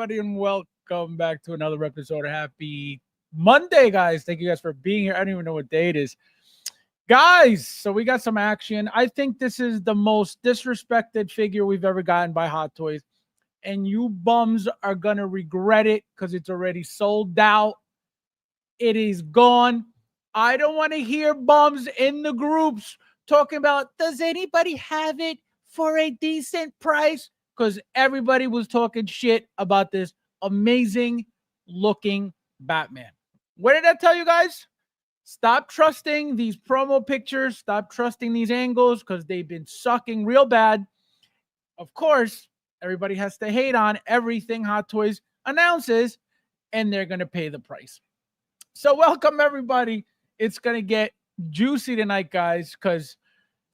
everybody, and welcome back to another episode. Happy Monday, guys. Thank you guys for being here. I don't even know what day it is. Guys, so we got some action. I think this is the most disrespected figure we've ever gotten by Hot Toys. And you bums are going to regret it because it's already sold out. It is gone. I don't want to hear bums in the groups talking about, does anybody have it for a decent price? Because everybody was talking shit about this amazing looking Batman. What did I tell you guys? Stop trusting these promo pictures. Stop trusting these angles because they've been sucking real bad. Of course, everybody has to hate on everything Hot Toys announces, and they're going to pay the price. So welcome, everybody. It's going to get juicy tonight, guys, because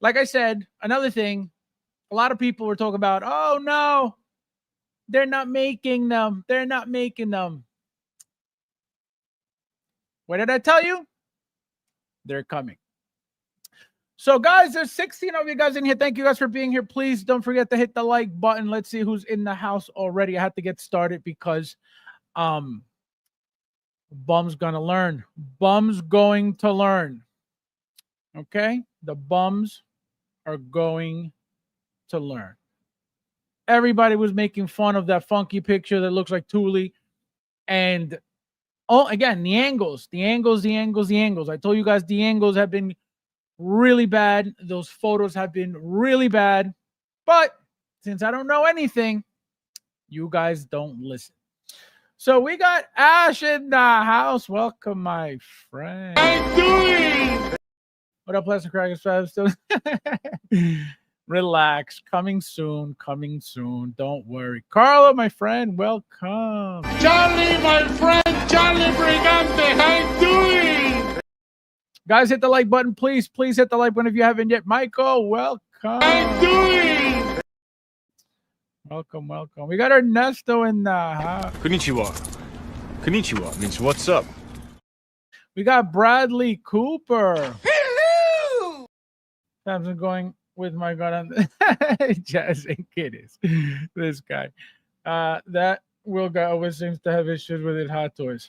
like I said, another thing, a lot of people were talking about, oh, no, they're not making them. They're not making them. What did I tell you? They're coming. So, guys, there's 16 of you guys in here. Thank you guys for being here. Please don't forget to hit the like button. Let's see who's in the house already. I have to get started because Bum's going to learn. Bum's going to learn. Okay? The bums are going to learn. Everybody was making fun of that funky picture that looks like Thule. And, oh, again, the angles. I told you guys the angles have been really bad. Those photos have been really bad. But since I don't know anything, you guys don't listen. So we got Ash in the house. Welcome, my friend. How you doing? What up, Plastic Crackers? Relax. Coming soon. Don't worry. Carlo, my friend, welcome. Charlie, my friend, Charlie Brigante, how you doing? Guys, hit the like button, please. Please hit the like button if you haven't yet. Michael, welcome. How you doing? Welcome. We got Ernesto in the house. Konnichiwa means what's up. We got Bradley Cooper. Hello! I'm going with my gun on Jazz and Kiddies. This guy. That Will guy always seems to have issues with his Hot Toys.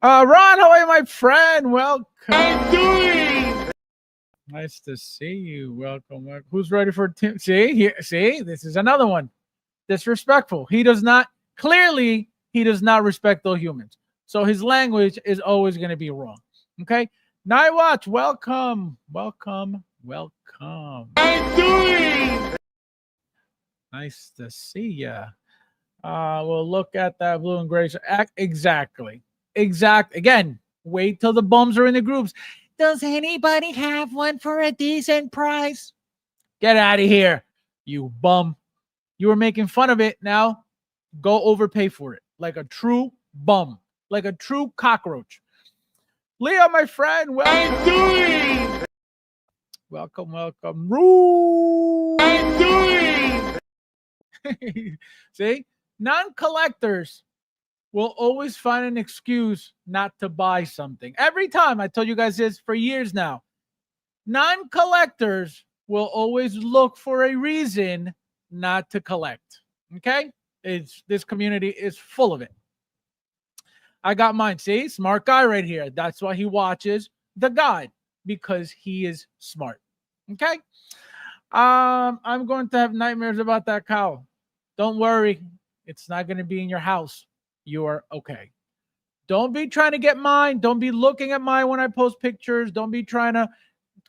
Ron, how are you, my friend? Welcome. How you doing? Nice to see you. Welcome. Who's ready for Tim? See, this is another one. Disrespectful. He does not respect all humans. So his language is always going to be wrong. Okay? Night Watch, welcome. How you doing? Nice to see ya. We'll look at that blue and gray. Exactly. Again, wait till the bums are in the groups. Does anybody have one for a decent price? Get out of here, you bum. You were making fun of it. Now go overpay for it like a true bum, like a true cockroach. Leo, my friend, welcome. How you doing? Welcome. Roo. How you doing? See, non-collectors will always find an excuse not to buy something. Every time, I told you guys this for years now. Non-collectors will always look for a reason not to collect. Okay? This community is full of it. I got mine. See? Smart guy right here. That's why he watches the guide, because he is smart. Okay? I'm going to have nightmares about that cow. Don't worry. It's not going to be in your house. You are okay. Don't be trying to get mine. Don't be looking at mine when I post pictures. Don't be trying to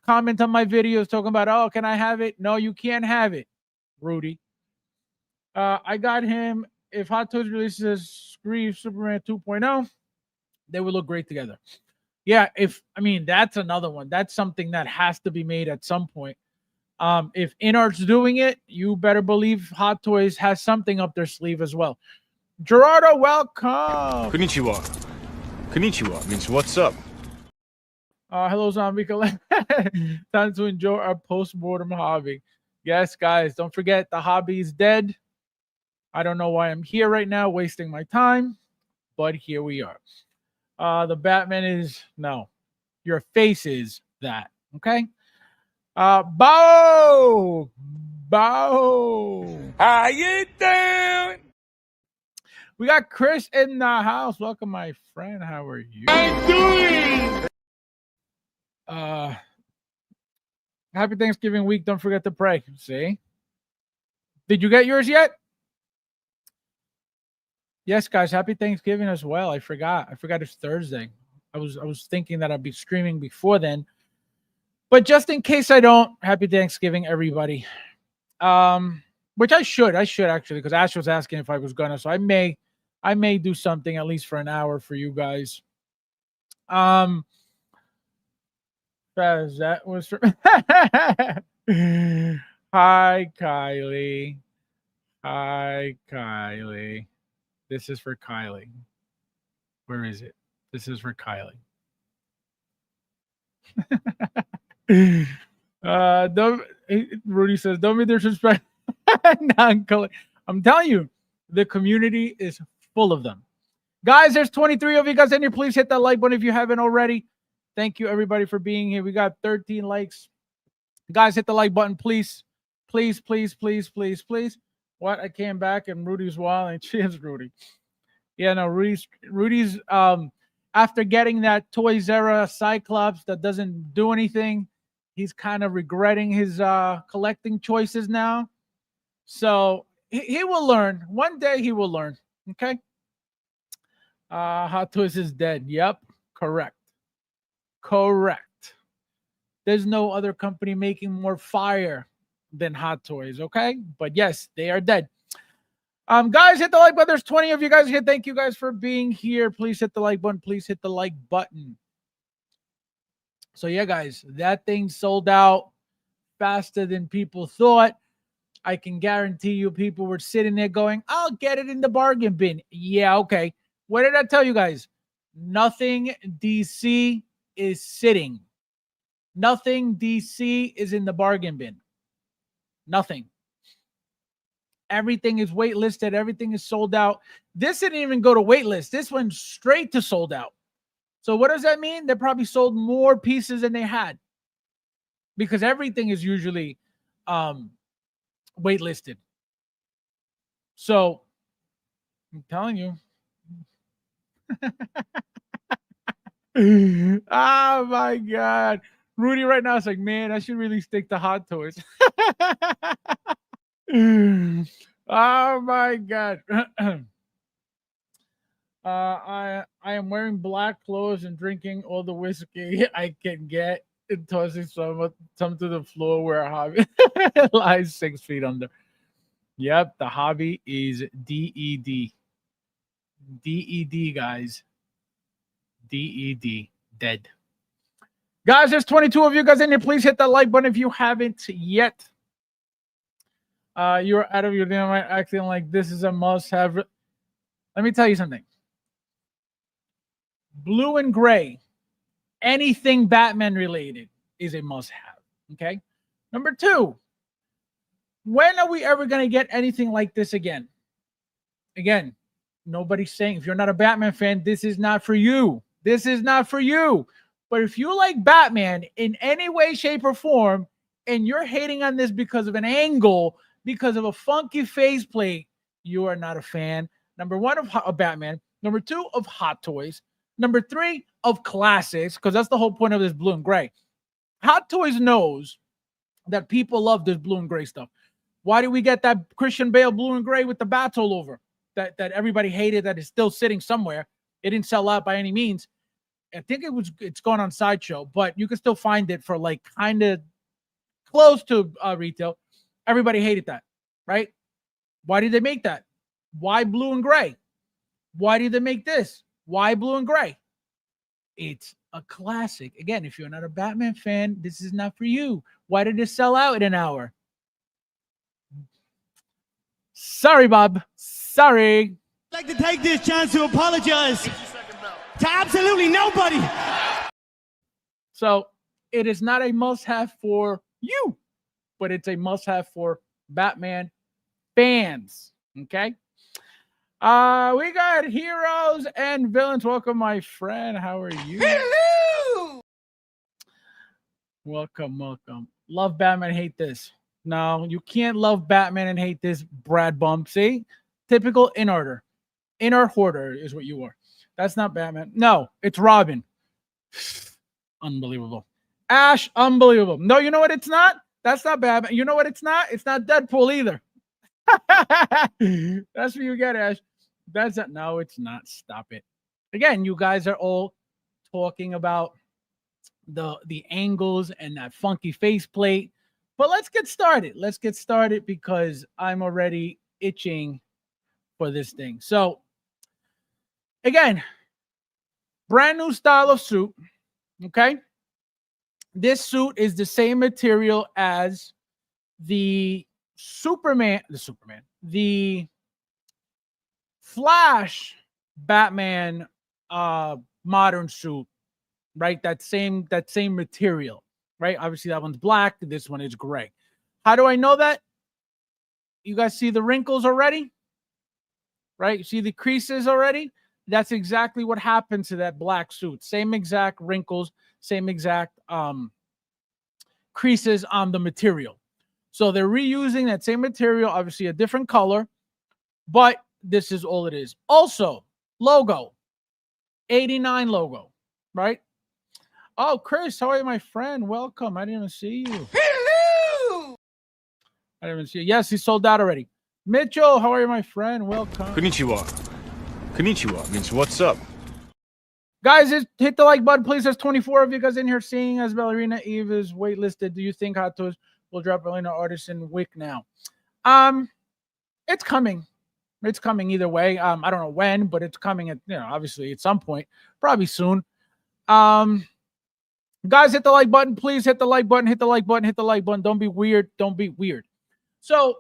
comment on my videos talking about, oh, can I have it? No, you can't have it, Rudy. I got him. If Hot Toys releases Scream Superman 2.0, they would look great together. Yeah, that's another one. That's something that has to be made at some point. If InArt's doing it, you better believe Hot Toys has something up their sleeve as well. Gerardo, welcome. Konnichiwa means what's up. Hello, Zombie Collect. Time to enjoy our post-mortem hobby. Yes, guys, don't forget the hobby is dead. I don't know why I'm here right now wasting my time, but here we are. The Batman is, no, your face is that, okay? Bow. How you doing? We got Chris in the house. Welcome, my friend. How are you? doing? Happy Thanksgiving week. Don't forget to pray. See? Did you get yours yet? Yes, guys. Happy Thanksgiving as well. I forgot. It's Thursday. I was thinking that I'd be streaming before then. But just in case I don't, happy Thanksgiving, everybody. Which I should actually, because Ash was asking if I was gonna. So I may do something at least for an hour for you guys. That was for Hi, Kylie. Hi, Kylie. This is for Kylie. Where is it? This is for Kylie. Rudy says, don't be disrespectful. I'm telling you, the community is full of them. Guys, there's 23 of you guys in here. Please hit that like button if you haven't already. Thank you, everybody, for being here. We got 13 likes. Guys, hit the like button, please. Please, please, please, please, please. What? I came back and Rudy's wild and cheers, Rudy. Yeah, no, Rudy's after getting that Toys Era Cyclops that doesn't do anything, he's kind of regretting his collecting choices now. So he will learn. One day he will learn. Okay. Hot Toys is dead. Yep. Correct. There's no other company making more fire than Hot Toys. Okay. But yes, they are dead. Guys, hit the like button. There's 20 of you guys here. Thank you guys for being here. Please hit the like button. Please hit the like button. So yeah, guys, that thing sold out faster than people thought. I can guarantee you people were sitting there going, I'll get it in the bargain bin. Yeah, okay. What did I tell you guys? Nothing DC is sitting. Nothing DC is in the bargain bin. Nothing. Everything is waitlisted. Everything is sold out. This didn't even go to waitlist. This went straight to sold out. So what does that mean? They probably sold more pieces than they had, because everything is usually waitlisted. So I'm telling you. Oh my God. Rudy right now is like, man, I should really stick to Hot Toys. Oh my God. I am wearing black clothes and drinking all the whiskey I can get and tossing some to the floor where a hobby lies 6 feet under. Yep, the hobby is DED. DED, guys. DED. Dead. Guys, there's 22 of you guys in here. Please hit that like button if you haven't yet. You're out of your damn mind acting like this is a must-have. Let me tell you something. Blue and gray, anything Batman related is a must-have. Okay. Number 2, when are we ever going to get anything like this again? Again, nobody's saying, if you're not a Batman fan, this is not for you. This is not for you. But if you like Batman in any way, shape, or form, and you're hating on this because of an angle, because of a funky faceplate, you are not a fan. Number 1 of Batman. Number 2 of Hot Toys. Number 3 of classics, because that's the whole point of this blue and gray. Hot Toys knows that people love this blue and gray stuff. Why did we get that Christian Bale blue and gray with the bats all over that everybody hated, that is still sitting somewhere? It didn't sell out by any means. I think it's gone on Sideshow, but you can still find it for like kind of close to retail. Everybody hated that, right? Why did they make that? Why blue and gray? Why did they make this? Why blue and gray? It's a classic. Again, if you're not a Batman fan, this is not for you. Why did it sell out in an hour? Sorry, Bob. Sorry. I'd like to take this chance to apologize to absolutely nobody. So it is not a must-have for you, but it's a must-have for Batman fans. Okay. We got heroes and villains. Welcome, my friend. How are you? Hello. Welcome. Love Batman, hate this. No, you can't love Batman and hate this, Brad Bump. See? Typical in order. Inner hoarder is what you are. That's not Batman. No, it's Robin. Unbelievable. Ash, unbelievable. No, you know what it's not? That's not Batman. You know what it's not? It's not Deadpool either. That's what you get, Ash. That's not. No, it's not. Stop it. Again, you guys are all talking about the angles and that funky faceplate. But let's get started. Let's get started because I'm already itching for this thing. So again, brand new style of suit. Okay. This suit is the same material as the the Flash Batman modern suit, right? That same material, right? Obviously that one's black, this one is gray. How do I know that? You guys see the wrinkles already? Right? You see the creases already? That's exactly what happened to that black suit. Same exact wrinkles, same exact creases on the material. So they're reusing that same material, obviously a different color, but this is all it is. Also, logo, 89 logo, right? Oh, Chris, how are you, my friend? Welcome. I didn't even see you. Hello. I didn't even see you. Yes, he sold out already. Mitchell, how are you, my friend? Welcome. Konnichiwa. Konnichiwa means what's up. Guys, hit the like button, please. There's 24 of you guys in here seeing as Ballerina Eve is waitlisted. Do you think Hot Toys will drop Ballerina Artisan Wick now? It's coming. It's coming either way. I don't know when, but it's coming at, obviously at some point, probably soon. Guys, hit the like button, please. Hit the like button, hit the like button, hit the like button. Don't be weird. Don't be weird. So,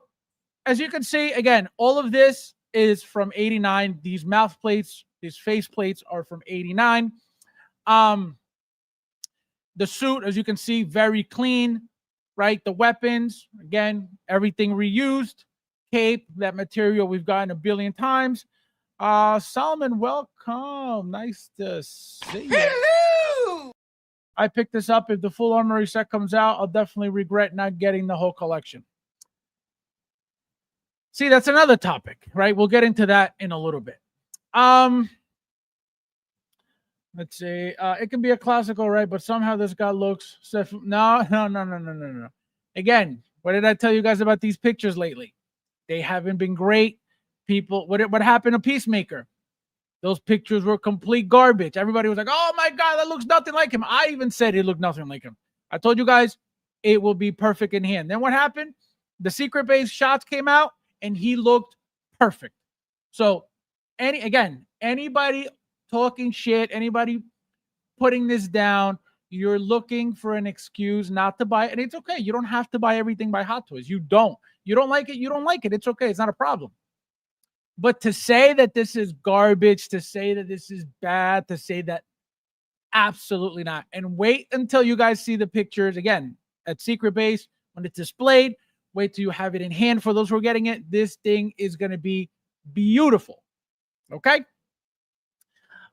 as you can see, again, all of this is from 89. These mouth plates, these face plates are from 89. The suit, as you can see, very clean, right? The weapons, again, everything reused. Cape, that material we've gotten a billion times. Solomon, welcome. Nice to see you. Hello! I picked this up. If the full armory set comes out, I'll definitely regret not getting the whole collection. See, that's another topic, right? We'll get into that in a little bit. Let's see. It can be a classical, right? But somehow this guy looks... No. Again, what did I tell you guys about these pictures lately? They haven't been great. People, what happened to Peacemaker? Those pictures were complete garbage. Everybody was like, oh my God, that looks nothing like him. I even said it looked nothing like him. I told you guys it will be perfect in hand. Then what happened? The secret base shots came out and he looked perfect. So anybody talking shit, anybody putting this down, you're looking for an excuse not to buy it. And it's okay. You don't have to buy everything by Hot Toys. You don't like it. You don't like it. It's okay. It's not a problem. But to say that this is garbage, to say that this is bad, to say that absolutely not. And wait until you guys see the pictures again at Secret Base when it's displayed. Wait till you have it in hand for those who are getting it. This thing is going to be beautiful. Okay.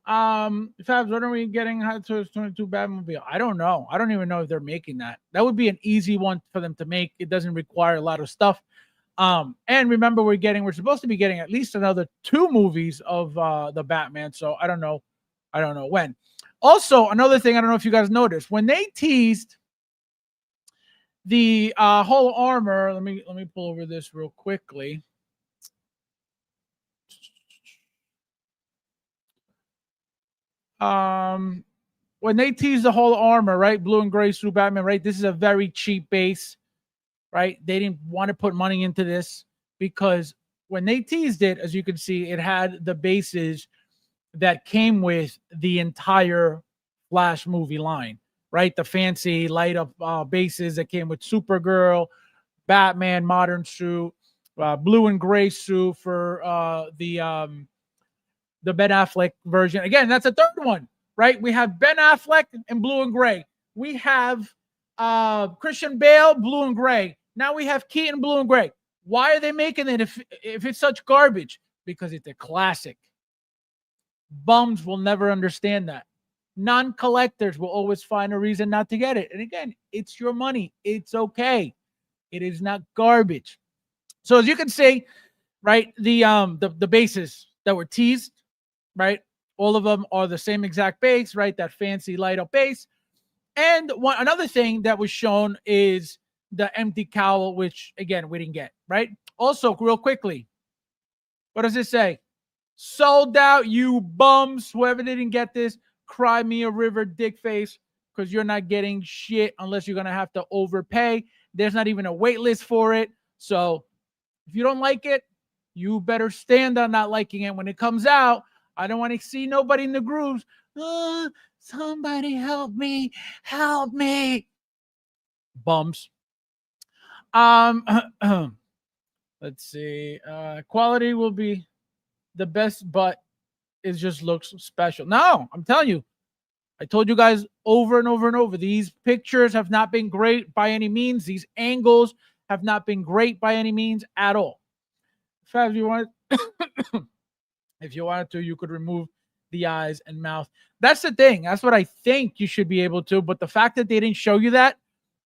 Fabs, when are we getting Hot Toys 22 Batmobile? I don't know. I don't even know if they're making that. That would be an easy one for them to make. It doesn't require a lot of stuff. And remember, we're supposed to be getting at least another 2 movies of the Batman. So I don't know when. Also, another thing, I don't know if you guys noticed, when they teased the whole armor, let me pull over this real quickly. When they teased the whole armor, right? Blue and gray suit Batman, right? This is a very cheap base, right? They didn't want to put money into this because when they teased it, as you can see, it had the bases that came with the entire Flash movie line, right? The fancy light up bases that came with Supergirl, Batman modern suit, blue and gray suit for the Ben Affleck version. Again, that's a third one, right? We have Ben Affleck in blue and gray. We have Christian Bale, blue and gray. Now we have Keaton, blue and gray. Why are they making it if it's such garbage? Because it's a classic. Bums will never understand that. Non-collectors will always find a reason not to get it. And again, it's your money. It's okay. It is not garbage. So as you can see, right, the bases that were teased, right? All of them are the same exact base, right? That fancy light up base. And another thing that was shown is the empty cowl, which again, we didn't get, right? Also, real quickly, what does it say? Sold out, you bums. Whoever didn't get this, cry me a river, dick face, because you're not getting shit unless you're going to have to overpay. There's not even a wait list for it. So if you don't like it, you better stand on not liking it when it comes out. I don't want to see nobody in the grooves. Somebody help me. Help me. Bums. Let's see. Quality will be the best, but it just looks special. No, I'm telling you. I told you guys over and over and over. These pictures have not been great by any means. These angles have not been great by any means at all. Fab, if you wanted to, you could remove the eyes and mouth. That's the thing. That's what I think you should be able to. But the fact that they didn't show you that,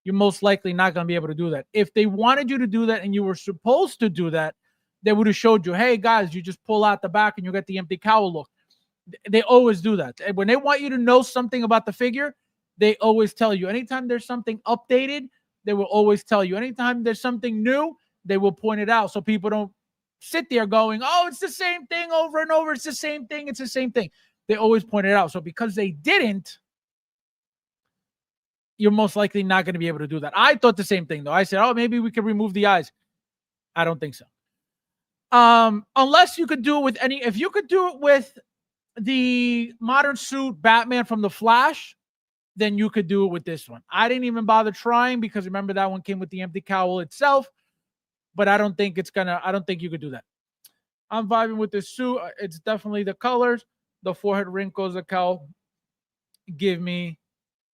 you're most likely not going to be able to do that. If they wanted you to do that and you were supposed to do that, they would have showed you, hey, guys, you just pull out the back and you get the empty cowl look. They always do that. And when they want you to know something about the figure, they always tell you. Anytime there's something updated, they will always tell you. Anytime there's something new, they will point it out so people don't sit there going, oh, it's the same thing over and over. It's the same thing. It's the same thing. They always point it out. So because they didn't, you're most likely not going to be able to do that. I thought the same thing, though. I said, oh, maybe we could remove the eyes. I don't think so. Unless you could do it with if you could do it with the modern suit Batman from The Flash, then you could do it with this one. I didn't even bother trying because remember that one came with the empty cowl itself, but I don't think you could do that. I'm vibing with this suit. It's definitely the colors, the forehead wrinkles, the cowl give me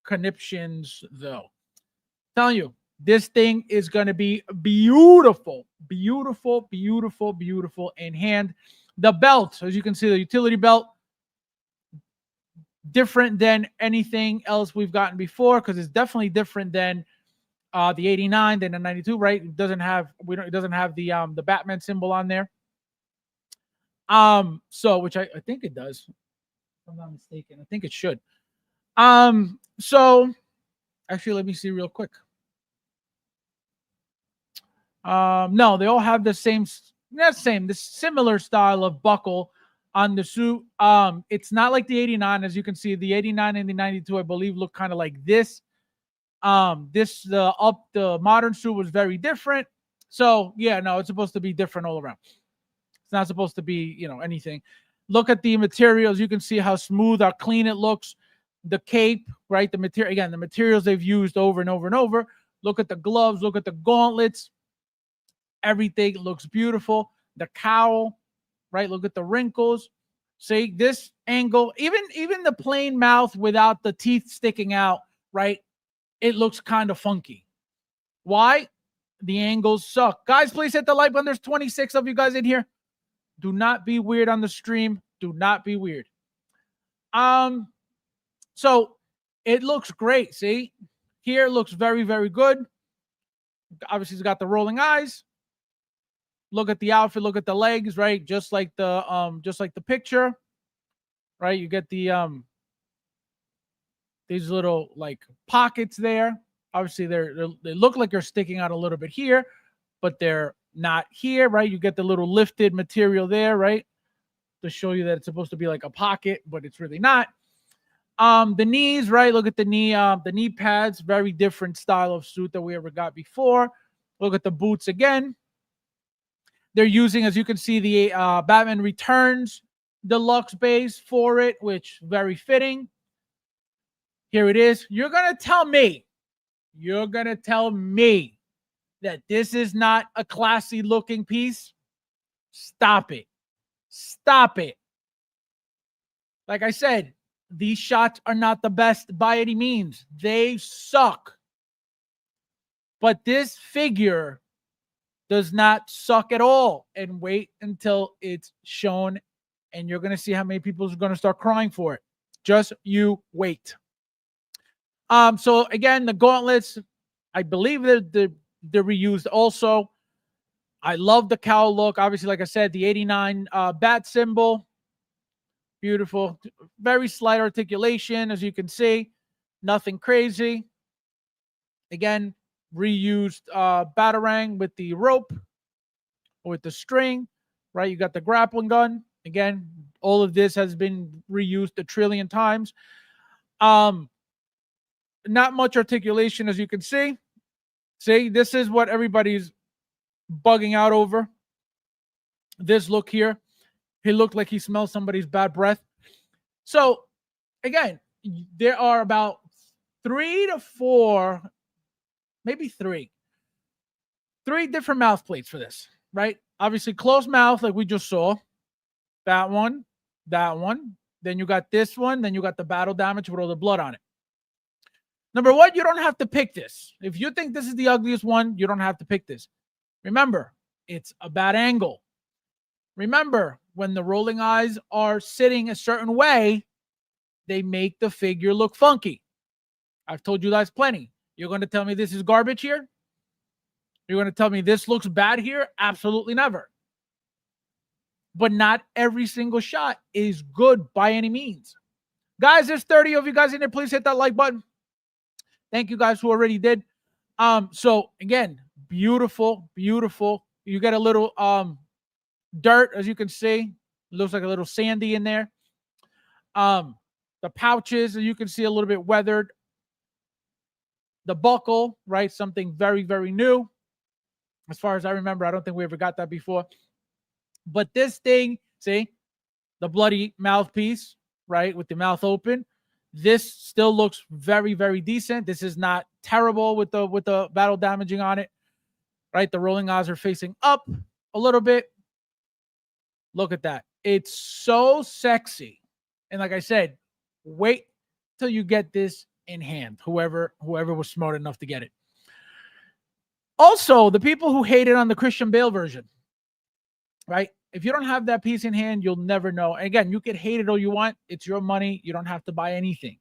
conniptions though. I'm telling you, this thing is going to be beautiful, beautiful, beautiful, beautiful in hand. The belt, as you can see, the utility belt, different than anything else we've gotten before because it's definitely different than the 89, than the 92, right? It doesn't have the Batman symbol on there. So which I think it does. If I'm not mistaken. I think it should. So actually let me see real quick. No, they all have the similar style of buckle on the suit. It's not like the 89, as you can see. The 89 and the 92, I believe, look kind of like this. The modern suit was very different. So yeah, no, it's supposed to be different all around. It's not supposed to be, anything. Look at the materials. You can see how smooth, how clean it looks. The cape, right? The material, again, the materials they've used over and over and over. Look at the gloves. Look at the gauntlets. Everything looks beautiful. The cowl, right? Look at the wrinkles. See this angle, even the plain mouth without the teeth sticking out, right? It looks kind of funky. Why? The angles suck. Guys, please hit the like button. There's 26 of you guys in here. Do not be weird on the stream. Do not be weird. So it looks great. See, here it looks very, very good. Obviously, it's got the rolling eyes. Look at the outfit. Look at the legs, right? Just like the picture, right? You get the these little like pockets there. Obviously, they look like they're sticking out a little bit here, but they're not here, right? You get the little lifted material there, right? To show you that it's supposed to be like a pocket, but it's really not. The knees, right? Look at the knee pads. Very different style of suit that we ever got before. Look at the boots again. They're using, as you can see, the Batman Returns deluxe base for it, which very fitting. Here it is. You're going to tell me that this is not a classy looking piece? Stop it. Stop it. Like I said, these shots are not the best by any means. They suck. But this figure does not suck at all. And wait until it's shown, and you're going to see how many people are going to start crying for it. Just you wait. So again, the gauntlets, I believe they're reused also. I love the cowl look. Obviously, like I said, the 89 bat symbol. Beautiful. Very slight articulation, as you can see. Nothing crazy. Again, reused batarang with the rope or with the string, right? You got the grappling gun. Again, all of this has been reused a trillion times. Not much articulation, as you can see. See, this is what everybody's bugging out over. This look here. He looked like he smelled somebody's bad breath. So, again, there are about 3 to 4, maybe 3 different mouth plates for this, right? Obviously, closed mouth, like we just saw. That one. Then you got this one. Then you got the battle damage with all the blood on it. Number one, you don't have to pick this. If you think this is the ugliest one, you don't have to pick this. Remember, it's a bad angle. Remember, when the rolling eyes are sitting a certain way, they make the figure look funky. I've told you guys plenty. You're going to tell me this is garbage here? You're going to tell me this looks bad here? Absolutely never. But not every single shot is good by any means. Guys, there's 30 of you guys in there. Please hit that like button. Thank you guys who already did. So again, beautiful. You get a little dirt, as you can see. It looks like a little sandy in there. The pouches, as you can see, a little bit weathered. The buckle, right? Something very, very new. As far as I remember, I don't think we ever got that before. But this thing, see, the bloody mouthpiece, right, with the mouth open. This still looks very, very decent. This is not terrible with the battle damaging on it, right? The rolling eyes are facing up a little bit. Look at that. It's so sexy. And like I said, wait till you get this in hand, whoever was smart enough to get it. Also, the people who hated on the Christian Bale version, right? If you don't have that piece in hand, you'll never know. And again, you can hate it all you want. It's your money. You don't have to buy anything.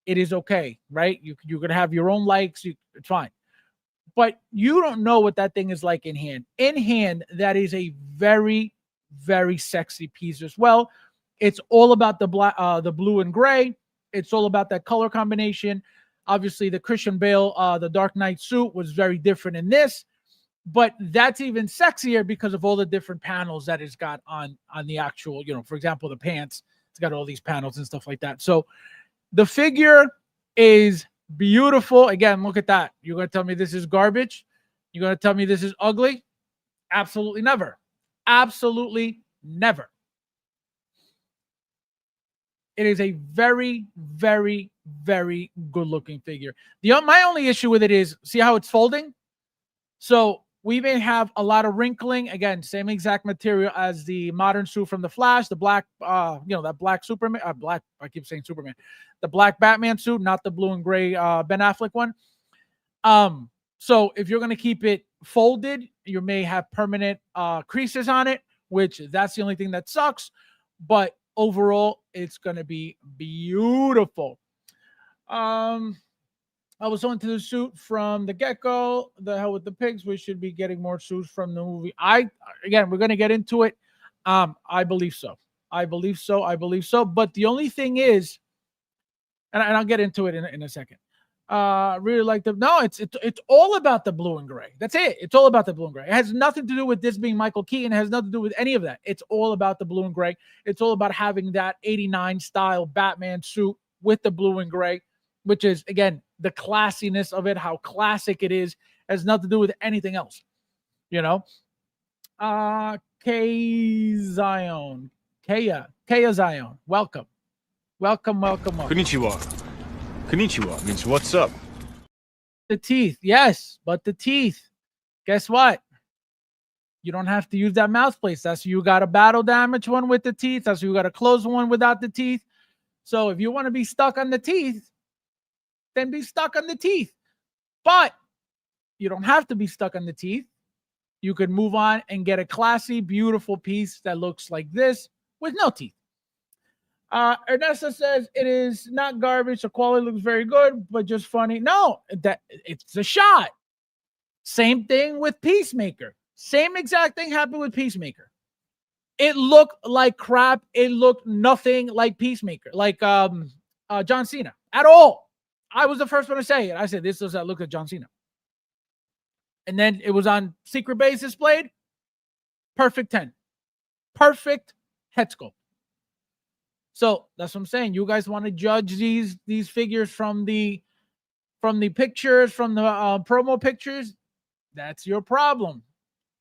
It is okay, right? You're going to have your own likes. It's fine. But you don't know what that thing is like in hand. In hand, that is a very, very sexy piece as well. It's all about the black, the blue and gray. It's all about that color combination. Obviously, the Christian Bale, the Dark Knight suit was very different in this. But that's even sexier because of all the different panels that it's got on the actual, for example, the pants. It's got all these panels and stuff like that. So the figure is beautiful. Again, look at that. You're going to tell me this is garbage? You're going to tell me this is ugly? Absolutely never. Absolutely never. It is a very, very, very good looking figure. My only issue with it is, see how it's folding? So we may have a lot of wrinkling. Again, same exact material as the modern suit from the Flash, the black, that black Superman, I keep saying Superman, the black Batman suit, not the blue and gray Ben Affleck one. So if you're going to keep it folded, you may have permanent creases on it, which that's the only thing that sucks. But overall, it's going to be beautiful. I was on to the suit from the get-go. The hell with the pigs. We should be getting more suits from the movie. Again, we're going to get into it. I believe so. But the only thing is, and I'll get into it in a second. Really like it's all about the blue and gray. That's it. It's all about the blue and gray. It has nothing to do with this being Michael Keaton. It has nothing to do with any of that. It's all about the blue and gray. It's all about having that 89 style Batman suit with the blue and gray, which is, again, the classiness of it, how classic it is, has nothing to do with anything else. Kaya Zion. Welcome. Konnichiwa means what's up? The teeth. Yes, but the teeth. Guess what? You don't have to use that mouth place. That's you got a battle damage one with the teeth. That's you got a close one without the teeth. So if you want to be stuck on the teeth, then be stuck on the teeth. But you don't have to be stuck on the teeth. You could move on and get a classy, beautiful piece that looks like this with no teeth. Ernesta says it is not garbage. The quality looks very good, but just funny. No, that it's a shot. Same thing with Peacemaker. Same exact thing happened with Peacemaker. It looked like crap. It looked nothing like Peacemaker, like John Cena at all. I was the first one to say it. I said, this does not look like John Cena. And then it was on Secret Base displayed. Perfect 10. Perfect head sculpt. So that's what I'm saying. You guys want to judge these figures from the pictures, from the promo pictures? That's your problem.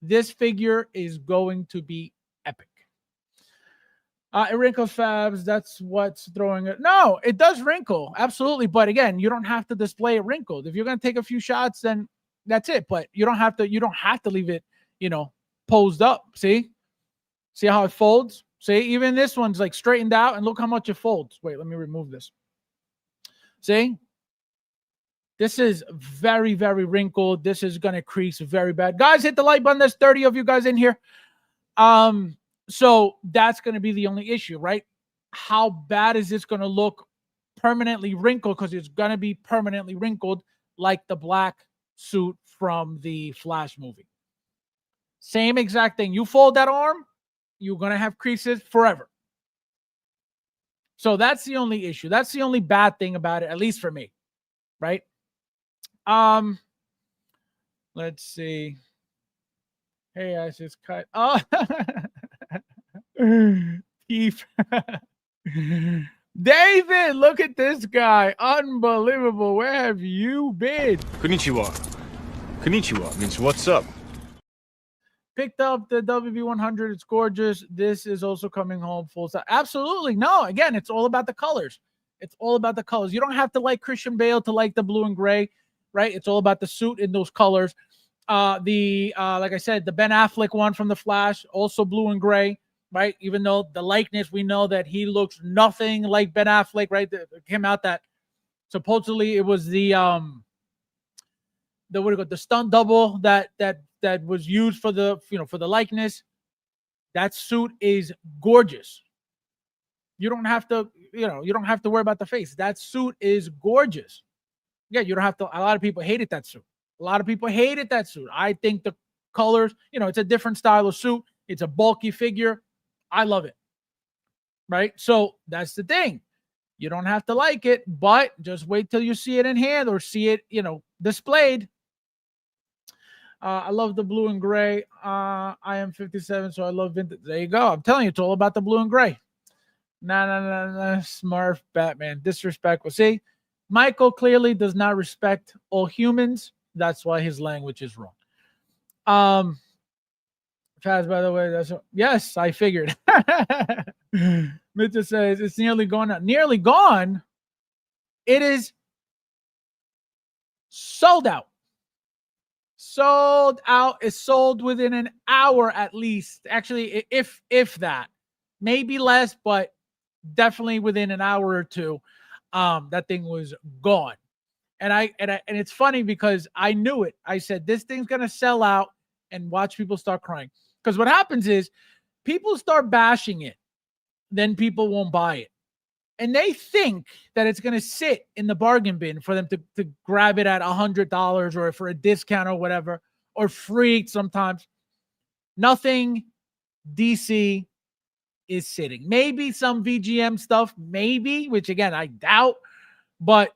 This figure is going to be epic. It wrinkles Fabs. That's what's throwing it. No, it does wrinkle. Absolutely. But again, you don't have to display it wrinkled. If you're going to take a few shots, then that's it. But you don't have to leave it, posed up. See how it folds? See, even this one's like straightened out, and look how much it folds. Wait, let me remove this. See? This is very, very wrinkled. This is going to crease very bad. Guys, hit the like button. There's 30 of you guys in here. So that's going to be the only issue, right? How bad is this going to look permanently wrinkled? Because it's going to be permanently wrinkled like the black suit from the Flash movie. Same exact thing. You fold that arm, you're going to have creases forever. So that's the only issue. That's the only bad thing about it, at least for me, right? Let's see. Hey, I just cut. Oh, Keith. David, look at this guy. Unbelievable. Where have you been? Konnichiwa. Konnichiwa means what's up. Picked up the WB100. It's gorgeous. This is also coming home full size. Absolutely. No, again, it's all about the colors. It's all about the colors. You don't have to like Christian Bale to like the blue and gray, right? It's all about the suit in those colors. Like I said, the Ben Affleck one from the Flash, also blue and gray, right? Even though the likeness, we know that he looks nothing like Ben Affleck, right? It came out that supposedly it was the stunt double that was used for the for the likeness. That suit is gorgeous. You don't have to worry about the face. That suit is gorgeous. Yeah, you don't have to. A lot of people hated that suit. I think the colors, it's a different style of suit. It's a bulky figure. I love it. Right? So that's the thing. You don't have to like it, but just wait till you see it in hand or see it, displayed. I love the blue and gray. I am 57, so I love vintage. There you go. I'm telling you, it's all about the blue and gray. Nah. Smurf, Batman. Disrespectful. See, Michael clearly does not respect all humans. That's why his language is wrong. Faz, by the way, yes, I figured. Mitchell says it's nearly gone. Nearly gone. It is sold out. Sold out. Is sold within an hour at least. Actually, if that, maybe less, but definitely within an hour or two. That thing was gone. And it's funny because I knew it. I said, this thing's going to sell out, and watch people start crying. Because what happens is people start bashing it. Then people won't buy it. And they think that it's going to sit in the bargain bin for them to grab it at $100 or for a discount or whatever, or free sometimes. Nothing DC is sitting. Maybe some VGM stuff, maybe, which again, I doubt. But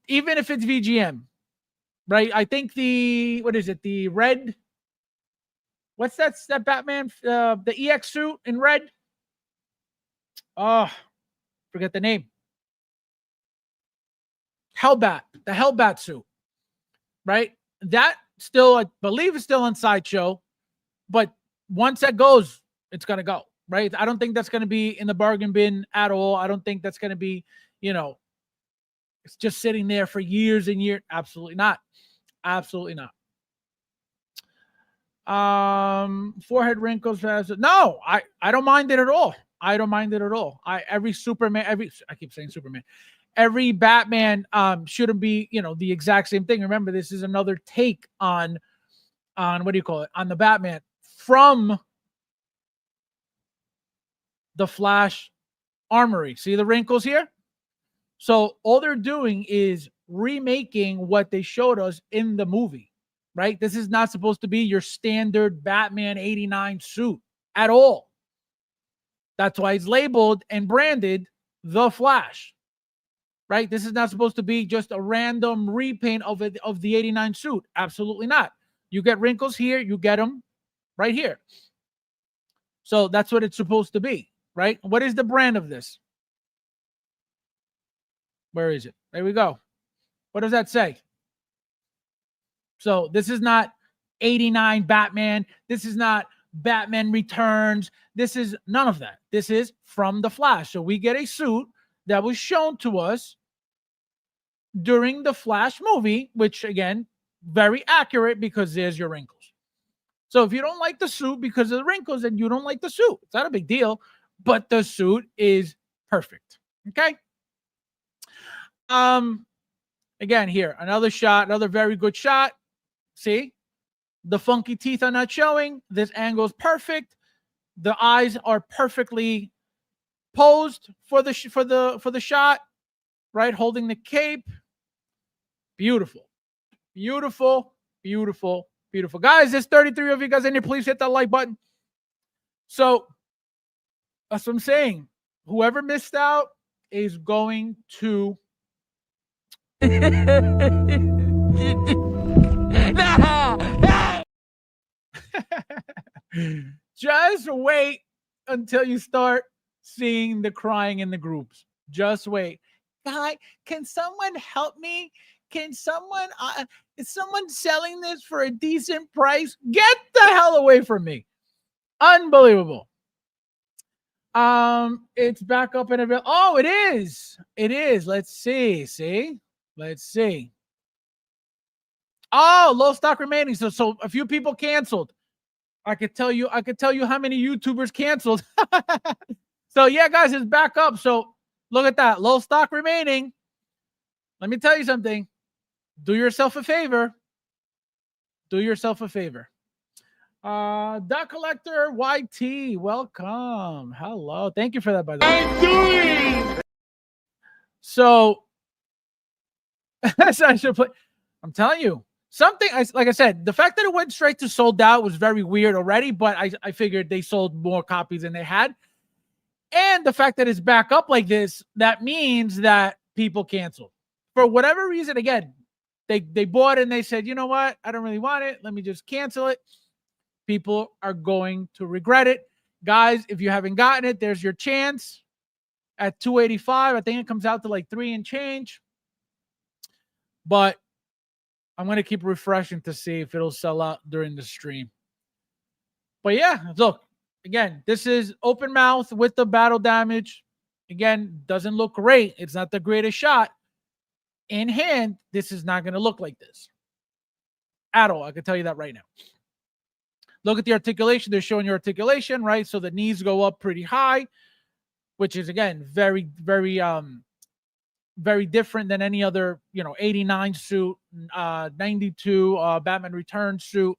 even if it's VGM, right? I think the red, what's that Batman, the EX suit in red? Oh, forget the name. Hellbat, the Hellbat suit, right? That still, I believe, is still on Sideshow, but once that goes, it's going to go, right? I don't think that's going to be in the bargain bin at all. I don't think that's going to be, it's just sitting there for years and years. Absolutely not. Absolutely not. Forehead wrinkles. No, I don't mind it at all. I don't mind it at all. Every Batman shouldn't be, the exact same thing. Remember, this is another take on what do you call it? On the Batman from the Flash armory. See the wrinkles here? So all they're doing is remaking what they showed us in the movie. right? This is not supposed to be your standard Batman 89 suit at all. That's why it's labeled and branded The Flash, right? This is not supposed to be just a random repaint of the 89 suit. Absolutely not. You get wrinkles here, you get them right here. So that's what it's supposed to be, right? What is the brand of this? Where is it? There we go. What does that say? So this is not 89 Batman. This is not Batman Returns. This is none of that. This is from The Flash. So we get a suit that was shown to us during the Flash movie, which again, very accurate because there's your wrinkles. So if you don't like the suit because of the wrinkles, then you don't like the suit. It's not a big deal, but the suit is perfect. Okay. Again, here, another shot, another very good shot. See, the funky teeth are not showing. This angle is perfect. The eyes are perfectly posed for the shot, right? Holding the cape. Beautiful, beautiful, beautiful, beautiful. Guys, there's 33 of you guys in here. Please hit that like button. So that's what I'm saying. Whoever missed out is going to just wait until you start seeing the crying in the groups. Just wait. Guy, can someone help me? Can someone is someone selling this for a decent price? Get the hell away from me. Unbelievable. It's back up in a bit. Oh, it is. It is. Let's see. See? Let's see. Oh, low stock remaining. So a few people canceled. I could tell you how many YouTubers canceled. So yeah, guys, it's back up. So look at that. Low stock remaining. Let me tell you something. Do yourself a favor. Do yourself a favor. Duck Collector YT, welcome. Hello. Thank you for that, by the way. I'm doing. So I should play. I'm telling you. Something, like I said, the fact that it went straight to sold out was very weird already, but I figured they sold more copies than they had. And the fact that it's back up like this, that means that people canceled. For whatever reason, again, they bought it and they said, you know what? I don't really want it. Let me just cancel it. People are going to regret it. Guys, if you haven't gotten it, there's your chance at $285. I think it comes out to like $3 and change. But I'm going to keep refreshing to see if it'll sell out during the stream. But yeah, look, again, this is open mouth with the battle damage. Again, doesn't look great. It's not the greatest shot. In hand, this is not going to look like this at all. I can tell you that right now. Look at the articulation. They're showing your articulation, right? So the knees go up pretty high, which is, again, very, very, very different than any other, 89 suit, 92 Batman Returns suit.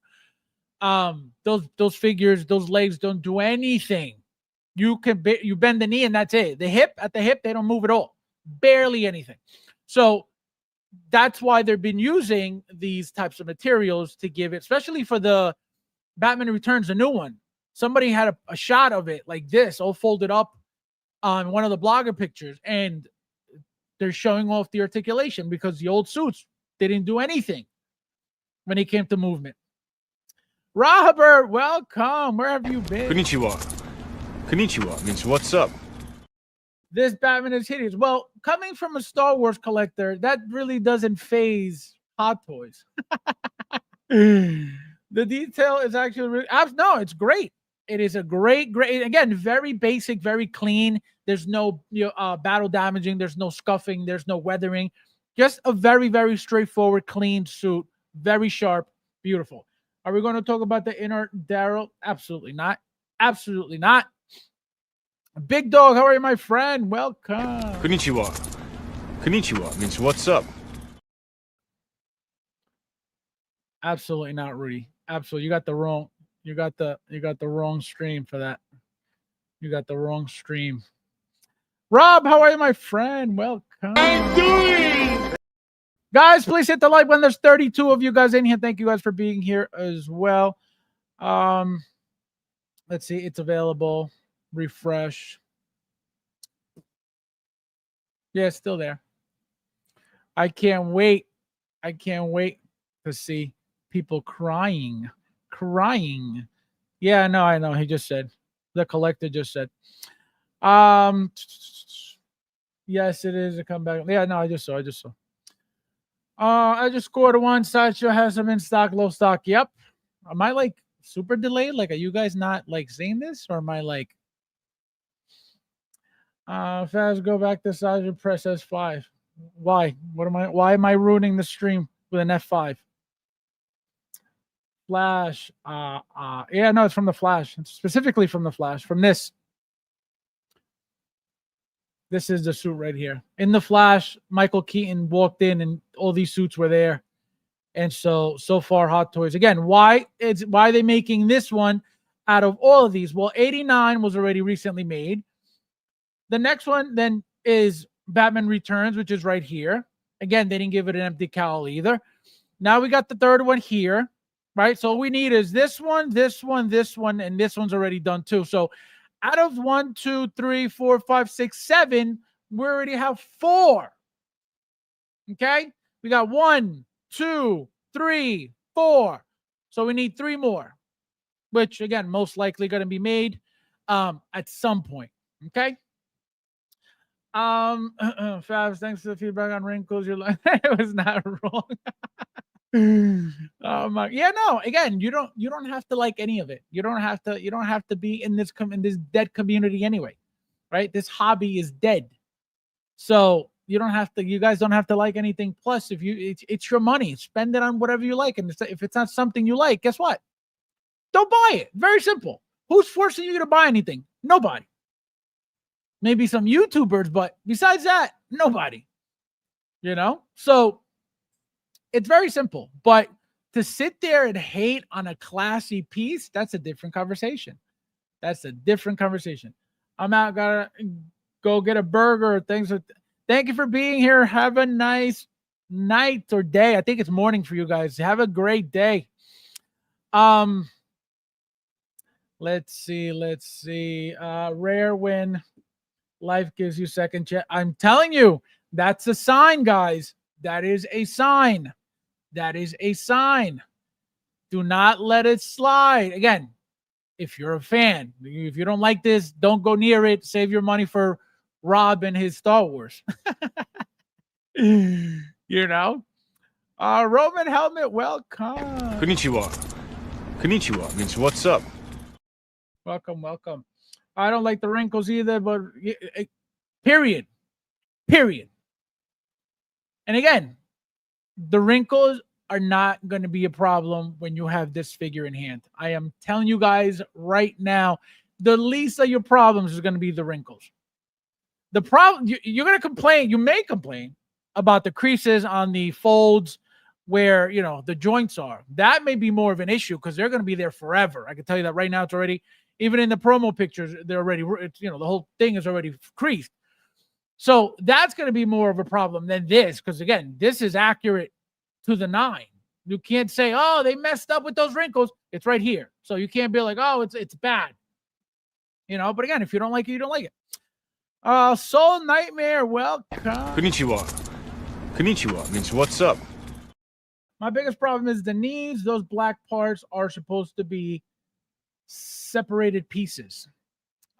Those figures, those legs don't do anything. You bend the knee and that's it. At the hip, they don't move at all. Barely anything. So that's why they've been using these types of materials to give it, especially for the Batman Returns, a new one. Somebody had a shot of it like this, all folded up on one of the blogger pictures, and they're showing off the articulation because the old suits didn't do anything when it came to movement. Robert, welcome. Where have you been? Konnichiwa. Konnichiwa means what's up. This Batman is hideous. Well, coming from a Star Wars collector, that really doesn't phase Hot Toys. The detail is actually really, no, it's great. It is a great, again, very basic, very clean. There's no battle damaging. There's no scuffing. There's no weathering. Just a very, very straightforward, clean suit. Very sharp. Beautiful. Are we going to talk about the inner Daryl? Absolutely not. Absolutely not. Big Dog, how are you, my friend? Welcome. Konnichiwa. Konnichiwa means what's up. Absolutely not, Rudy. Absolutely. You got the wrong stream for that. You got the wrong stream. Rob, how are you, my friend? Welcome. I'm doing. Guys, please hit the like button. There's 32 of you guys in here. Thank you guys for being here as well. Let's see. It's available. Refresh. Yeah, it's still there. I can't wait. I can't wait to see people crying. Crying. Yeah, no, I know. He just said. The collector just said. Yes, it is a comeback. Yeah, no, I just saw. I just scored one. Sideshow has them in stock, low stock. Yep. Am I like super delayed? Like, are you guys not like seeing this? Or am I like Faz, go back to Sideshow, press S5. Why? Why am I ruining the stream with an F5? Flash. Yeah, no, it's from the Flash. It's specifically from the Flash. From this. This is the suit right here. In the Flash, Michael Keaton walked in and all these suits were there. And so far, Hot Toys. Again, why are they making this one out of all of these? Well, 89 was already recently made. The next one then is Batman Returns, which is right here. Again, they didn't give it an empty cowl either. Now we got the third one here, right? So all we need is this one, this one, this one, and this one's already done too. So out of 1, 2, 3, 4, 5, 6, 7, we already have 4. Okay? We got 1, 2, 3, 4. So we need 3 more, which again, most likely going to be made at some point. Okay? Fabs, thanks for the feedback on wrinkles. You're like, it was not wrong. Yeah, no, again, you don't have to like any of it. You don't have to be in this dead community anyway, right? This hobby is dead. So you guys don't have to like anything. Plus, if it's your money, spend it on whatever you like. And if it's not something you like, guess what? Don't buy it. Very simple. Who's forcing you to buy anything? Nobody. Maybe some YouTubers, but besides that, nobody. So it's very simple. But to sit there and hate on a classy piece, that's a different conversation. I'm out. Gotta go get a burger. Thank you for being here. Have a nice night or day. I think it's morning for you guys. Have a great day. Let's see. Rare win. Life gives you second chance. I'm telling you, that's a sign, guys. That is a sign. Do not let it slide. Again, if you're a fan, if you don't like this, don't go near it. Save your money for Rob and his Star Wars. Roman Helmet, welcome. Konnichiwa means what's up. Welcome. I don't like the wrinkles either, but period. And again, the wrinkles are not going to be a problem when you have this figure in hand. I am telling you guys right now, the least of your problems is going to be the wrinkles. The problem, you're going to complain. You may complain about the creases on the folds where, the joints are. That may be more of an issue because they're going to be there forever. I can tell you that right now. It's already, even in the promo pictures, they're already, the whole thing is already creased. So that's going to be more of a problem than this because, again, this is accurate to the 9. You can't say, oh, they messed up with those wrinkles. It's right here. So you can't be like, oh, it's bad. But again, if you don't like it, you don't like it. Soul Nightmare, welcome. Konnichiwa means what's up. My biggest problem is the knees. Those black parts are supposed to be separated pieces.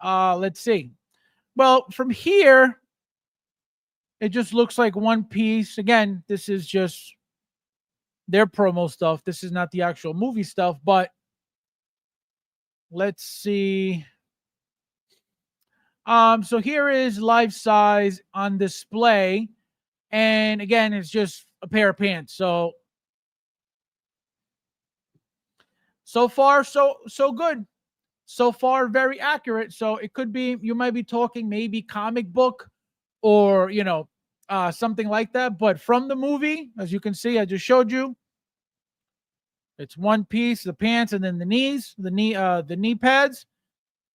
Let's see. Well, from here, it just looks like one piece. Again, this is just their promo stuff. This is not the actual movie stuff, but let's see. So here is life size on display. And again, it's just a pair of pants. So far, so good. So far, very accurate. So it could be, you might be talking maybe comic book or, something like that. But from the movie, as you can see, I just showed you, it's one piece, the pants, and then the knees, the knee pads.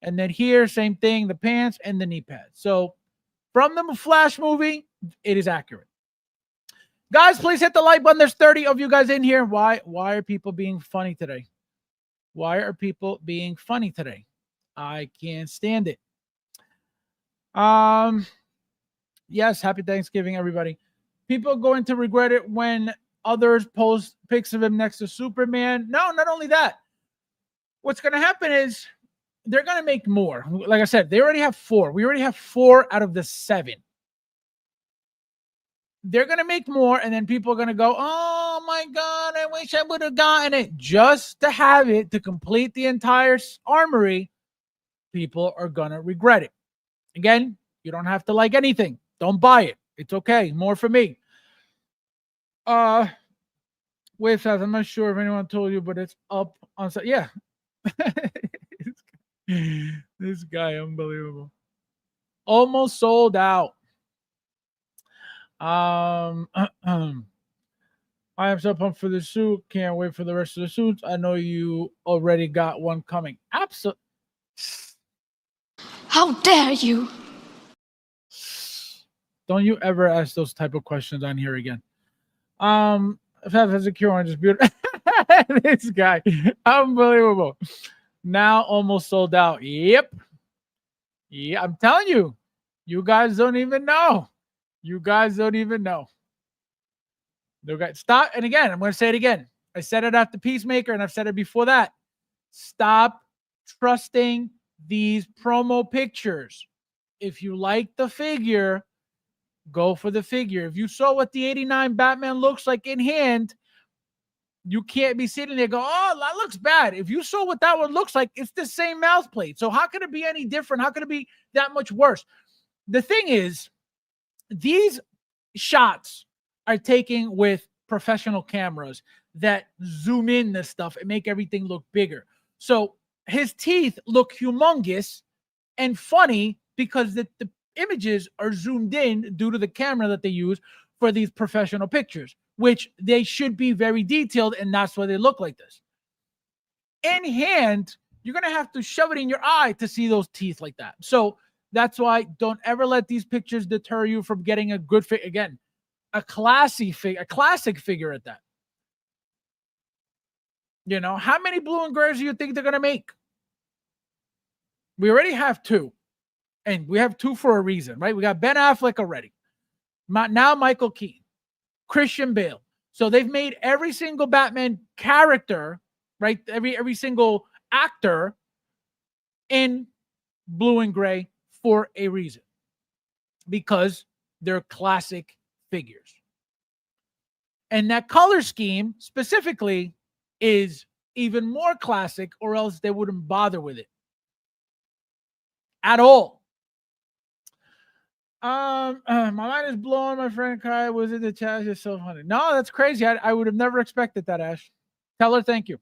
And then here, same thing, the pants and the knee pads. So from the Flash movie, it is accurate. Guys, please hit the like button. There's 30 of you guys in here. Why are people being funny today? Why are people being funny today? I can't stand it. Yes, happy Thanksgiving, everybody. People are going to regret it when others post pics of him next to Superman. No, not only that. What's going to happen is they're going to make more. Like I said, they already have 4. We already have 4 out of the 7. They're going to make more, and then people are going to go, oh my God, I wish I would have gotten it. Just to have it, to complete the entire armory, people are going to regret it. Again, you don't have to like anything. Don't buy it. It's okay. More for me. Wait, I'm not sure if anyone told you, but it's up on. Yeah. This guy, unbelievable. Almost sold out. I am so pumped for the suit. Can't wait for the rest of the suits. I know you already got one coming. Absolutely. How dare you? Don't you ever ask those type of questions on here again. If that has a cure on, just beautiful. This guy, unbelievable. Now almost sold out. Yep. Yeah, I'm telling you, you guys don't even know. You guys don't even know. No guys, stop. And again, I'm going to say it again. I said it after Peacemaker, and I've said it before that. Stop trusting these promo pictures. If you like the figure, go for the figure. If you saw what the 89 Batman looks like in hand, you can't be sitting there going, oh, that looks bad. If you saw what that one looks like, it's the same mouth plate. So how could it be any different? How could it be that much worse? The thing is, these shots are taken with professional cameras that zoom in this stuff and make everything look bigger. So his teeth look humongous and funny because the images are zoomed in due to the camera that they use for these professional pictures, which they should be very detailed, and that's why they look like this. In hand, you're going to have to shove it in your eye to see those teeth like that. So that's why don't ever let these pictures deter you from getting a good fit. Again, a classic figure at that. You know, how many blue and grays do you think they're going to make? We already have 2. And we have 2 for a reason, right? We got Ben Affleck already. Now Michael Keaton, Christian Bale. So they've made every single Batman character, right? Every single actor in blue and gray for a reason. Because they're classic figures. And that color scheme specifically is even more classic, or else they wouldn't bother with it at all. My mind is blown. My friend Kai was in the chat. It's so funny. No, that's crazy. I would have never expected that, Ash. Tell her thank you.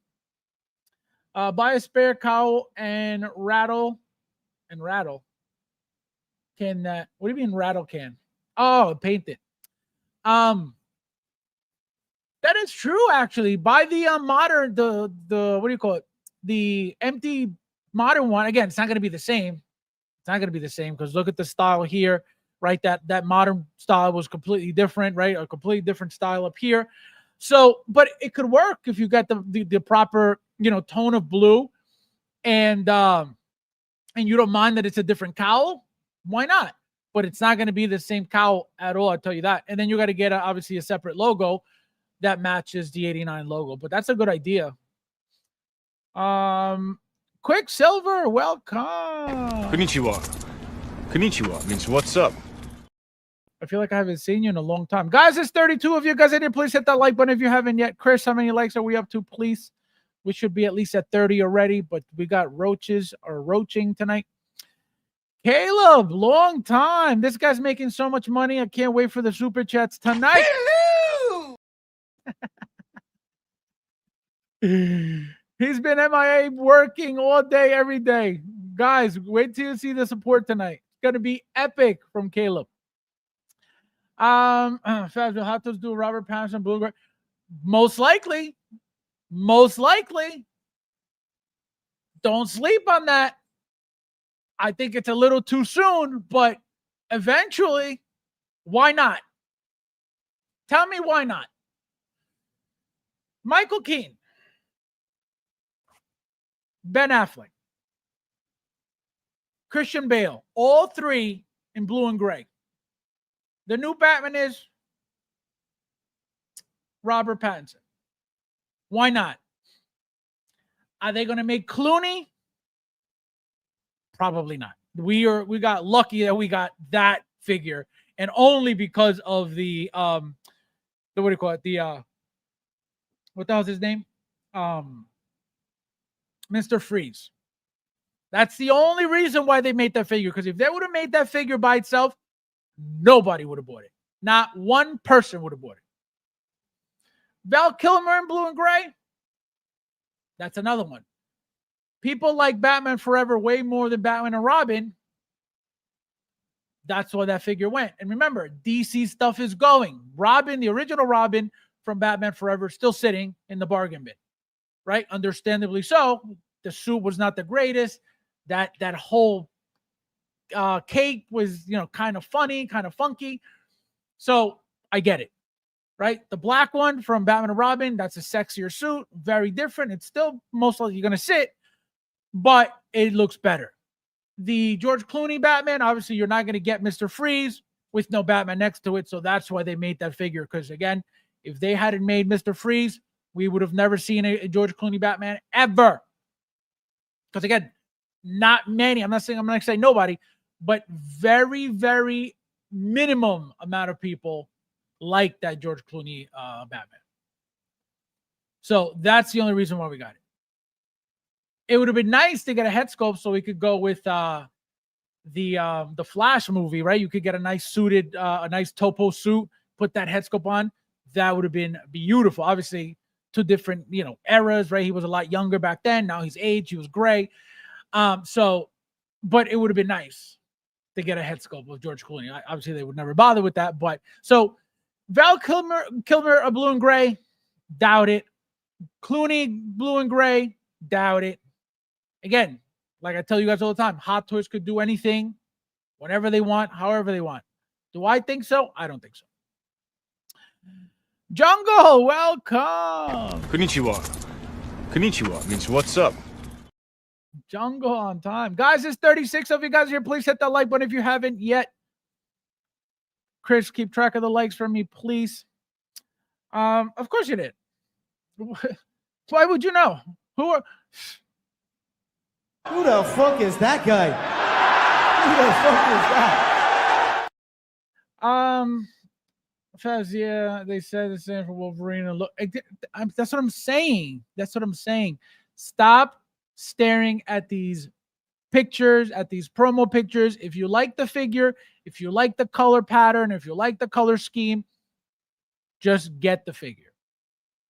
Buy a spare cowl and rattle. Can what do you mean rattle can? Oh, paint it. That is true, actually. Buy the modern, the what do you call it? The empty modern one. Again, it's not going to be the same. It's not going to be the same because look at the style here, right? That modern style was completely different, right? A completely different style up here. So, but it could work if you got the proper, tone of blue, and you don't mind that it's a different cowl. Why not? But it's not going to be the same cowl at all. I'll tell you that. And then you got to get obviously a separate logo that matches the 89 logo. But that's a good idea. Quicksilver, welcome. Konnichiwa. Konnichiwa means what's up. I feel like I haven't seen you in a long time. Guys, there's 32 of you guys in here. Please hit that like button if you haven't yet. Chris, how many likes are we up to, please? We should be at least at 30 already, but we got roaching tonight. Caleb, long time. This guy's making so much money. I can't wait for the super chats tonight. Hello! He's been MIA working all day, every day. Guys, wait till you see the support tonight. It's going to be epic from Caleb. Fabs, will have to do Robert Pattinson, Blue. Most likely. Don't sleep on that. I think it's a little too soon, but eventually, why not? Tell me why not. Michael Keaton, Ben Affleck, Christian Bale, all three in blue and gray. The new Batman is Robert Pattinson. Why not? Are they going to make Clooney? Probably not. We got lucky that we got that figure, and only because of the what do you call it? The what the hell's his name? Mr. Freeze. That's the only reason why they made that figure. Because if they would have made that figure by itself, nobody would have bought it. Not one person would have bought it. Val Kilmer in blue and gray. That's another one. People like Batman Forever way more than Batman and Robin. That's why that figure went. And remember, DC stuff is going. Robin, the original Robin from Batman Forever, still sitting in the bargain bin, right? Understandably so. The suit was not the greatest. That whole cape was, kind of funny, kind of funky. So I get it, right? The black one from Batman and Robin, that's a sexier suit, very different. It's still most likely going to sit, but it looks better. The George Clooney Batman, obviously you're not going to get Mr. Freeze with no Batman next to it. So that's why they made that figure. Because again, if they hadn't made Mr. Freeze, we would have never seen a George Clooney Batman ever. Because again, not many, I'm not going to say nobody, but very, very minimum amount of people like that George Clooney Batman. So that's the only reason why we got it. It would have been nice to get a head sculpt so we could go with the Flash movie, right? You could get a nice suited, a nice topo suit, put that head sculpt on. That would have been beautiful. Obviously, two different, eras, right? He was a lot younger back then. Now he's aged. He was gray. But it would have been nice to get a head sculpt of George Clooney. Obviously, they would never bother with that. But so Val Kilmer, a blue and gray, doubt it. Clooney, blue and gray, doubt it. Again, like I tell you guys all the time, Hot Toys could do anything, whenever they want, however they want. Do I think so? I don't think so. Jungle, welcome. Konnichiwa. Konnichiwa means what's up. Jungle on time. Guys, there's 36 of you guys here. Please hit that like button if you haven't yet. Chris, keep track of the likes for me, please. Of course you did. Why would you know? Who the fuck is that guy? Who the fuck is that? Fabs, yeah, they said the same for Wolverine. Look, that's what I'm saying. That's what I'm saying. Stop staring at these pictures, at these promo pictures. If you like the figure, if you like the color pattern, if you like the color scheme, just get the figure.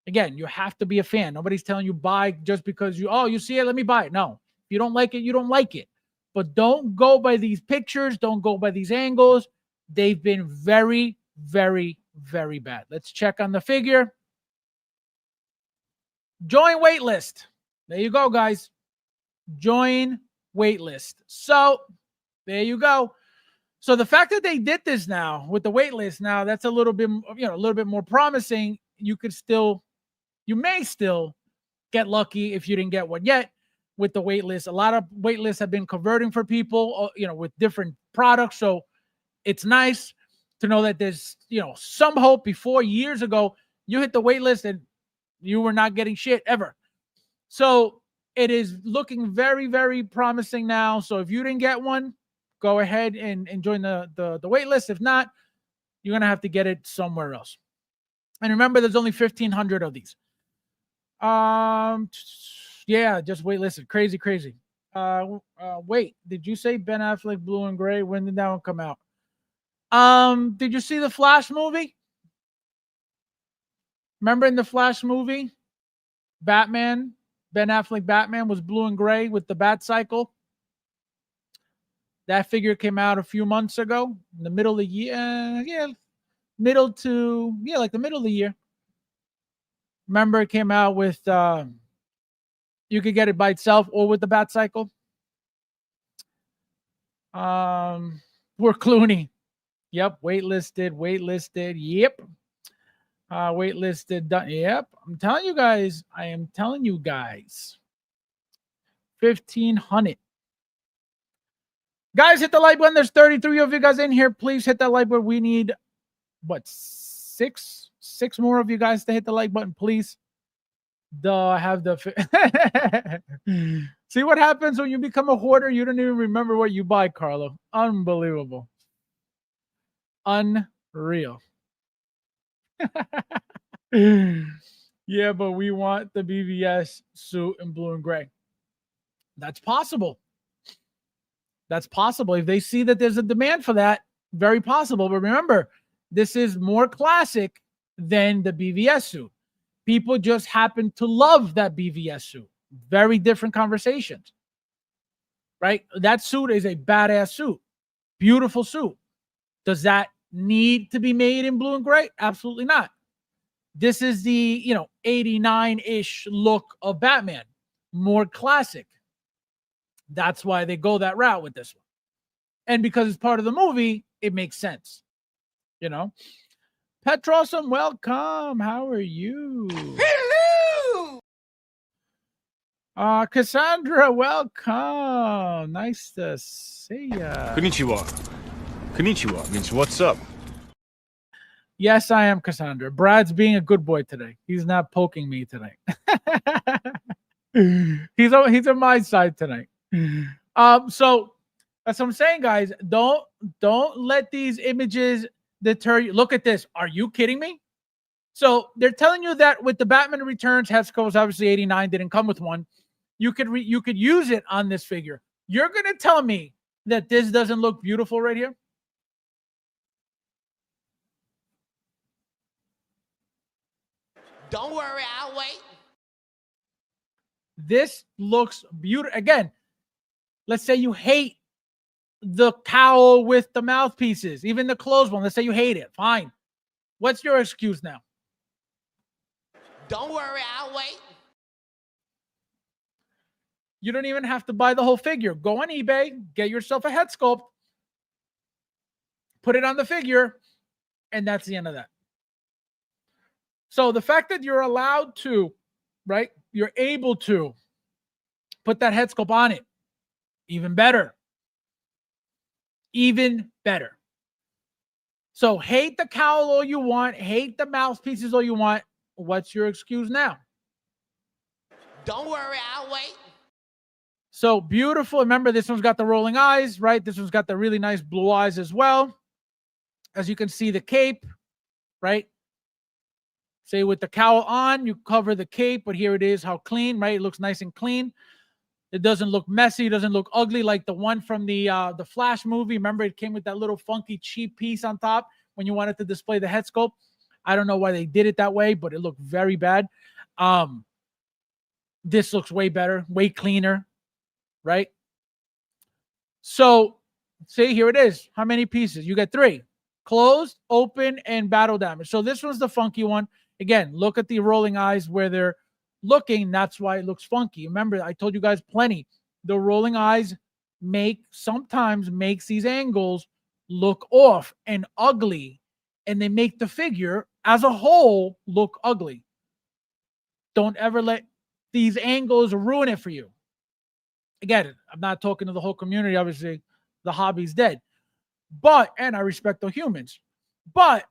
Again, you have to be a fan. Nobody's telling you buy just because you see it, let me buy it. No. If you don't like it, you don't like it. But don't go by these pictures. Don't go by these angles. They've been very, very, very bad. Let's check on the figure. Join waitlist. There you go, guys. Join waitlist. So there you go. So the fact that they did this now with the waitlist, now that's a little bit, a little bit more promising. You may still get lucky if you didn't get one yet. With the wait list, a lot of wait lists have been converting for people, with different products. So it's nice to know that there's, some hope. Before, years ago, you hit the wait list and you were not getting shit ever. So it is looking very, very promising now. So if you didn't get one, go ahead and join the wait list. If not, you're going to have to get it somewhere else. And remember, there's only 1,500 of these. Yeah, just waitlisted. Crazy. Wait, did you say Ben Affleck blue and gray? When did that one come out? Did you see the Flash movie? Remember in the Flash movie, Ben Affleck Batman was blue and gray with the bat cycle. That figure came out a few months ago, in the middle of the year. Like the middle of the year. Remember, it came out with you could get it by itself or with the bat cycle. Poor Clooney. Yep, waitlisted. Yep. Waitlisted done. Yep. I'm telling you guys. I am telling you guys. 1,500. Guys, hit the like button. There's 33 of you guys in here. Please hit that like button. We need what, six more of you guys to hit the like button, please. See what happens when you become a hoarder? You don't even remember what you buy, Carlo. Unbelievable. Unreal. Yeah, but we want the BVS suit in blue and gray. That's possible. That's possible. If they see that there's a demand for that, very possible. But remember, this is more classic than the BVS suit. People just happen to love that BVS suit. Very different conversations, right? That suit is a badass suit. Beautiful suit. Does that need to be made in blue and gray? Absolutely not. This is the, 89-ish look of Batman. More classic. That's why they go that route with this one. And because it's part of the movie, it makes sense. Petrosum, welcome. How are you? Hello! Cassandra, welcome. Nice to see ya. Konnichiwa. Konnichiwa means what's up? Yes, I am Cassandra. Brad's being a good boy today. He's not poking me today. He's on my side tonight. So that's what I'm saying, guys. Don't let these images deter you. Look at this. Are you kidding me? So they're telling you that with the Batman Returns, Hesco's obviously 89 didn't come with one. You could use it on this figure. You're gonna tell me that this doesn't look beautiful right here? Don't worry, I'll wait. This looks beautiful. Again, let's say you hate the cowl with the mouthpieces, even the closed one. Let's say you hate it. Fine. What's your excuse now? Don't worry, I'll wait. You don't even have to buy the whole figure. Go on eBay, get yourself a head sculpt, put it on the figure, and that's the end of that. So the fact that you're allowed to, right, you're able to put that head sculpt on it, even better. Even better. So hate the cowl all you want, hate the mouthpieces all you want. What's your excuse now? Don't worry, I'll wait. So beautiful. Remember, this one's got the rolling eyes, right? This one's got the really nice blue eyes as well. As you can see, the cape, right? Say with the cowl on, you cover the cape, but here it is, how clean, right? It looks nice and clean. It doesn't look messy. It doesn't look ugly like the one from the Flash movie. Remember, it came with that little funky cheap piece on top when you wanted to display the head sculpt. I don't know why they did it that way, but it looked very bad. This looks way better, way cleaner, right? So, see, here it is. How many pieces? You get 3. Closed, open, and battle damage. So this one's the funky one. Again, look at the rolling eyes where they're looking. That's why it looks funky. Remember, I told you guys plenty. The rolling eyes sometimes makes these angles look off and ugly, and they make the figure as a whole look ugly. Don't ever let these angles ruin it for you. Again, I'm not talking to the whole community. Obviously, the hobby's dead. And I respect the humans. But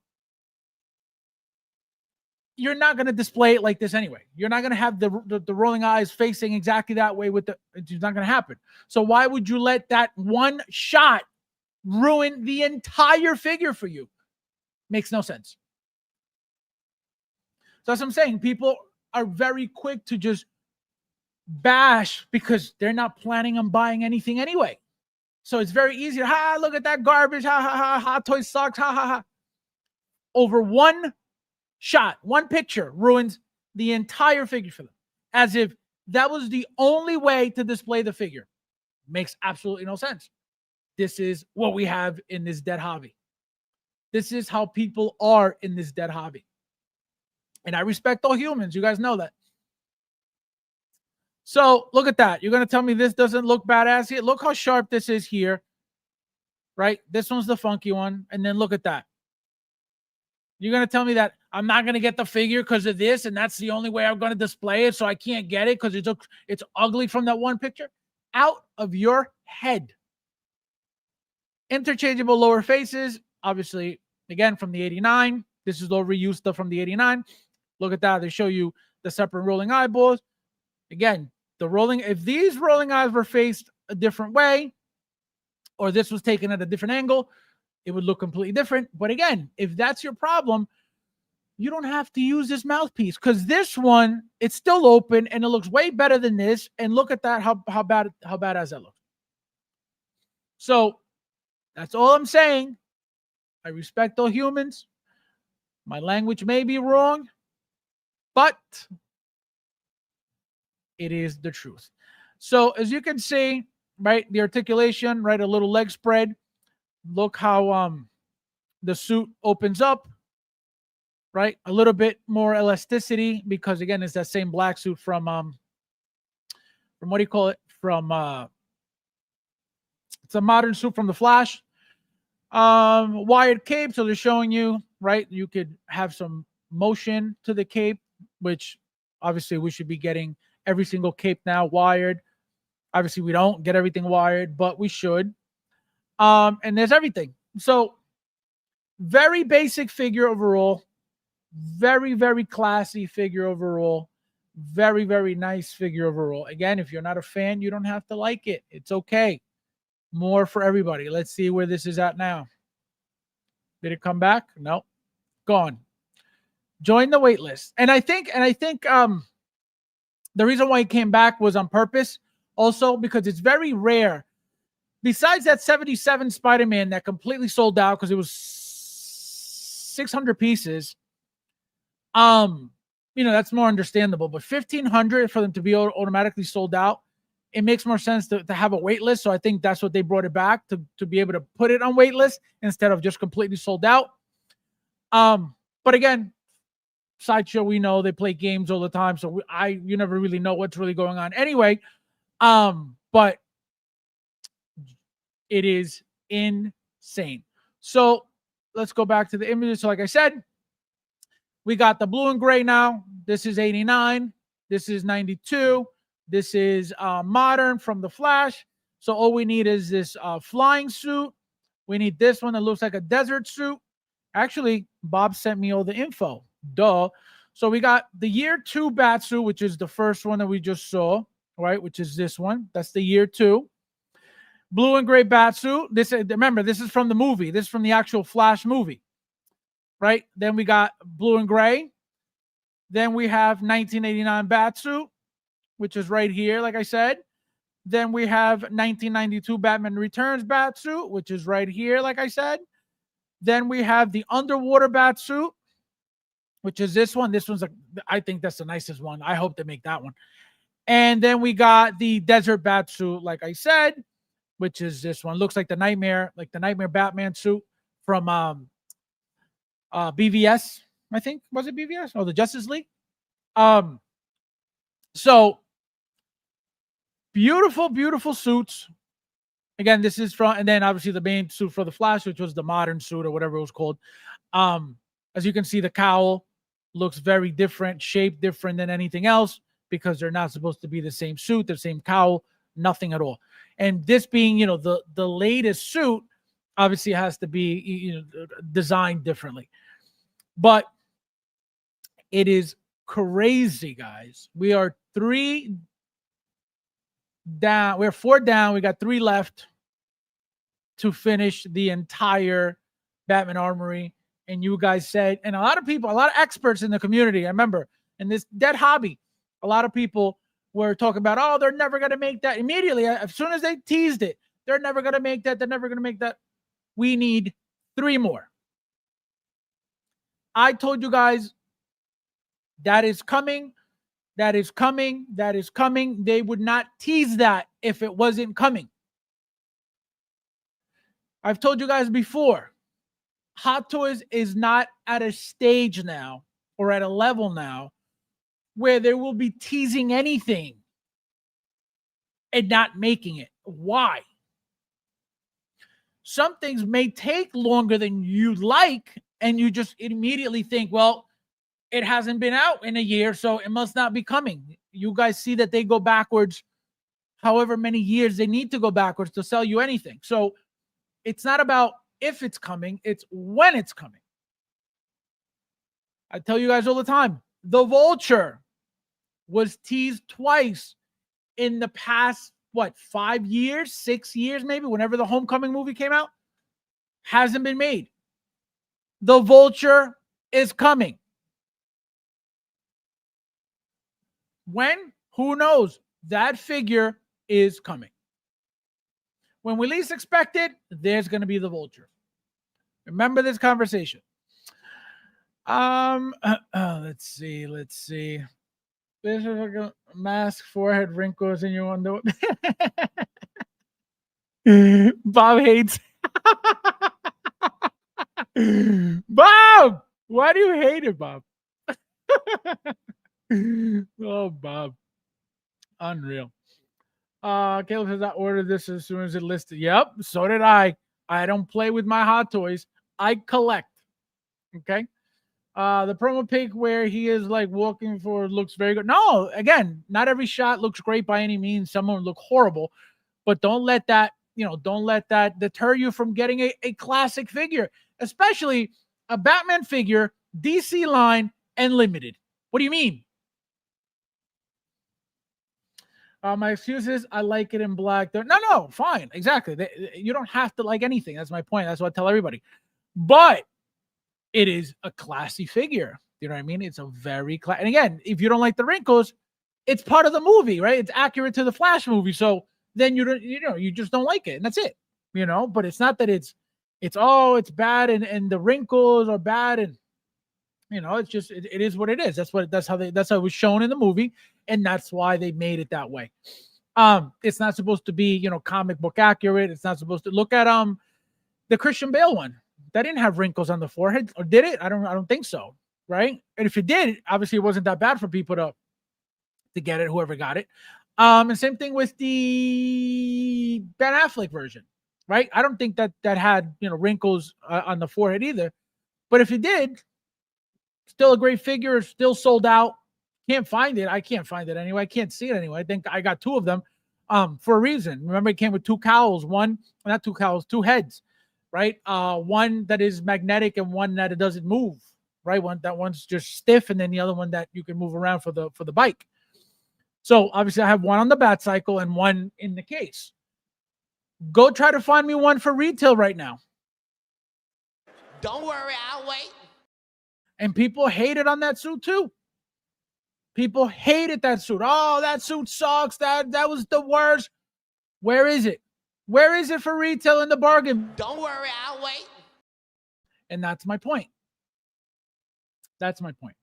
you're not going to display it like this anyway. You're not going to have the rolling eyes facing exactly that way it's not going to happen. So why would you let that one shot ruin the entire figure for you? Makes no sense. So that's what I'm saying. People are very quick to just bash because they're not planning on buying anything anyway. So it's very easy to, look at that garbage. Hot Toy sucks. Over one shot, one picture ruins the entire figure for them. As if that was the only way to display the figure. Makes absolutely no sense. This is what we have in this dead hobby. This is how people are in this dead hobby. And I respect all humans. You guys know that. So look at that. You're going to tell me this doesn't look badass here? Look how sharp this is here. Right? This one's the funky one. And then look at that. You're going to tell me that I'm not going to get the figure because of this, and that's the only way I'm going to display it, so I can't get it because it's ugly from that one picture? Out of your head. Interchangeable lower faces, obviously, again, from the 89. This is all reused stuff from the 89. Look at that. They show you the separate rolling eyeballs. Again, the rolling, if these rolling eyes were faced a different way, or this was taken at a different angle, it would look completely different. But again, if that's your problem, you don't have to use this mouthpiece, because this one, it's still open and it looks way better than this. And look at that, how badass that looks. So that's all I'm saying. I respect all humans. My language may be wrong, but it is the truth. So as you can see, right, the articulation, right, a little leg spread. Look how the suit opens up, right? A little bit more elasticity because again, it's that same black suit from what do you call it? From it's a modern suit from the Flash. Wired cape, so they're showing you, right? You could have some motion to the cape, which obviously we should be getting every single cape now wired. Obviously, we don't get everything wired, but we should. And there's everything. So very basic figure overall. Very, very classy figure overall. Very, very nice figure overall. Again, if you're not a fan, you don't have to like it. It's okay. More for everybody. Let's see where this is at now. Did it come back? No. Gone. Join the wait list. And I think the reason why it came back was on purpose. Also, because it's very rare. Besides that 77 Spider-Man that completely sold out because it was 600 pieces, that's more understandable. But 1,500 for them to be automatically sold out, it makes more sense to have a wait list. So I think that's what they brought it back to be able to put it on wait list instead of just completely sold out. But again, Sideshow, we know they play games all the time, so you never really know what's really going on anyway. But it is insane. So let's go back to the images. So like I said, we got the blue and gray now. This is 89. This is 92. This is modern from the Flash. So all we need is this flying suit. We need this one that looks like a desert suit. Actually, Bob sent me all the info. Duh. So we got the year 2 bat suit, which is the first one that we just saw, right? Which is this one. That's the year 2. Blue and gray bat suit. Remember, this is from the movie. This is from the actual Flash movie, right? Then we got blue and gray. Then we have 1989 bat suit, which is right here, like I said. Then we have 1992 Batman Returns bat suit, which is right here, like I said. Then we have the underwater bat suit, which is this one. This one's I think that's the nicest one. I hope they make that one. And then we got the desert bat suit, like I said, which is this one. Looks like the Nightmare Batman suit from BVS, I think. Was it BVS? Oh, the Justice League. So beautiful, beautiful suits. Again, this is from, and then obviously the main suit for the Flash, which was the modern suit or whatever it was called. As you can see, the cowl looks very different, shaped different than anything else because they're not supposed to be the same suit, the same cowl, nothing at all. And this being, the latest suit, obviously has to be, designed differently. But it is crazy, guys. We are 3 down. We're 4 down. We got 3 left to finish the entire Batman Armory. And you guys said, and a lot of people, a lot of experts in the community, I remember in this dead hobby, a lot of people were talking about, oh, they're never going to make that. Immediately, as soon as they teased it, they're never going to make that. They're never going to make that. We need 3 more. I told you guys that is coming. That is coming. That is coming. They would not tease that if it wasn't coming. I've told you guys before, Hot Toys is not at a stage now or at a level now where they will be teasing anything and not making it. Why? Some things may take longer than you'd like, and you just immediately think, well, it hasn't been out in a year, so it must not be coming. You guys see that they go backwards however many years they need to go backwards to sell you anything. So it's not about if it's coming, it's when it's coming. I tell you guys all the time, the Vulture was teased twice in the past, 5 years, 6 years, maybe, whenever the Homecoming movie came out. Hasn't been made. The Vulture is coming. When? Who knows? That figure is coming. When we least expect it, there's going to be the Vulture. Remember this conversation. Let's see. This is like a mask, forehead wrinkles, and you wonder. Bob hates. Bob, why do you hate it, Bob? Oh, Bob, unreal. Caleb says I ordered this as soon as it listed. Yep, so did I. I don't play with my Hot Toys. I collect. Okay. The promo pic where he is like walking forward looks very good. No, again, not every shot looks great by any means. Some of them look horrible, but don't let that deter you from getting a classic figure, especially a Batman figure, DC line, and limited. What do you mean? My excuse is I like it in black. No, fine. Exactly. You don't have to like anything. That's my point. That's what I tell everybody. But it is a classy figure. You know what I mean? It's a very classy. And again, if you don't like the wrinkles, it's part of the movie, right? It's accurate to the Flash movie. So then you just don't like it. And that's it. But it's not that it's bad and the wrinkles are bad and it's just it is what it is. That's how it was shown in the movie, and that's why they made it that way. It's not supposed to be, comic book accurate. It's not supposed to look at the Christian Bale one. That didn't have wrinkles on the forehead, or did it? I don't think so, right? And if it did, obviously it wasn't that bad for people to get it, whoever got it. And same thing with the Ben Affleck version, right? I don't think that had wrinkles on the forehead either. But if it did, still a great figure, still sold out. Can't find it. I can't find it anyway. I can't see it anyway. I think I got 2 of them for a reason. Remember, it came with 2 cowls, not 2 cowls, 2 heads, right? One that is magnetic and one that it doesn't move, right? One's just stiff, and then the other one that you can move around for the bike. So obviously I have one on the Bat Cycle and one in the case. Go try to find me one for retail right now. Don't worry, I'll wait. And people hated on that suit too. People hated that suit. Oh, that suit sucks. That was the worst. Where is it? Where is it for retail in the bargain? Don't worry, I'll wait. And that's my point. That's my point.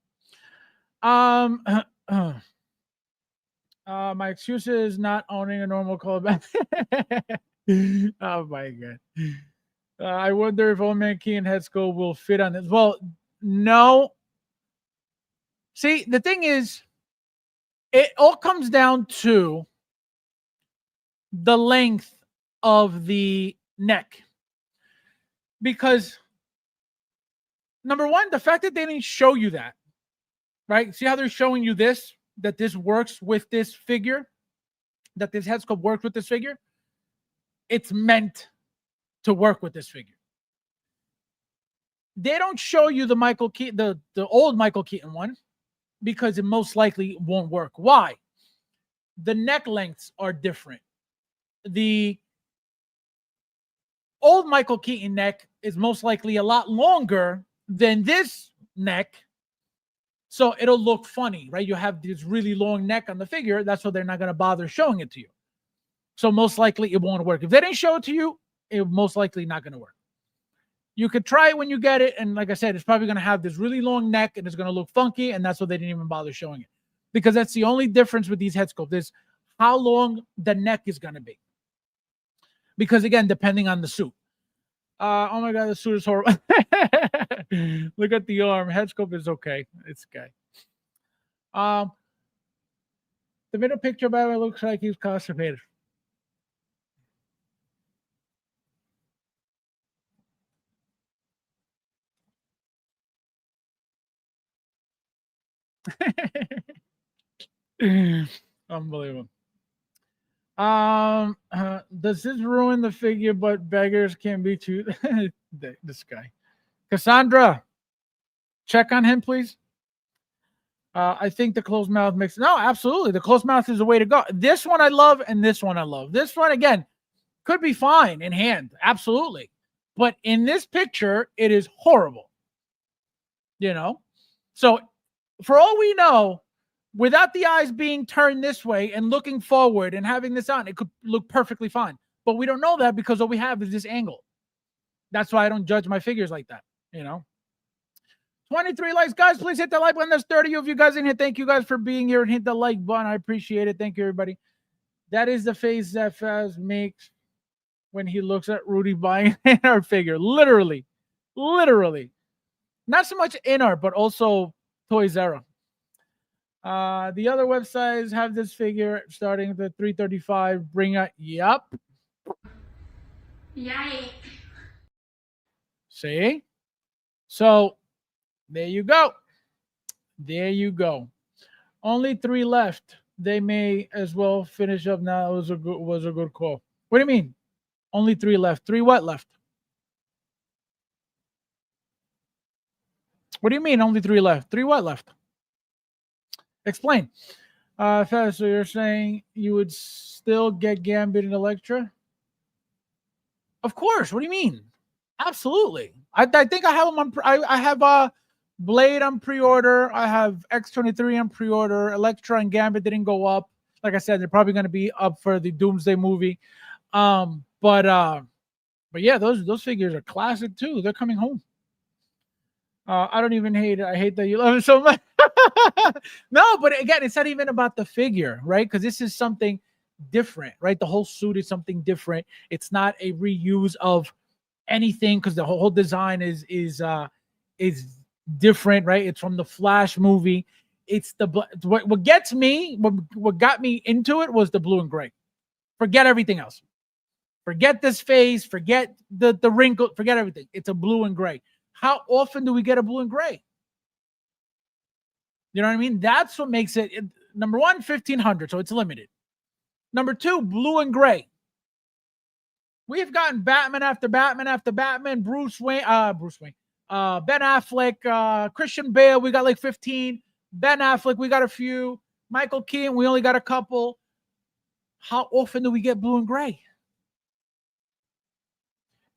My excuse is not owning a normal callback. Oh my god. I wonder if Old Man Key and Head Sculpt will fit on this. Well, no. See, the thing is, it all comes down to the length of the neck. Because, number one, the fact that they didn't show you that, right? See how they're showing you this? That this works with this figure? That this head sculpt works with this figure? It's meant to work with this figure. They don't show you the Michael Keaton, the old Michael Keaton one, because it most likely won't work. Why? The neck lengths are different. The old Michael Keaton neck is most likely a lot longer than this neck. So it'll look funny, right? You have this really long neck on the figure. That's why they're not going to bother showing it to you. So most likely it won't work. If they didn't show it to you, it's most likely not going to work. You could try it when you get it. And like I said, it's probably going to have this really long neck and it's going to look funky. And that's why they didn't even bother showing it. Because that's the only difference with these head sculpts is how long the neck is going to be. Because again, depending on the suit. Oh my God, the suit is horrible. Look at the arm. Head sculpt is okay. It's okay. The middle picture, by the way, looks like he's constipated. Unbelievable. Does this ruin the figure? But beggars can be too. This guy, Cassandra, check on him, please. I think the closed mouth makes no, absolutely. The closed mouth is the way to go. This one I love, and this one I love. This one again could be fine in hand, absolutely, but in this picture, it is horrible. You know, so for all we know, without the eyes being turned this way and looking forward and having this on, it could look perfectly fine. But we don't know that because all we have is this angle. That's why I don't judge my figures like that, you know. 23 likes, guys. Please hit the like button. There's 30 of you guys in here. Thank you guys for being here and hit the like button. I appreciate it. Thank you, everybody. That is the face that Faz makes when he looks at Rudy buying our figure. Literally. Not so much in art, but also Toys R Us. The other websites have this figure starting at the 335. Bring out, yep. Yikes. See? So there you go. There you go. Only 3 left. They may as well finish up now. It was a good call. What do you mean? Only 3 left. 3 what left? What do you mean only 3 left? 3 what left? Explain. So you're saying you would still get Gambit and Elektra? Of course. What do you mean? Absolutely. I think I have them on. I have Blade on pre-order. I have X-23 on pre-order. Elektra and Gambit didn't go up. Like I said, they're probably going to be up for the Doomsday movie. But yeah, those figures are classic too. They're coming home. I don't even hate it. I hate that you love it so much. No, but again, it's not even about the figure, right? Because this is something different, right? The whole suit is something different. It's not a reuse of anything because the whole design is different, right? It's from the Flash movie. It's the what gets me, what got me into it was the blue and gray. Forget everything else. Forget this face. Forget the wrinkle. Forget everything. It's a blue and gray. How often do we get a blue and gray? You know what I mean? That's what makes it. Number one, 1,500, so it's limited. Number two, blue and gray. We've gotten Batman after Batman after Batman, Bruce Wayne, Ben Affleck, Christian Bale, we got like 15. Ben Affleck, we got a few. Michael Keaton, we only got a couple. How often do we get blue and gray?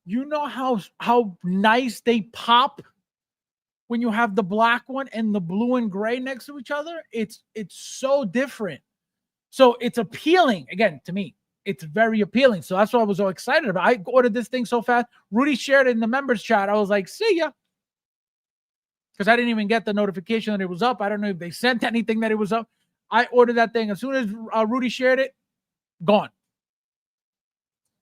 You know how nice they pop when you have the black one and the blue and gray next to each other? It's so different. So it's appealing, again, to me. It's very appealing. So that's what I was so excited about. I ordered this thing so fast. Rudy shared it in the members chat. I was like, see ya. Because I didn't even get the notification that it was up. I don't know if they sent anything that it was up. I ordered that thing. As soon as Rudy shared it, gone.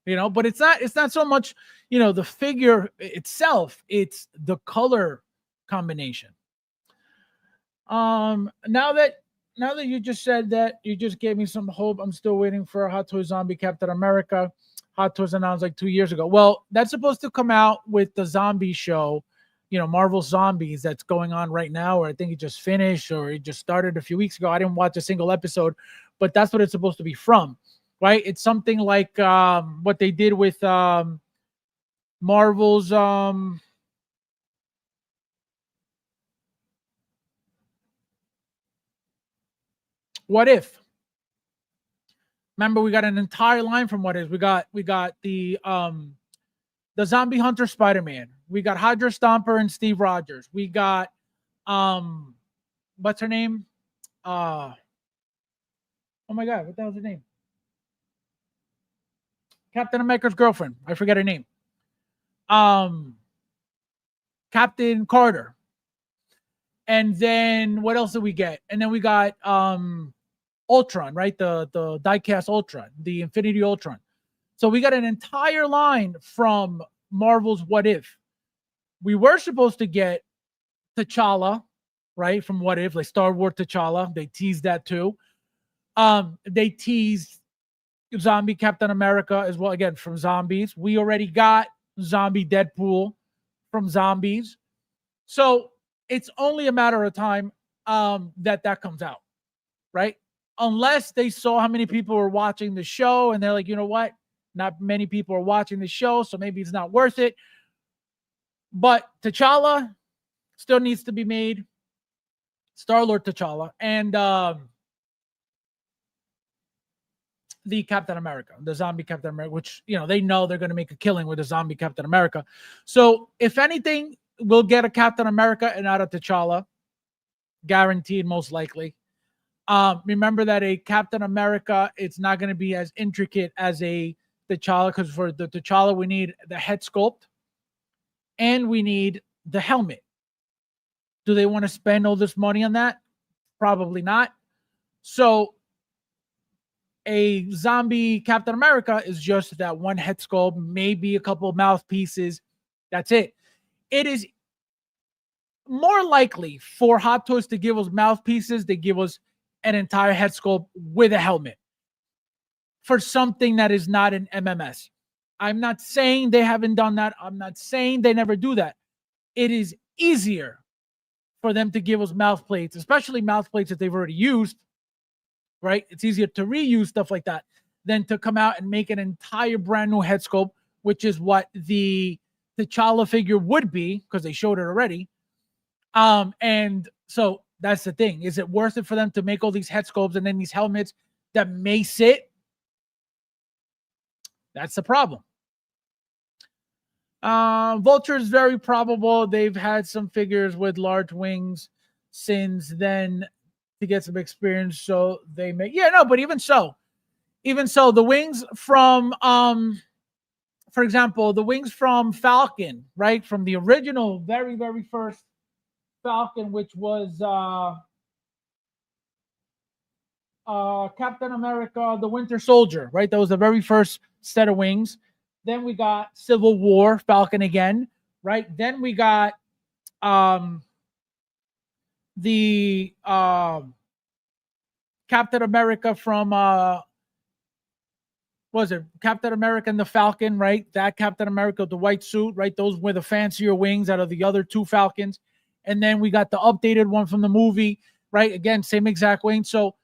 You know, but it's not so much, you know, the figure itself. It's the color combination. Now that you just said that, you just gave me some hope. I'm still waiting for a Hot Toys Zombie Captain America. Hot Toys announced like 2 years ago. Well, that's supposed to come out with the zombie show, you know, Marvel Zombies that's going on right now, or I think it just finished or it just started a few weeks ago. I didn't watch a single episode, but that's what it's supposed to be from, right? It's something like what they did with Marvel's What If. Remember, we got an entire line from What If. We got the Zombie Hunter Spider-Man. We got Hydra Stomper and Steve Rogers. We got what's her name? Oh my god, what the hell's her name? Captain America's girlfriend. I forget her name. Captain Carter. And then what else did we get? And then we got Ultron, right? The diecast Ultron, the Infinity Ultron. So we got an entire line from Marvel's What If. We were supposed to get T'Challa, right? From What If, like Star Wars T'Challa. They teased that too. They teased Zombie Captain America as well, again, from Zombies. We already got Zombie Deadpool from Zombies. So it's only a matter of time. that comes out, right? Unless they saw how many people were watching the show and they're like, you know what? Not many people are watching the show, so maybe it's not worth it. But T'Challa still needs to be made. Star-Lord T'Challa and the Captain America, the zombie Captain America, which, you know, they know they're going to make a killing with the zombie Captain America. So if anything, we'll get a Captain America and not a T'Challa. Guaranteed, most likely. Remember that a Captain America, it's not going to be as intricate as a T'Challa, because for the T'Challa, we need the head sculpt and we need the helmet. Do they want to spend all this money on that? Probably not. So a zombie Captain America is just that one head sculpt, maybe a couple of mouthpieces. That's it. It is more likely for Hot Toys to give us mouthpieces. They give us an entire head sculpt with a helmet for something that is not an MMS. I'm not saying they haven't done that. I'm not saying they never do that. It is easier for them to give us mouth plates, especially mouth plates that they've already used, right? It's easier to reuse stuff like that than to come out and make an entire brand new head sculpt, which is what the T'Challa figure would be, because they showed it already. And so that's the thing. Is it worth it for them to make all these head sculpts and then these helmets that may sit? That's the problem. Vulture is very probable. They've had some figures with large wings since then to get some experience, so they may. Yeah, no, but even so, the wings from, for example, the wings from Falcon, right, from the original, very first Falcon, which was Captain America, the Winter Soldier, right? That was the very first set of wings. Then we got Civil War Falcon again, right? Then we got the Captain America from was it Captain America and the Falcon, right? That Captain America with the white suit, right? Those were the fancier wings out of the other two Falcons. And then we got the updated one from the movie, right? Again, same exact wing. So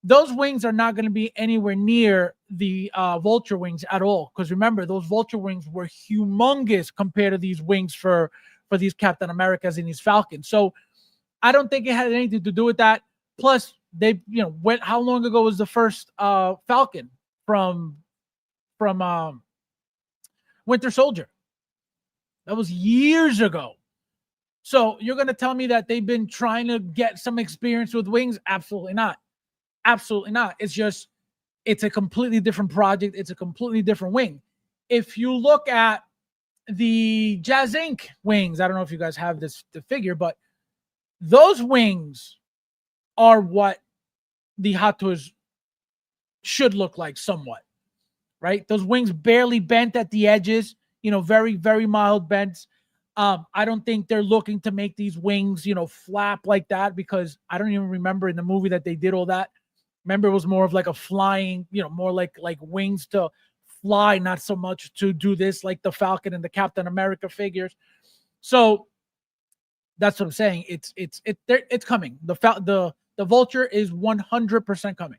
those wings are not going to be anywhere near the Vulture wings at all. Because remember, those Vulture wings were humongous compared to these wings for these Captain Americas and these Falcons. So I don't think it had anything to do with that. Plus, they, you know, how long ago was the first Falcon from Winter Soldier? That was years ago. So you're going to tell me that they've been trying to get some experience with wings? Absolutely not. Absolutely not. It's just, it's a completely different project. It's a completely different wing. If you look at the Jazz Inc. wings, I don't know if you guys have the figure, but those wings are what the Hot Toys should look like somewhat, right? Those wings barely bent at the edges, you know, very mild bends. I don't think they're looking to make these wings, you know, flap like that, because I don't even remember in the movie that they did all that. Remember, it was more of like a flying, you know, more like wings to fly, not so much to do this like the Falcon and the Captain America figures. So that's what I'm saying. It's coming. The Vulture is 100% coming.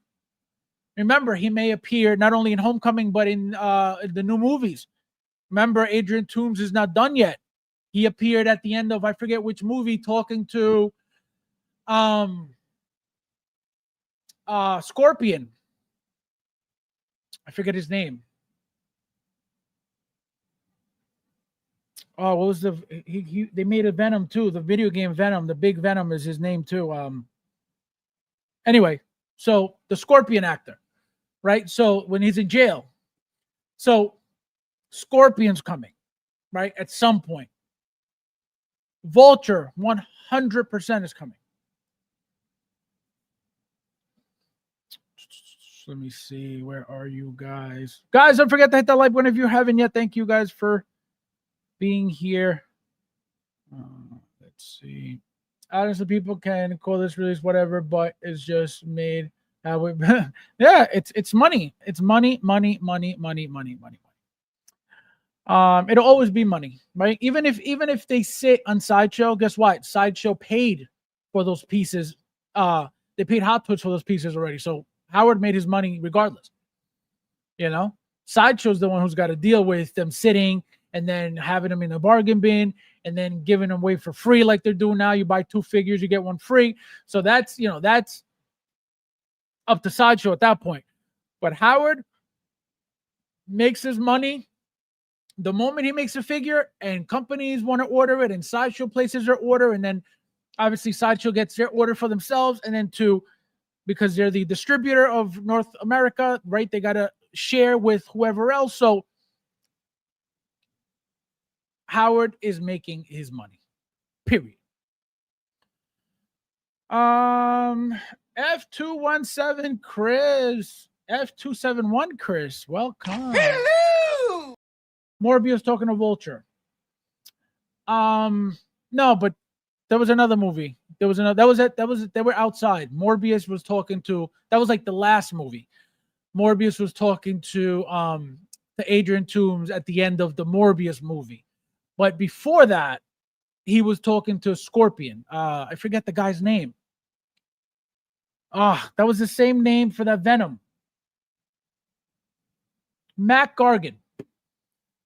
Remember, he may appear not only in Homecoming but in the new movies. Remember, Adrian Toomes is not done yet. He appeared at the end of, I forget which movie, talking to Scorpion. I forget his name. Oh, what was they made a Venom too, the video game Venom, the big Venom is his name too. Anyway, so the Scorpion actor, right? So when he's in jail, so Scorpion's coming, right? At some point. Vulture 100% is coming. Let me see. Where are you guys? Guys, don't forget to hit that like button if you haven't yet. Thank you guys for being here. Let's see. Honestly, people can call this release whatever, but it's just made how it. Yeah, it's money. It's money. It'll always be money, right? Even if they sit on Sideshow, guess what? Sideshow paid for those pieces they paid Hot Toys for those pieces already. So Howard made his money regardless. You know, Sideshow's the one who's got to deal with them sitting and then having them in the bargain bin and then giving them away for free like they're doing now. You buy 2 figures, you get 1 free. So that's, you know, that's up to Sideshow at that point. But Howard makes his money the moment he makes a figure, and companies want to order it, and Sideshow places their order, and then obviously Sideshow gets their order for themselves, and then because they're the distributor of North America, right? They got to share with whoever else. So Howard is making his money. Period. F217 Chris. F271 Chris. Welcome. Hello! Morbius talking to Vulture. No, but there was another movie. There was another. That was it. They were outside. Morbius was talking to. That was like the last movie. Morbius was talking to Adrian Toomes at the end of the Morbius movie. But before that, he was talking to Scorpion. I forget the guy's name. That was the same name for that Venom. Matt Gargan.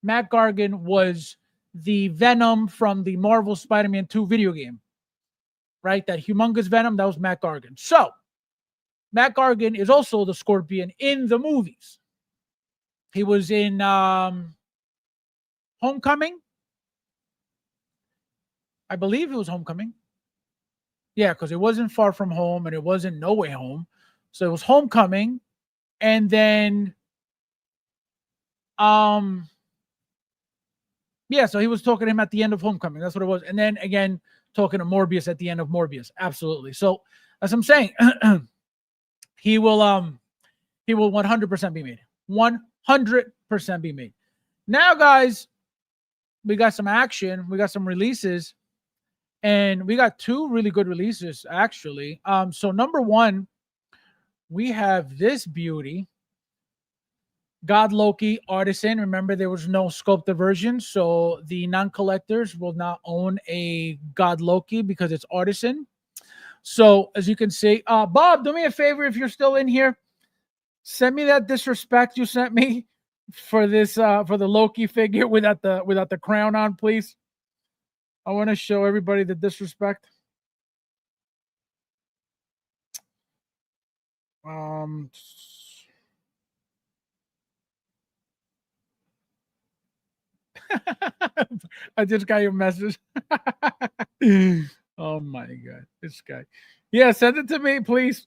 Matt Gargan was the Venom from the Marvel Spider-Man 2 video game. Right? That humongous Venom, that was Matt Gargan. So, Matt Gargan is also the Scorpion in the movies. He was in Homecoming. I believe it was Homecoming. Yeah, because it wasn't Far From Home and it wasn't No Way Home. So it was Homecoming. And then yeah, so he was talking to him at the end of Homecoming. That's what it was. And then again, talking to Morbius at the end of Morbius. Absolutely. So as I'm saying, he will 100% be made. 100% be made. Now, guys, we got some action. We got some releases. And we got 2 really good releases, actually. So number 1, we have this beauty. God Loki Artisan. Remember, there was no sculpted version, so the non-collectors will not own a God Loki because it's Artisan. So as you can see, Bob, do me a favor if you're still in here. Send me that disrespect you sent me for this for the Loki figure without the crown on, please. I want to show everybody the disrespect. I just got your message. Oh my god, this guy. Yeah, send it to me, please.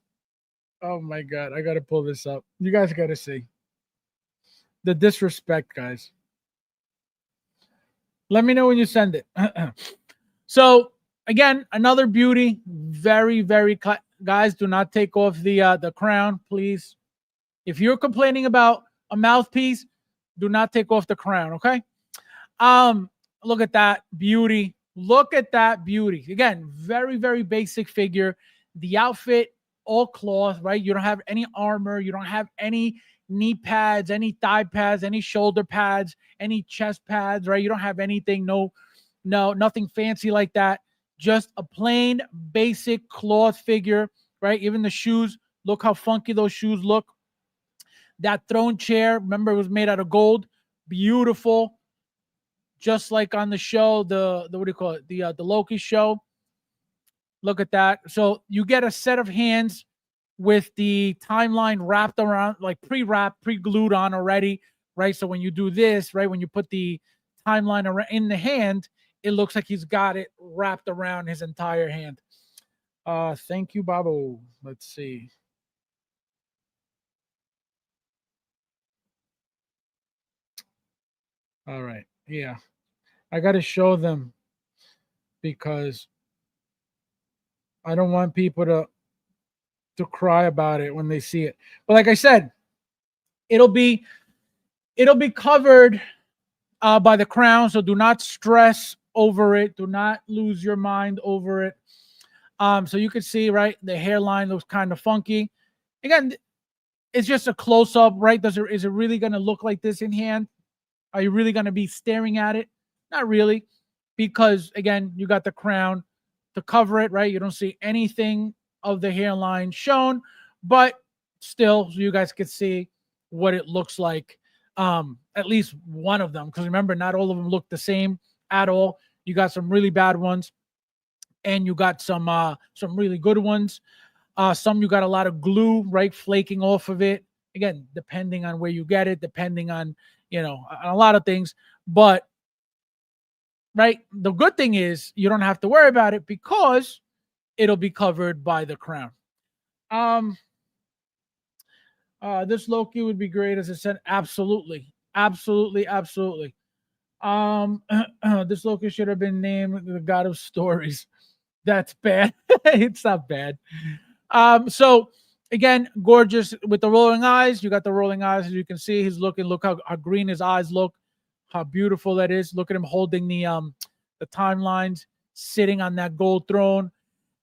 Oh my god, I gotta pull this up. You guys gotta see the disrespect, guys. Let me know when you send it. So again, another beauty. Very, very guys. Do not take off the crown, please. If you're complaining about a mouthpiece, do not take off the crown. Okay. Look at that beauty. Look at that beauty. Again, very, very basic figure. The outfit, all cloth, right? You don't have any armor. You don't have any knee pads, any thigh pads, any shoulder pads, any chest pads, right? You don't have anything. No, nothing fancy like that. Just a plain, basic cloth figure, right? Even the shoes. Look how funky those shoes look. That throne chair, remember, it was made out of gold. Beautiful. Just like on the show, the what do you call it? The Loki show. Look at that. So you get a set of hands with the timeline wrapped around, like pre-wrapped, pre-glued on already, right? So when you do this, right, when you put the timeline around in the hand, it looks like he's got it wrapped around his entire hand. Thank you, Babo. Let's see. All right. Yeah. I got to show them because I don't want people to cry about it when they see it. But like I said, it'll be covered by the crown, so do not stress over it. Do not lose your mind over it. So you can see, right, the hairline looks kind of funky. Again, it's just a close-up, right? Is it really going to look like this in hand? Are you really going to be staring at it? Not really, because again, you got the crown to cover it, right? You don't see anything of the hairline shown, but still, so you guys can see what it looks like. At least one of them, because remember, not all of them look the same at all. You got some really bad ones, and you got some really good ones. Some you got a lot of glue, right, flaking off of it. Again, depending on where you get it, depending on a lot of things. But right, the good thing is you don't have to worry about it because it'll be covered by the crown. This Loki would be great, as I said. Absolutely, absolutely, absolutely. This Loki should have been named the God of Stories. That's bad. It's not bad. So again, gorgeous with the rolling eyes. You got the rolling eyes, as you can see. He's looking. Look how green his eyes look. How beautiful that is. Look at him holding the timelines, sitting on that gold throne.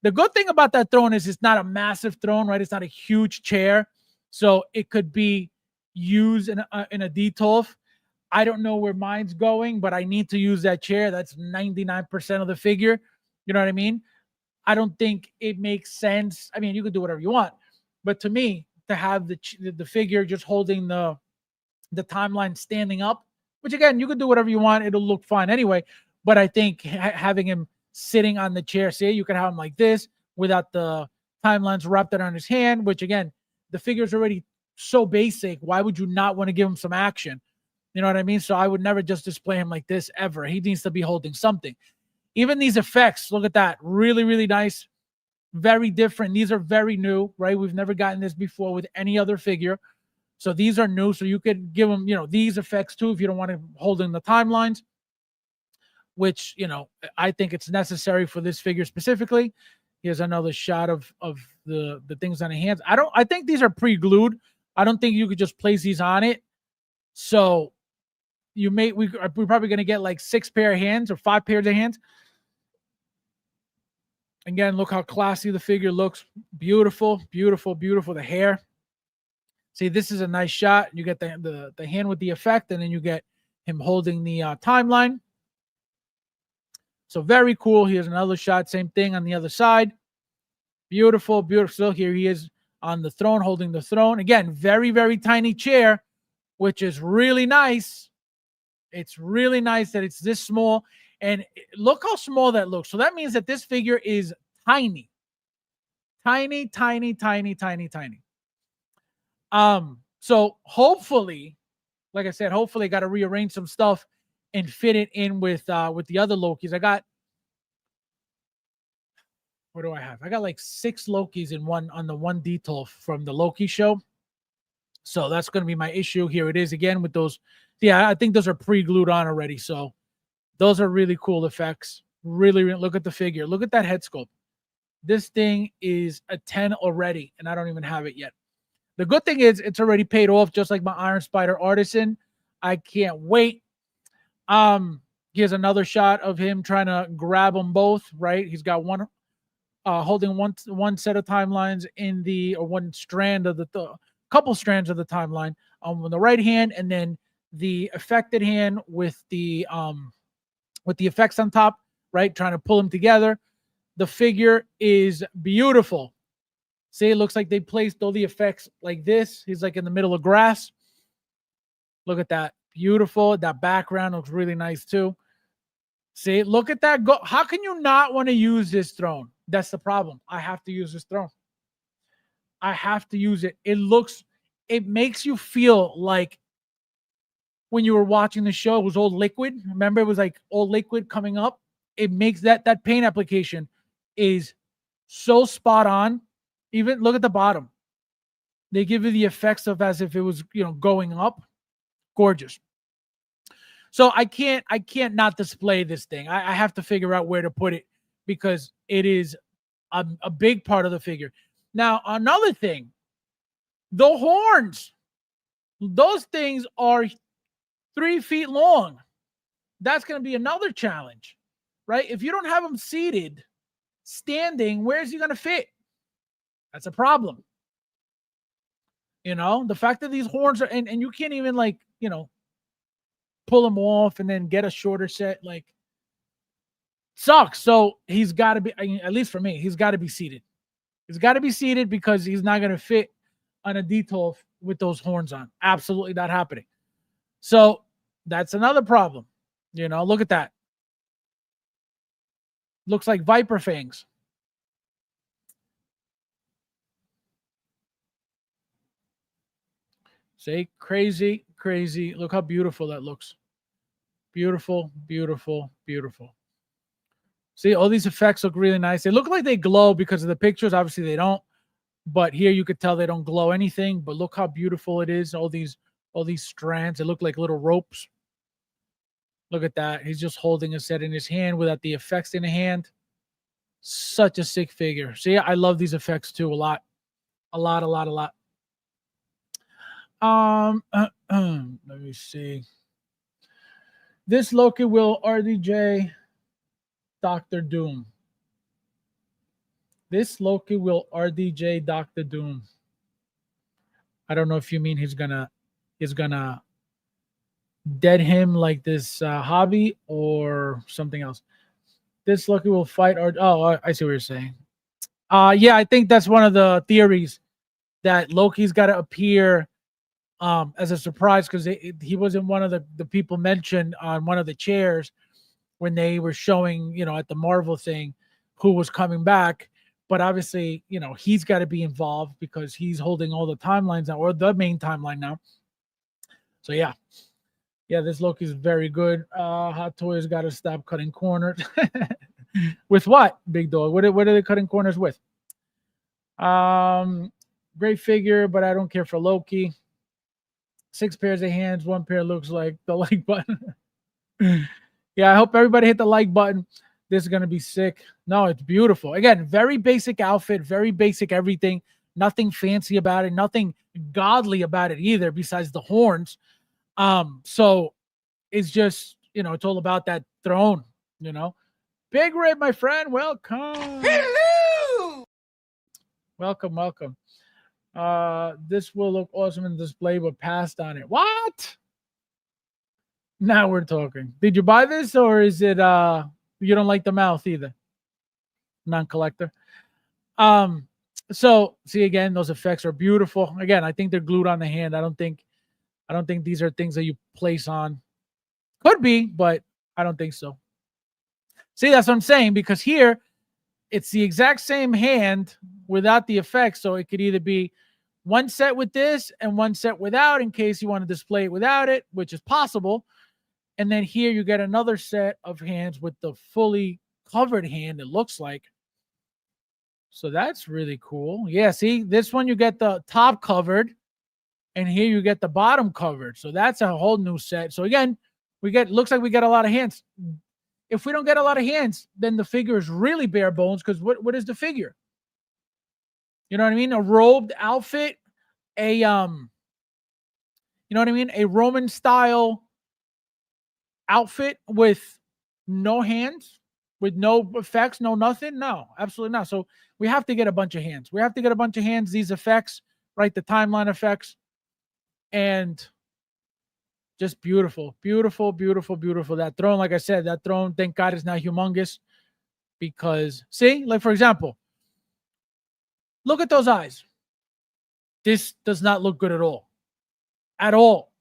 The good thing about that throne is it's not a massive throne, right? It's not a huge chair, so it could be used in a detolf. I don't know where mine's going, but I need to use that chair. That's 99% of the figure. You know what I mean? I don't think it makes sense. I mean, you can do whatever you want, but to me, to have the figure just holding the timeline standing up, which again, you can do whatever you want. It'll look fine anyway. But I think having him sitting on the chair, see, you can have him like this without the timelines wrapped around his hand, which again, the figure's already so basic. Why would you not want to give him some action? You know what I mean? So I would never just display him like this ever. He needs to be holding something. Even these effects, look at that. Really, really nice. Very different. These are very new, right? We've never gotten this before with any other figure. So these are new. So you could give them, these effects too if you don't want to hold in the timelines, which, I think it's necessary for this figure specifically. Here's another shot of the things on the hands. I think these are pre-glued. I don't think you could just place these on it. So we're probably going to get like 6 pair of hands or 5 pairs of hands. Again, look how classy the figure looks. Beautiful, beautiful, beautiful. The hair. See, this is a nice shot. You get the hand with the effect, and then you get him holding the timeline. So very cool. Here's another shot. Same thing on the other side. Beautiful, beautiful. So here he is on the throne, holding the throne. Again, very, very tiny chair, which is really nice. It's really nice that it's this small. And look how small that looks. So that means that this figure is tiny. Tiny, tiny, tiny, tiny, tiny. So hopefully, like I said, hopefully I got to rearrange some stuff and fit it in with the other Lokis. What do I have? I got like 6 Lokis on the one detail from the Loki show. So that's going to be my issue. Here it is again with those. Yeah, I think those are pre-glued on already. So those are really cool effects. Really, really, look at the figure. Look at that head sculpt. This thing is a 10 already, and I don't even have it yet. The good thing is it's already paid off, just like my Iron Spider Artisan. I can't wait. Here's another shot of him trying to grab them both, right? He's got one holding one set of timelines one strand of couple strands of the timeline on the right hand, and then the affected hand with the effects on top, right? Trying to pull them together. The figure is beautiful. See, it looks like they placed all the effects like this. He's like in the middle of grass. Look at that. Beautiful. That background looks really nice too. See, look at that. How can you not want to use this throne? That's the problem. I have to use this throne. I have to use it. It makes you feel like when you were watching the show, it was all liquid. Remember, it was like all liquid coming up. It makes that paint application is so spot on. Even look at the bottom. They give you the effects of as if it was, going up. Gorgeous. So I can't not display this thing. I have to figure out where to put it because it is a big part of the figure. Now, another thing, the horns. Those things are 3 feet long. That's going to be another challenge, right? If you don't have them seated, standing, where's he going to fit? That's a problem. The fact that these horns are, and you can't even pull them off and then get a shorter set, sucks. So he's got to be, at least for me, he's got to be seated. He's got to be seated because he's not going to fit on a detail with those horns on. Absolutely not happening. So that's another problem. You know, look at that. Looks like viper fangs. See, crazy, crazy. Look how beautiful that looks. Beautiful, beautiful, beautiful. See, all these effects look really nice. They look like they glow because of the pictures. Obviously, they don't. But here you could tell they don't glow anything. But look how beautiful it is. All these strands. They look like little ropes. Look at that. He's just holding a set in his hand without the effects in the hand. Such a sick figure. See, I love these effects too a lot. A lot, a lot, a lot. Let me see. This Loki will RDJ Dr. Doom. This Loki will RDJ Dr. Doom. I don't know if you mean he's gonna dead him like this hobby or something else. This Loki will fight or I see what you're saying. Yeah, I think that's one of the theories that Loki's got to appear as a surprise because he wasn't one of the people mentioned on one of the chairs when they were showing, you know, at the Marvel thing who was coming back. But obviously, you know, he's got to be involved because he's holding all the timelines now, or the main timeline now. So yeah, this Loki's very good. Hot Toys got to stop cutting corners. With what, Big Dog? What are they cutting corners with? Great figure, but I don't care for Loki. 6 pairs of hands, 1 pair looks like the like button. Yeah, I hope everybody hit the like button. This is going to be sick. No, it's beautiful. Again, very basic outfit, very basic everything. Nothing fancy about it, nothing godly about it either, besides the horns. So it's just, you know, it's all about that throne, you know. Big Red, my friend, welcome. Hello! Welcome. This will look awesome in display, but passed on it. What? Now we're talking. Did you buy this, or is it you don't like the mouth either? Non-collector. So see, again, those effects are beautiful. Again, I think they're glued on the hand. I don't think these are things that you place on. Could be, but I don't think so. See, that's what I'm saying, because here it's the exact same hand without the effects. So it could either be one set with this and one set without, in case you want to display it without it, which is possible. And then here you get another set of hands with the fully covered hand, it looks like. So that's really cool. Yeah, see, this one you get the top covered, and here you get the bottom covered. So that's a whole new set. So again, looks like we get a lot of hands. If we don't get a lot of hands, then the figure is really bare bones, because what is the figure? You know what I mean? A robed outfit, you know what I mean? A Roman style outfit with no hands, with no effects, no nothing. No, absolutely not. So we have to get a bunch of hands. We have to get a bunch of hands, these effects, right? The timeline effects. And just beautiful, beautiful, beautiful, beautiful. That throne, like I said, that throne, thank God, is now humongous. Because, see, like for example, look at those eyes. This does not look good at all. At all.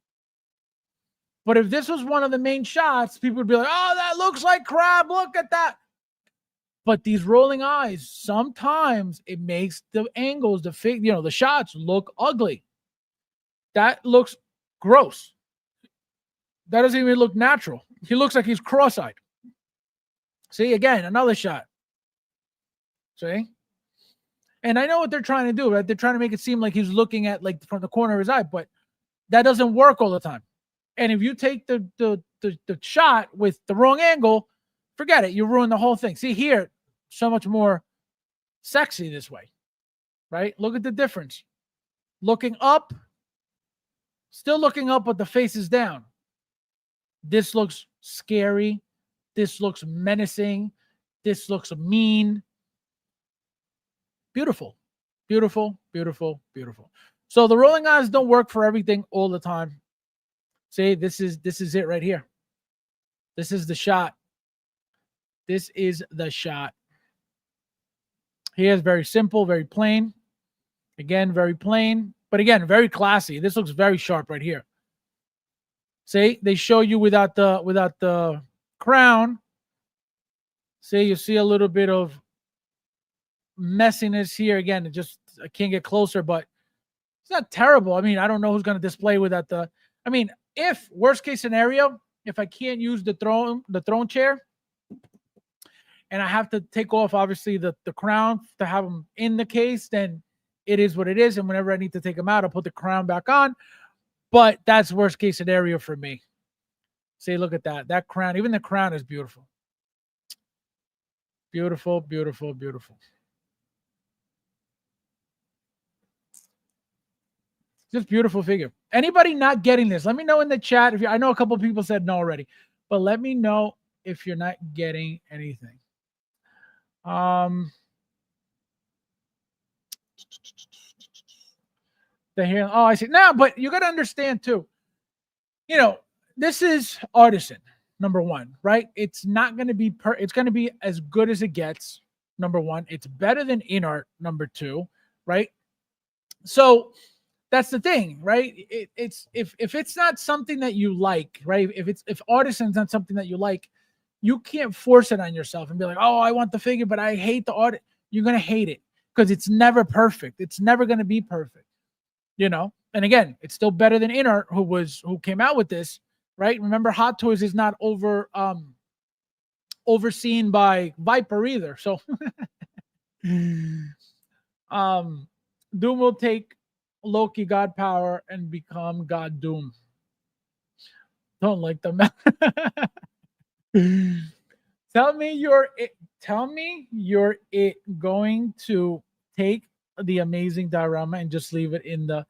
But if this was one of the main shots, people would be like, oh, that looks like crap. Look at that. But these rolling eyes, sometimes it makes the angles, the shots look ugly. That looks gross. That doesn't even look natural. He looks like he's cross-eyed. See, again, another shot. See? And I know what they're trying to do, right? They're trying to make it seem like he's looking at, like, from the corner of his eye, but that doesn't work all the time. And if you take the shot with the wrong angle, forget it. You ruin the whole thing. See here, so much more sexy this way, right? Look at the difference. Looking up, still looking up, but the face is down. This looks scary. This looks menacing. This looks mean. Beautiful, beautiful, beautiful, beautiful. So the rolling eyes don't work for everything all the time. See, this is it right here. This is the shot. This is the shot. He is very simple, very plain. Again, very plain, but again, very classy. This looks very sharp right here. See, they show you without the crown. See, you see a little bit of messiness here. Again, I can't get closer, but it's not terrible. I mean, I don't know who's going to display without the. I mean, if worst case scenario, if I can't use the throne chair, and I have to take off obviously the crown to have them in the case, then it is what it is. And whenever I need to take them out, I'll put the crown back on. But that's worst case scenario for me. See, look at that. That crown, even the crown is beautiful. Beautiful, beautiful, beautiful. Just beautiful figure. Anybody not getting this? Let me know in the chat. I know a couple people said no already, but let me know if you're not getting anything. The hair. Oh, I see. Now, but you got to understand too. You know, this is artisan. Number one, right? It's not going to be it's going to be as good as it gets. Number one, it's better than in art. Number two, right? So that's the thing, right? It's if it's not something that you like, right? If artisan's not something that you like, you can't force it on yourself and be like, oh, I want the figure, but I hate the art. You're gonna hate it because it's never perfect. It's never gonna be perfect, you know. And again, it's still better than in art, who came out with this. Right? Remember, Hot Toys is not overseen by Viper either. So Doom will take Loki God Power and become God Doom. Don't like them. Tell me you're going to take the amazing diorama and just leave it in the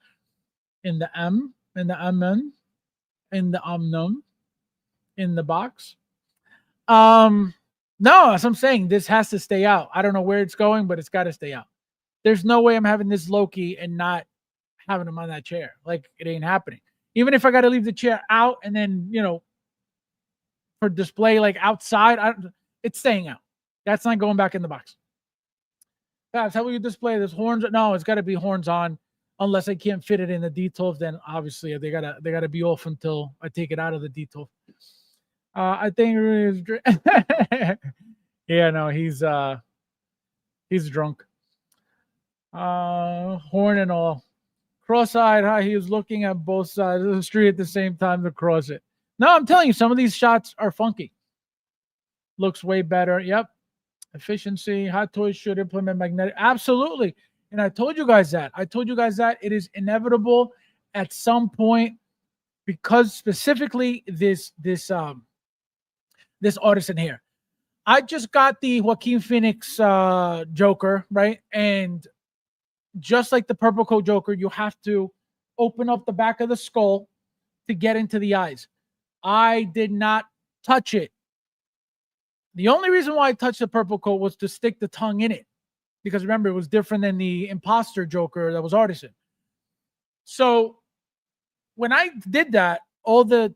box. No, as I'm saying, this has to stay out. I don't know where it's going, but it's got to stay out. There's no way I'm having this Loki and not having him on that chair. Like, it ain't happening. Even if I got to leave the chair out and then, you know, for display like outside, it's staying out. That's not going back in the box. Fabs, how will you display this? Horns? No, it's got to be horns on. Unless I can't fit it in the D12, then obviously they gotta be off until I take it out of the D12. I think yeah, no, he's drunk. Horn and all. Cross-eyed, he was looking at both sides of the street at the same time to cross it. No, I'm telling you, some of these shots are funky. Looks way better. Yep. Efficiency. Hot Toys should implement magnetic. Absolutely. And I told you guys that. It is inevitable at some point because specifically this artisan here. I just got the Joaquin Phoenix Joker, right? And just like the purple coat Joker, you have to open up the back of the skull to get into the eyes. I did not touch it. The only reason why I touched the purple coat was to stick the tongue in it. Because remember, it was different than the imposter Joker that was artisan. So when I did that, all the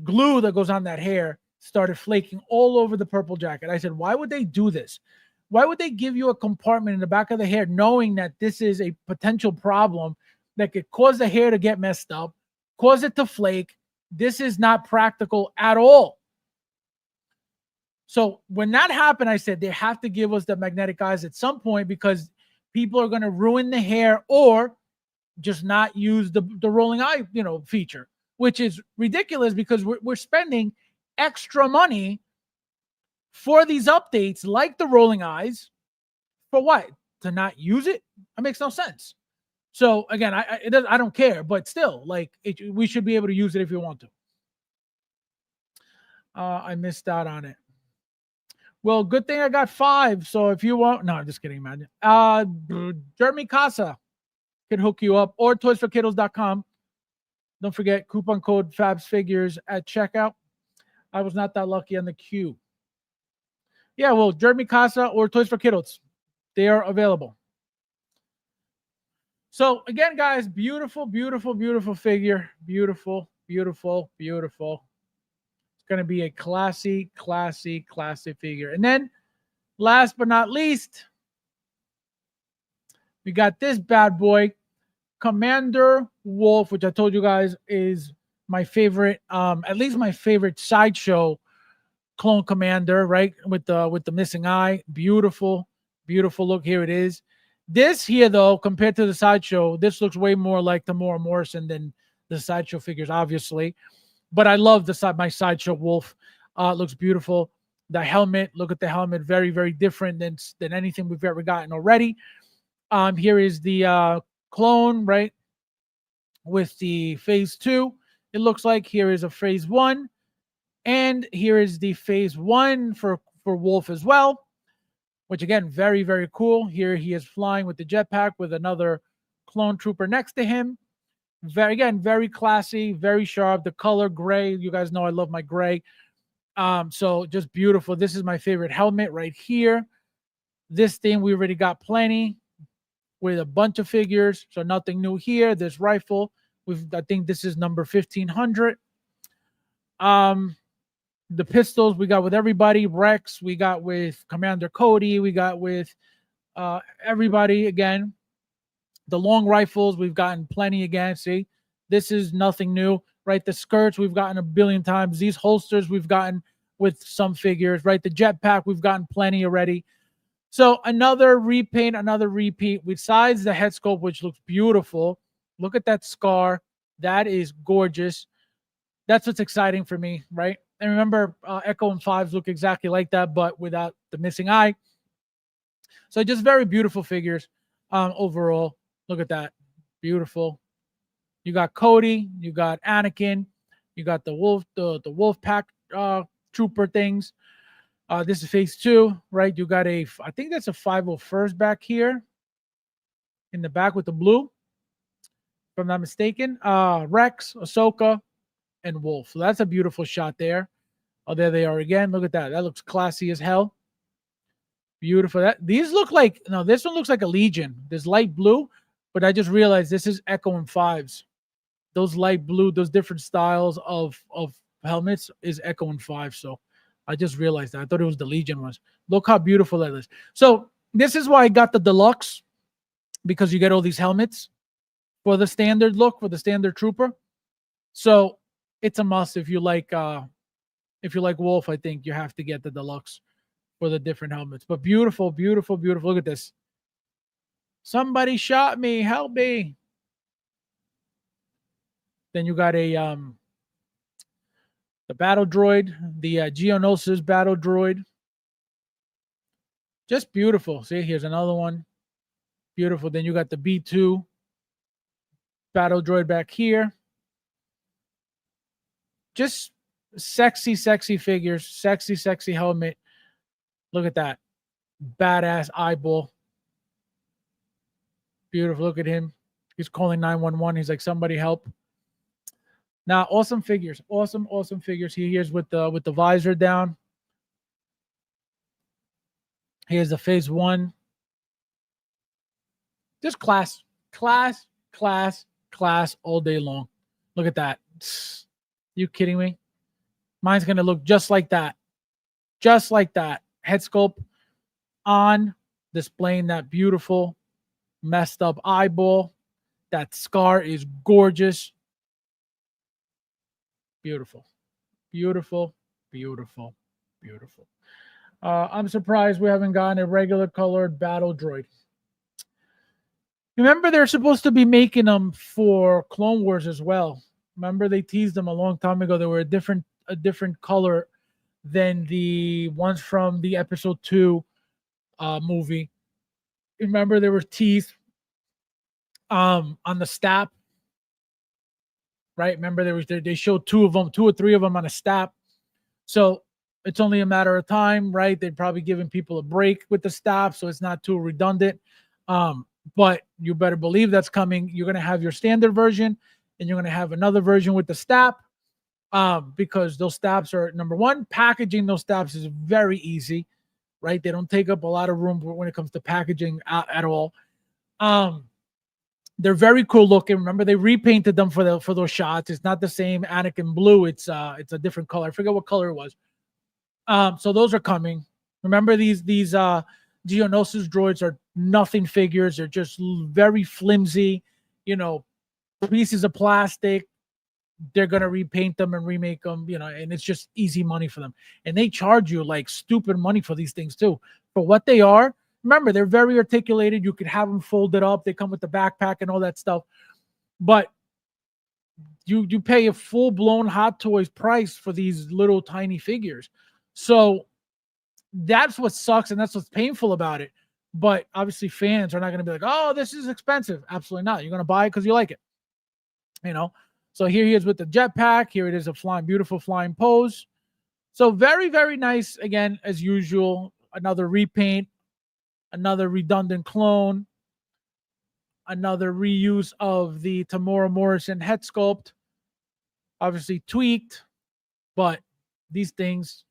glue that goes on that hair started flaking all over the purple jacket. I said, why would they do this? Why would they give you a compartment in the back of the hair knowing that this is a potential problem that could cause the hair to get messed up, cause it to flake? This is not practical at all. So when that happened, I said they have to give us the magnetic eyes at some point because people are going to ruin the hair or just not use the rolling eye, feature, which is ridiculous because we're spending extra money for these updates like the rolling eyes for what? To not use it? That makes no sense. So again, I don't care, but still, we should be able to use it if you want to. I missed out on it. Well, good thing I got 5. So if you want, no, I'm just kidding, man. Jeremy Casa can hook you up or toysforkiddos.com. Don't forget coupon code FabsFigures at checkout. I was not that lucky on the queue. Yeah, well, Jeremy Casa or Toys for Kiddos, they are available. So again, guys, beautiful, beautiful, beautiful figure. Beautiful, beautiful, beautiful. Going to be a classy figure. And then last but not least, We got this bad boy, Commander Wolf, which I told you guys is my favorite, at least my favorite sideshow clone commander, right? With the missing eye. Beautiful, beautiful look. Here it is. This here, though, compared to the sideshow, this looks way more like Tamora Morrison than the sideshow figures, obviously. But I love my sideshow Wolf. Looks beautiful. The helmet, look at the helmet, very, very different than anything we've ever gotten already. Here is the clone, right? With the phase 2. It looks like here is a phase 1. And here is the phase 1 for Wolf as well, which again, very, very cool. Here he is flying with the jetpack with another clone trooper next to him. Very classy, very sharp. The color gray, you guys know I love my gray. So just beautiful. This is my favorite helmet right here. This thing, we already got plenty with a bunch of figures, so nothing new here. This rifle, I think this is number 1500. The pistols we got with everybody. Rex, we got with Commander Cody. We got with everybody again. The long rifles, we've gotten plenty again. See, this is nothing new, right? The skirts, we've gotten a billion times. These holsters, we've gotten with some figures, right? The jetpack, we've gotten plenty already. So another repaint, another repeat. Besides the head sculpt, which looks beautiful. Look at that scar. That is gorgeous. That's what's exciting for me, right? And remember, Echo and Fives look exactly like that, but without the missing eye. So just very beautiful figures overall. Look at that. Beautiful. You got Cody. You got Anakin. You got the Wolf, the Wolf Pack trooper things. This is phase 2, right? You got I think that's a 501st back here in the back with the blue, if I'm not mistaken. Rex, Ahsoka, and Wolf. So that's a beautiful shot there. Oh, there they are again. Look at that. That looks classy as hell. Beautiful. These look like, no, this one looks like a Legion. There's light blue, but I just realized this is Echo and Fives. Those light blue, those different styles of helmets is Echo and Fives. So I just realized that. I thought it was the Legion ones. Look how beautiful that is. So this is why I got the deluxe, because you get all these helmets for the standard look, for the standard trooper. So it's a must if you like Wolf. I think you have to get the deluxe for the different helmets. But beautiful, beautiful, beautiful. Look at this. Somebody shot me. Help me. Then you got the battle droid, the Geonosis battle droid. Just beautiful. See, here's another one. Beautiful. Then you got the B2 battle droid back here. Just sexy, sexy figures. Sexy, sexy helmet. Look at that. Badass eyeball. Beautiful. Look at him. He's calling 911. He's like, somebody help. Now, awesome figures. Awesome, awesome figures. Here's with the visor down. Here's the phase 1. Just class all day long. Look at that. You kidding me? Mine's going to look just like that. Just like that. Head sculpt on, displaying that beautiful, messed up eyeball. That scar is gorgeous. Beautiful. Beautiful. Beautiful. Beautiful. I'm surprised we haven't gotten a regular colored battle droid. Remember, they're supposed to be making them for Clone Wars as well. Remember, they teased them a long time ago. They were a different color than the ones from the episode 2 movie. Remember, there were teeth on the stap, right? Remember, they showed 2 or 3 of them on a stap. So it's only a matter of time, right? They're probably giving people a break with the stap, so it's not too redundant. But you better believe that's coming. You're going to have your standard version, and you're going to have another version with the stap, because those staps are, number one, packaging those staps is very easy, right? They don't take up a lot of room when it comes to packaging at all. They're very cool looking. Remember, they repainted them for those shots. It's not the same Anakin blue. It's a different color. I forget what color it was. So those are coming. Remember these Geonosis droids are nothing figures. They're just very flimsy, pieces of plastic. They're going to repaint them and remake them, and it's just easy money for them. And they charge you like stupid money for these things too. For what they are, remember, they're very articulated. You could have them folded up. They come with the backpack and all that stuff. But you pay a full-blown Hot Toys price for these little tiny figures. So that's what sucks, and that's what's painful about it. But obviously fans are not going to be like, oh, this is expensive. Absolutely not. You're going to buy it because you like it. So here he is with the jetpack. Here it is, a beautiful flying pose. So very, very nice. Again, as usual, another repaint, another redundant clone, another reuse of the Tamora Morrison head sculpt. Obviously tweaked, but these things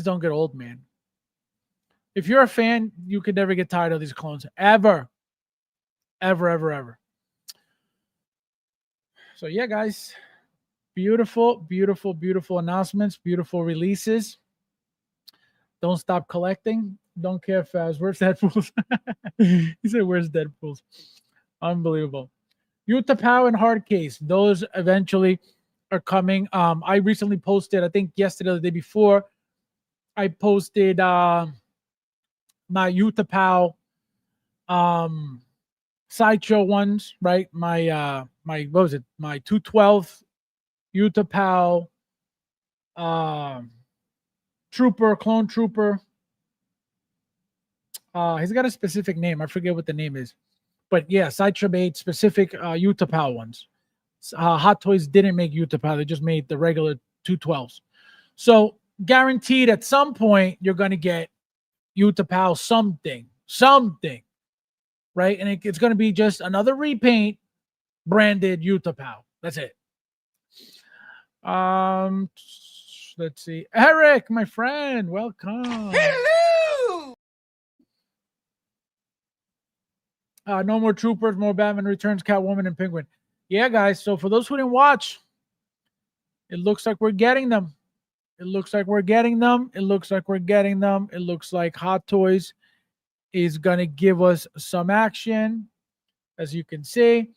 don't get old, man. If you're a fan, you could never get tired of these clones. Ever. Ever, ever, ever. So yeah, guys. Beautiful, beautiful, beautiful announcements. Beautiful releases. Don't stop collecting. Don't care, Fabs. Where's Deadpool's? He said, where's Deadpool's? Unbelievable. Utah Power and Hard Case. Those eventually are coming. I recently posted, I think yesterday or the day before, I posted my Utah Power sideshow ones, right? My what was it? My 212 Utah Power clone trooper. He's got a specific name. I forget what the name is. But yeah, Sideshow made specific Utah Power ones. Hot Toys didn't make Utah Power. They just made the regular 212s. So guaranteed at some point you're going to get Utah Power something, right? And it's going to be just another repaint branded Utah Power. That's it. Let's see. Eric, my friend, welcome. Hello! No more Troopers, more Batman Returns, Catwoman, and Penguin. Yeah, guys. So for those who didn't watch, it looks like we're getting them. It looks like we're getting them. It looks like we're getting them. It looks like Hot Toys is going to give us some action. As you can see,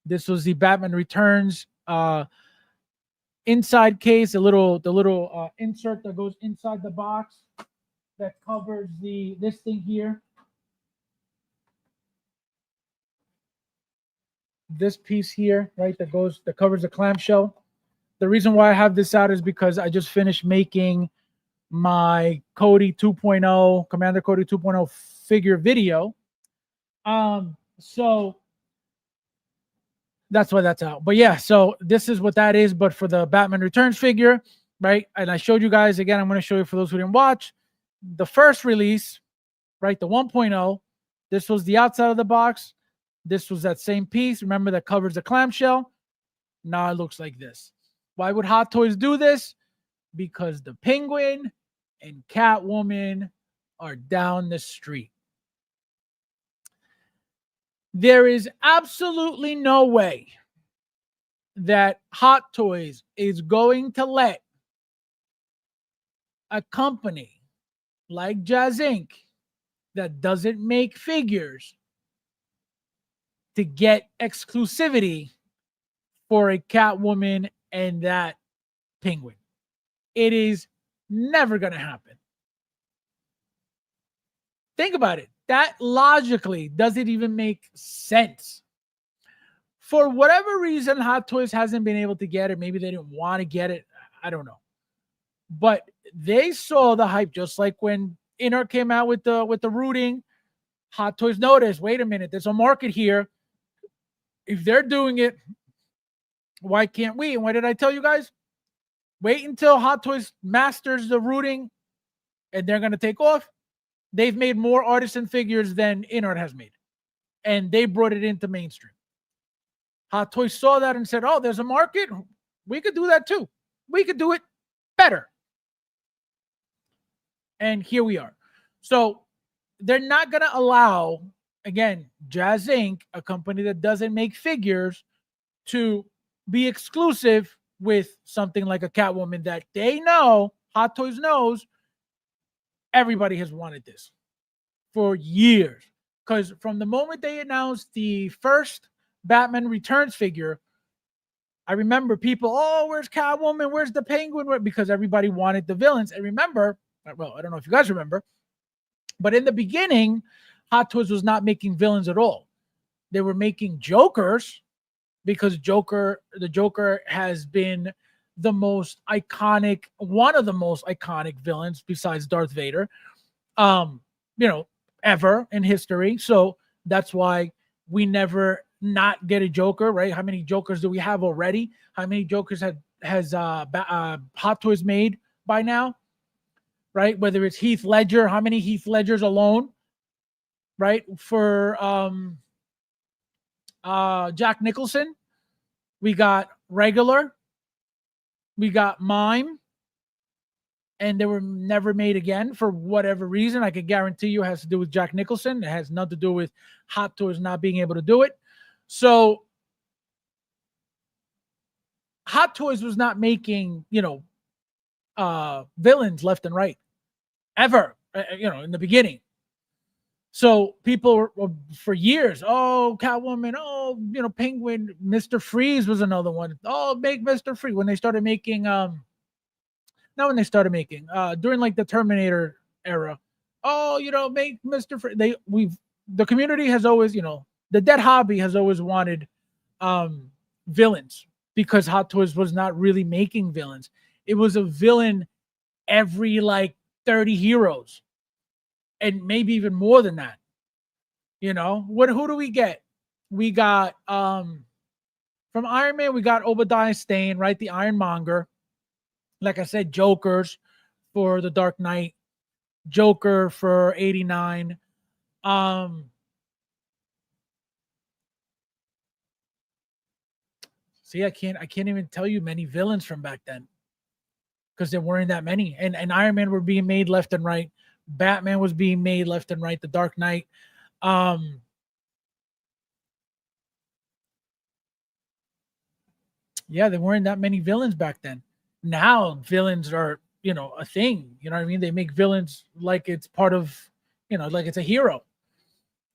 this was the Batman Returns inside case, the little insert that goes inside the box that covers this thing here. This piece here, right, that covers the clamshell. The reason why I have this out is because I just finished making my Cody 2.0, Commander Cody 2.0 figure video. So that's why that's out. But yeah, so this is what that is, but for the Batman Returns figure, right? And I showed you guys, again, I'm going to show you for those who didn't watch, the first release, right, the 1.0, this was the outside of the box. This was that same piece, remember, that covers the clamshell. Now it looks like this. Why would Hot Toys do this? Because the Penguin and Catwoman are down the street. There is absolutely no way that Hot Toys is going to let a company like Jazz Inc. that doesn't make figures to get exclusivity for a Catwoman and that Penguin. It is never going to happen. Think about it. That logically doesn't even make sense. For whatever reason, Hot Toys hasn't been able to get it. Maybe they didn't want to get it. I don't know. But they saw the hype, just like when Inner came out with the rooting. Hot Toys noticed, wait a minute, there's a market here. If they're doing it, why can't we? And what did I tell you guys? Wait until Hot Toys masters the rooting and they're going to take off. They've made more artisan figures than Inart has made. And they brought it into mainstream. Hot Toys saw that and said, oh, there's a market. We could do that too. We could do it better. And here we are. So they're not going to allow, again, Jazz Inc., a company that doesn't make figures, to be exclusive with something like a Catwoman that they know, Hot Toys knows, everybody has wanted this. for years. Because from the moment they announced the first Batman Returns figure, I remember people, oh, where's Catwoman? Where's the Penguin? Because everybody wanted the villains. And remember, well, I don't know if you guys remember, but in the beginning, Hot Toys was not making villains at all. They were making Jokers because the Joker has been the most iconic, one of the most iconic villains besides Darth Vader, ever in history. So that's why we never not get a Joker, right? How many Jokers do we have already? How many Jokers has Hot Toys made by now? Right? Whether it's Heath Ledger, how many Heath Ledgers alone? Right? For Jack Nicholson, we got regular, we got mime, and they were never made again for whatever reason. I can guarantee you it has to do with Jack Nicholson. It has nothing to do with Hot Toys not being able to do it. So Hot Toys was not making, villains left and right ever, in the beginning. So people were for years, oh, Catwoman, oh, Penguin, Mr. Freeze was another one. Oh, make Mr. Freeze when they started making, not when they started making, during like the Terminator era. Oh, make Mr. Freeze. The community has always, the dead hobby has always wanted villains because Hot Toys was not really making villains. It was a villain every like 30 heroes. And maybe even more than that. Who do we get? We got from Iron Man, we got Obadiah Stane, right? The Ironmonger. Like I said, Jokers for the Dark Knight, Joker for 89. See, I can't even tell you many villains from back then. Because there weren't that many. And Iron Man were being made left and right. Batman was being made left and right. The Dark Knight. Yeah, there weren't that many villains back then. Now villains are, a thing. You know what I mean? They make villains like it's part of, like it's a hero.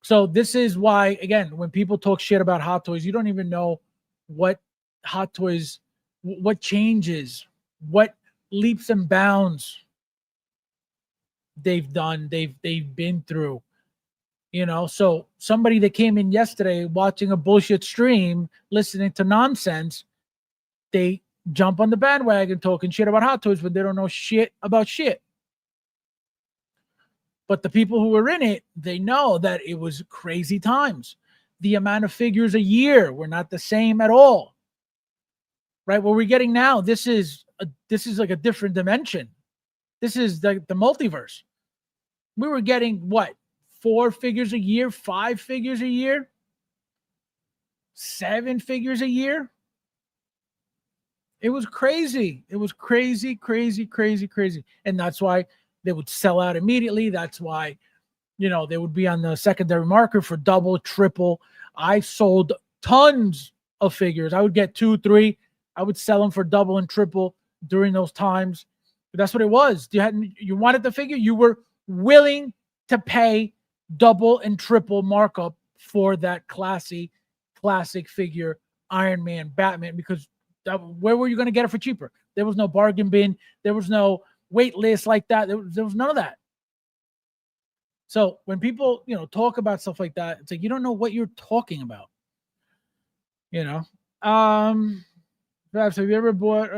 So this is why, again, when people talk shit about Hot Toys, you don't even know what Hot Toys, what changes, what leaps and bounds they've done, they've been through, so somebody that came in yesterday watching a bullshit stream listening to nonsense, they jump on the bandwagon talking shit about Hot Toys, but they don't know shit about shit. But the people who were in it, they know that it was crazy times. The amount of figures a year were not the same at all, right? What we're getting now, this is like a different dimension. This is the multiverse. We were getting what? 4 figures a year, 5 figures a year, 7 figures a year. It was crazy. It was crazy, crazy, crazy, crazy. And that's why they would sell out immediately. That's why, they would be on the secondary market for double, triple. I sold tons of figures. I would get 2, 3. I would sell them for double and triple during those times. But that's what it was. You wanted the figure, you were willing to pay double and triple markup for that classic figure, Iron Man, Batman, because where were you going to get it for cheaper? There was no bargain bin. There was no wait list like that. There was none of that. So when people, talk about stuff like that, it's like, you don't know what you're talking about. Perhaps, have you ever brought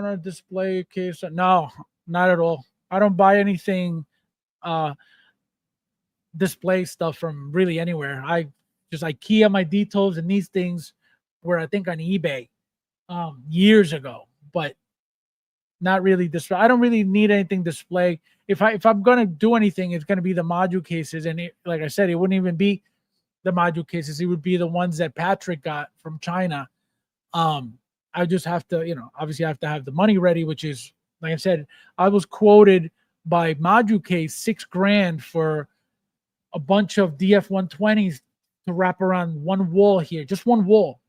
a display case? No, not at all. I don't buy anything display stuff from really anywhere. I just IKEA my details and these things were, I think, on eBay years ago, but not really display. I don't really need anything display. If I'm gonna do anything, it's gonna be the module cases, and like I said, it wouldn't even be the module cases. It would be the ones that Patrick got from China. I just have to, obviously I have to have the money ready, which is, like I said, I was quoted by Module Case $6,000 for a bunch of DF-120s to wrap around one wall here, just one wall.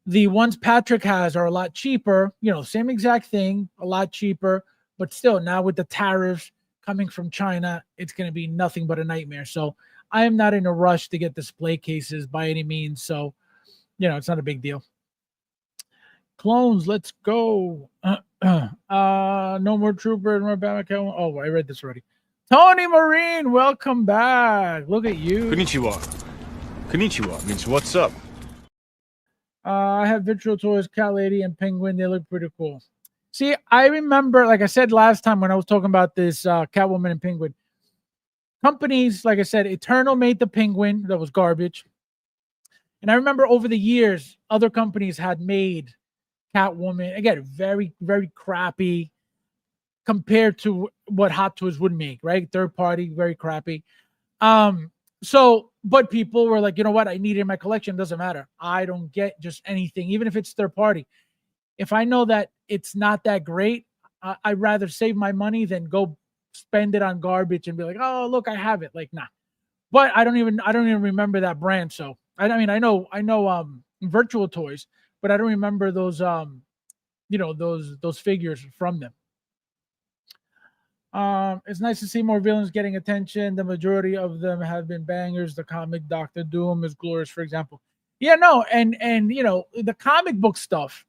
The ones Patrick has are a lot cheaper, same exact thing, a lot cheaper, but still now with the tariffs coming from China, it's going to be nothing but a nightmare. So I am not in a rush to get display cases by any means. So, it's not a big deal. Clones, let's go. No more Trooper, more Batman. Oh, I read this already. Tony Marine, welcome back. Look at you. Konnichiwa. Konnichiwa means what's up? I have Virtual Toys, Cat Lady, and Penguin. They look pretty cool. See, I remember, like I said last time when I was talking about this Catwoman and Penguin, companies, like I said, Eternal made the Penguin. That was garbage. And I remember over the years, other companies had made Catwoman, again, very, very crappy compared to what Hot Toys would make, right? Third party, very crappy. But people were like, you know what? I need it in my collection. Doesn't matter. I don't get just anything, even if it's third party. If I know that it's not that great, I'd rather save my money than go spend it on garbage and be like, oh, look, I have it. Like, nah. But I don't even remember that brand. So I know Virtual Toys, but I don't remember those those figures from them. It's nice to see more villains getting attention. The majority of them have been bangers. The comic Doctor Doom is glorious, for example. Yeah, no, and the comic book stuff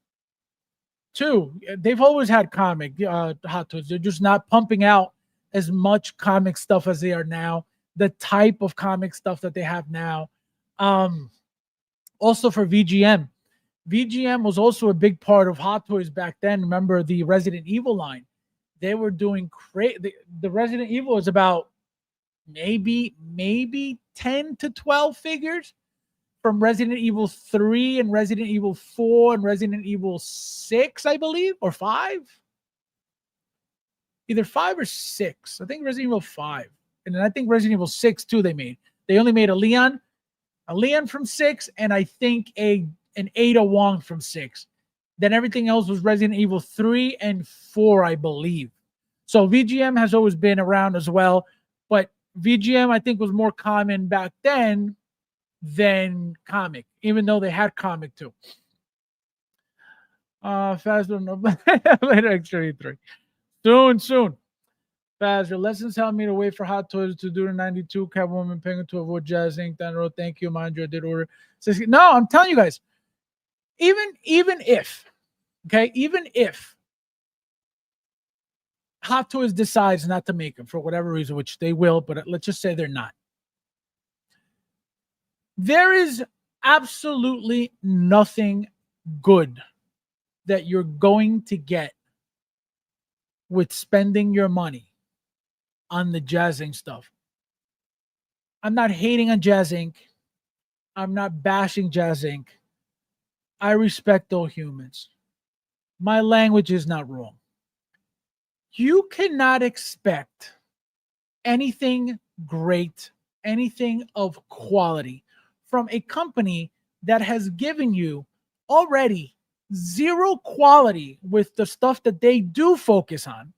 too. They've always had comic Hot Toys. They're just not pumping out as much comic stuff as they are now. The type of comic stuff that they have now. Also for VGM. VGM was also a big part of Hot Toys back then. Remember the Resident Evil line? They were doing crazy. The Resident Evil is about maybe 10 to 12 figures from Resident Evil 3 and Resident Evil 4 and Resident Evil 6, I believe, or 5. Either 5 or 6. I think Resident Evil 5. And then I think Resident Evil 6 too they made. They only made a Leon from 6, and I think an Ada Wong from 6. Then everything else was Resident Evil 3 and 4, I believe. So VGM has always been around as well. But VGM, I think, was more common back then than comic, even though they had comic too. Faster, no, later, X33. Soon. Faz, your lessons helped me to wait for Hot Toys to do the 92 Catwoman Penguin to avoid Jazz Inc. Then wrote, thank you, mind you, I did order. No, I'm telling you guys, even if Hot Toys decides not to make them for whatever reason, which they will, but let's just say they're not. There is absolutely nothing good that you're going to get with spending your money on the Jazz Inc. stuff. I'm not hating on Jazz Inc. I'm not bashing Jazz Inc. I respect all humans. My language is not wrong. You cannot expect anything great, anything of quality from a company that has given you already zero quality with the stuff that they do focus on.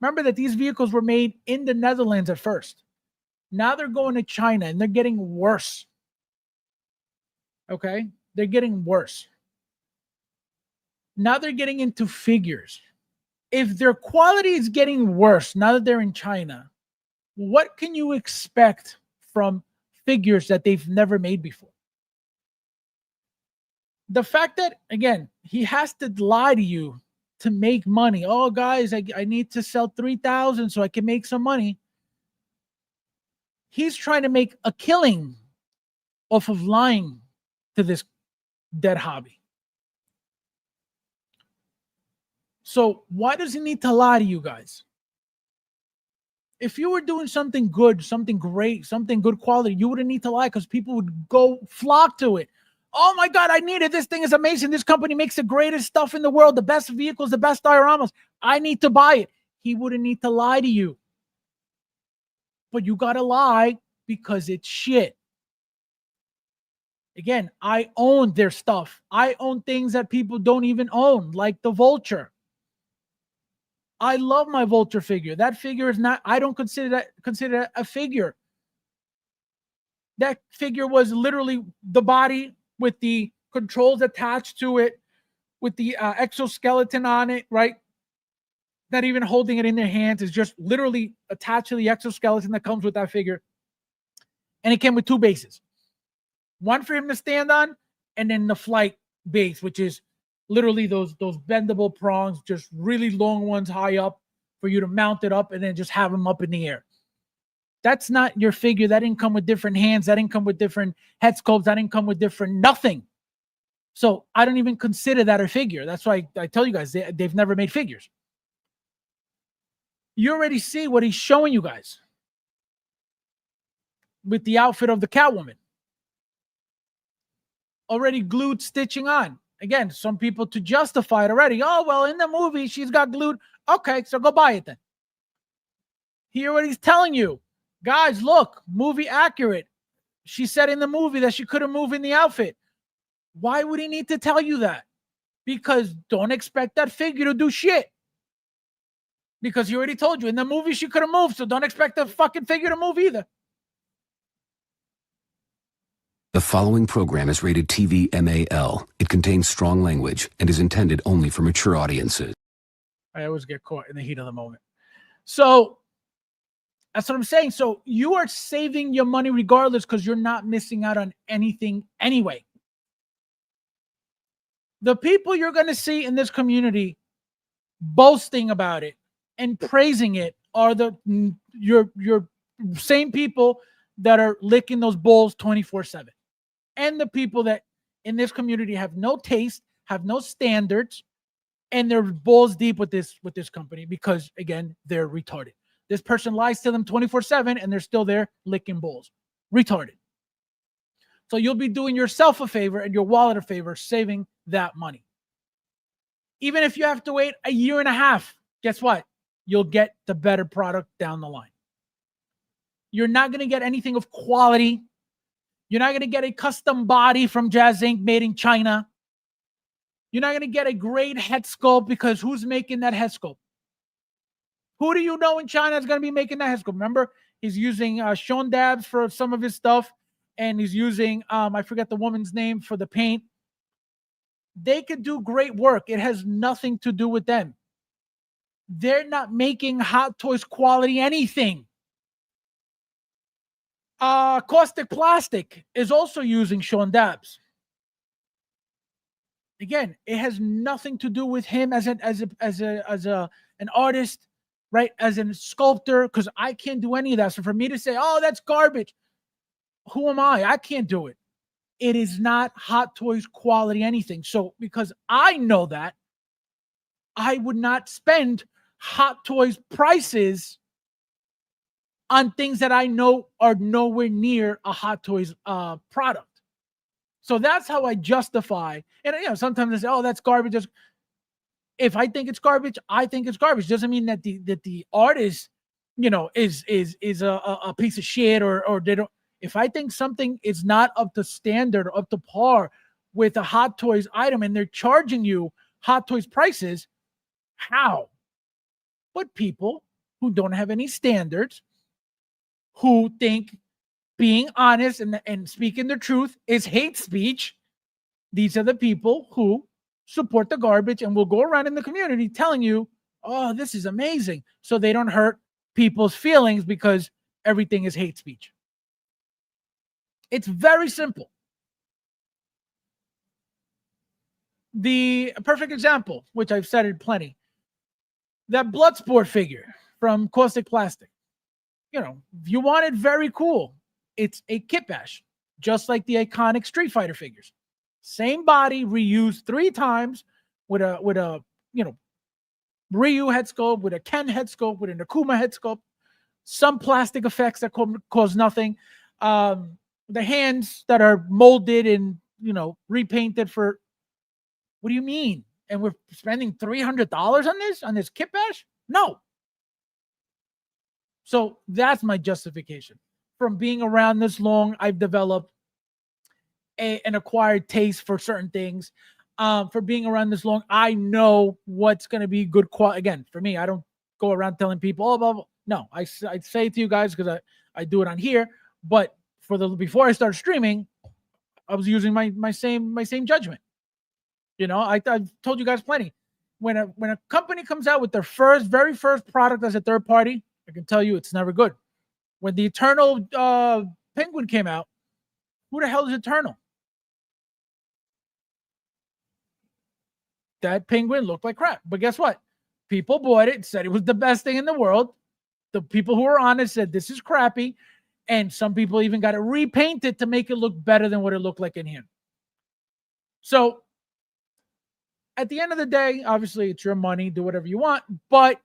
Remember that these vehicles were made in the Netherlands at first. Now they're going to China and they're getting worse. Okay? They're getting worse. Now they're getting into figures. If their quality is getting worse now that they're in China, what can you expect from figures that they've never made before? The fact that, again, he has to lie to you to make money. Oh, guys, I need to sell 3,000 so I can make some money. He's trying to make a killing off of lying to this dead hobby. So why does he need to lie to you guys? If you were doing something good, something great, something good quality, you wouldn't need to lie because people would go flock to it. Oh my God, I need it. This thing is amazing. This company makes the greatest stuff in the world, the best vehicles, the best dioramas. I need to buy it. He wouldn't need to lie to you. But you got to lie because it's shit. Again, I own their stuff. I own things that people don't even own, like the Vulture. I love my Vulture figure. That figure is not, I don't consider that a figure. That figure was literally the body with the controls attached to it, with the exoskeleton on it, right? not even holding it in their hands. It's just literally attached to the exoskeleton that comes with that figure. And it came with 2 bases. One for him to stand on, and then the flight base, which is literally those bendable prongs, just really long ones high up for you to mount it up and then just have them up in the air. That's not your figure. That didn't come with different hands. That didn't come with different head sculpts. That didn't come with different nothing. So I don't even consider that a figure. That's why I tell you guys, they've never made figures. You already see what he's showing you guys with the outfit of the Catwoman. Already glued stitching on. Again, some people to justify it already. Oh, well, in the movie, she's got glued. Okay, so go buy it then. Hear what he's telling you. Guys, look, movie accurate. She said in the movie that she couldn't move in the outfit. Why would he need to tell you that? Because don't expect that figure to do shit. Because he already told you in the movie she couldn't move, so don't expect the fucking figure to move either. The following program is rated TV MAL. It contains strong language and is intended only for mature audiences. I always get caught in the heat of the moment. So that's what I'm saying. So you are saving your money regardless because you're not missing out on anything anyway. The people you're going to see in this community boasting about it and praising it are your same people that are licking those bowls 24/7. And the people that in this community have no taste, have no standards, and they're balls deep with this company because, again, they're retarded. This person lies to them 24/7 and they're still there licking bowls. Retarded. So you'll be doing yourself a favor and your wallet a favor saving that money. Even if you have to wait a year and a half, guess what? You'll get the better product down the line. You're not going to get anything of quality. You're not going to get a custom body from Jazz Inc. made in China. You're not going to get a great head sculpt because who's making that head sculpt? Who do you know in China is going to be making that head sculpt? Remember, he's using Sean Dabs for some of his stuff, and he's using, I forget the woman's name for the paint. They could do great work. It has nothing to do with them. They're not making Hot Toys quality anything. Caustic Plastic is also using Sean Dabs. Again, it has nothing to do with him as an artist, right? As a sculptor, because I can't do any of that. So for me to say, "Oh, that's garbage," who am I? I can't do it. It is not Hot Toys quality anything. So because I know that, I would not spend Hot Toys prices on things that I know are nowhere near a Hot Toys product. So that's how I justify. And sometimes I say, "Oh, that's garbage." If I think it's garbage, I think it's garbage. Doesn't mean that the artist, is a piece of shit or they don't. If I think something is not up to standard, up to par with a Hot Toys item, and they're charging you Hot Toys prices, how? But people who don't have any standards, who think being honest and speaking the truth is hate speech, these are the people who support the garbage and will go around in the community telling you, "Oh, this is amazing," so they don't hurt people's feelings because everything is hate speech. It's very simple. The perfect example, which I've said it plenty, that Bloodsport figure from Caustic Plastic. If you want it very cool, it's a kit bash, just like the iconic Street Fighter figures. Same body, reused 3 times with a Ryu head sculpt, with a Ken head sculpt, with an Akuma head sculpt, some plastic effects that cause nothing. The hands that are molded and repainted for. What do you mean? And we're spending $300 on this kit bash? No. So that's my justification. From being around this long, I've developed an acquired taste for certain things. For being around this long, I know what's going to be good quality. Again, for me, I don't go around telling people, "Oh, blah, blah." No, I say it to you guys because I do it on here. But before I started streaming, I was using my same judgment. I've told you guys plenty. when a company comes out with their very first product as a third party, I can tell you it's never good. When the Eternal Penguin came out, who the hell is Eternal? That penguin looked like crap. But guess what? People bought it, said it was the best thing in the world. The people who were on it said this is crappy. And some people even got it repainted to make it look better than what it looked like in here. So at the end of the day, obviously it's your money, do whatever you want. But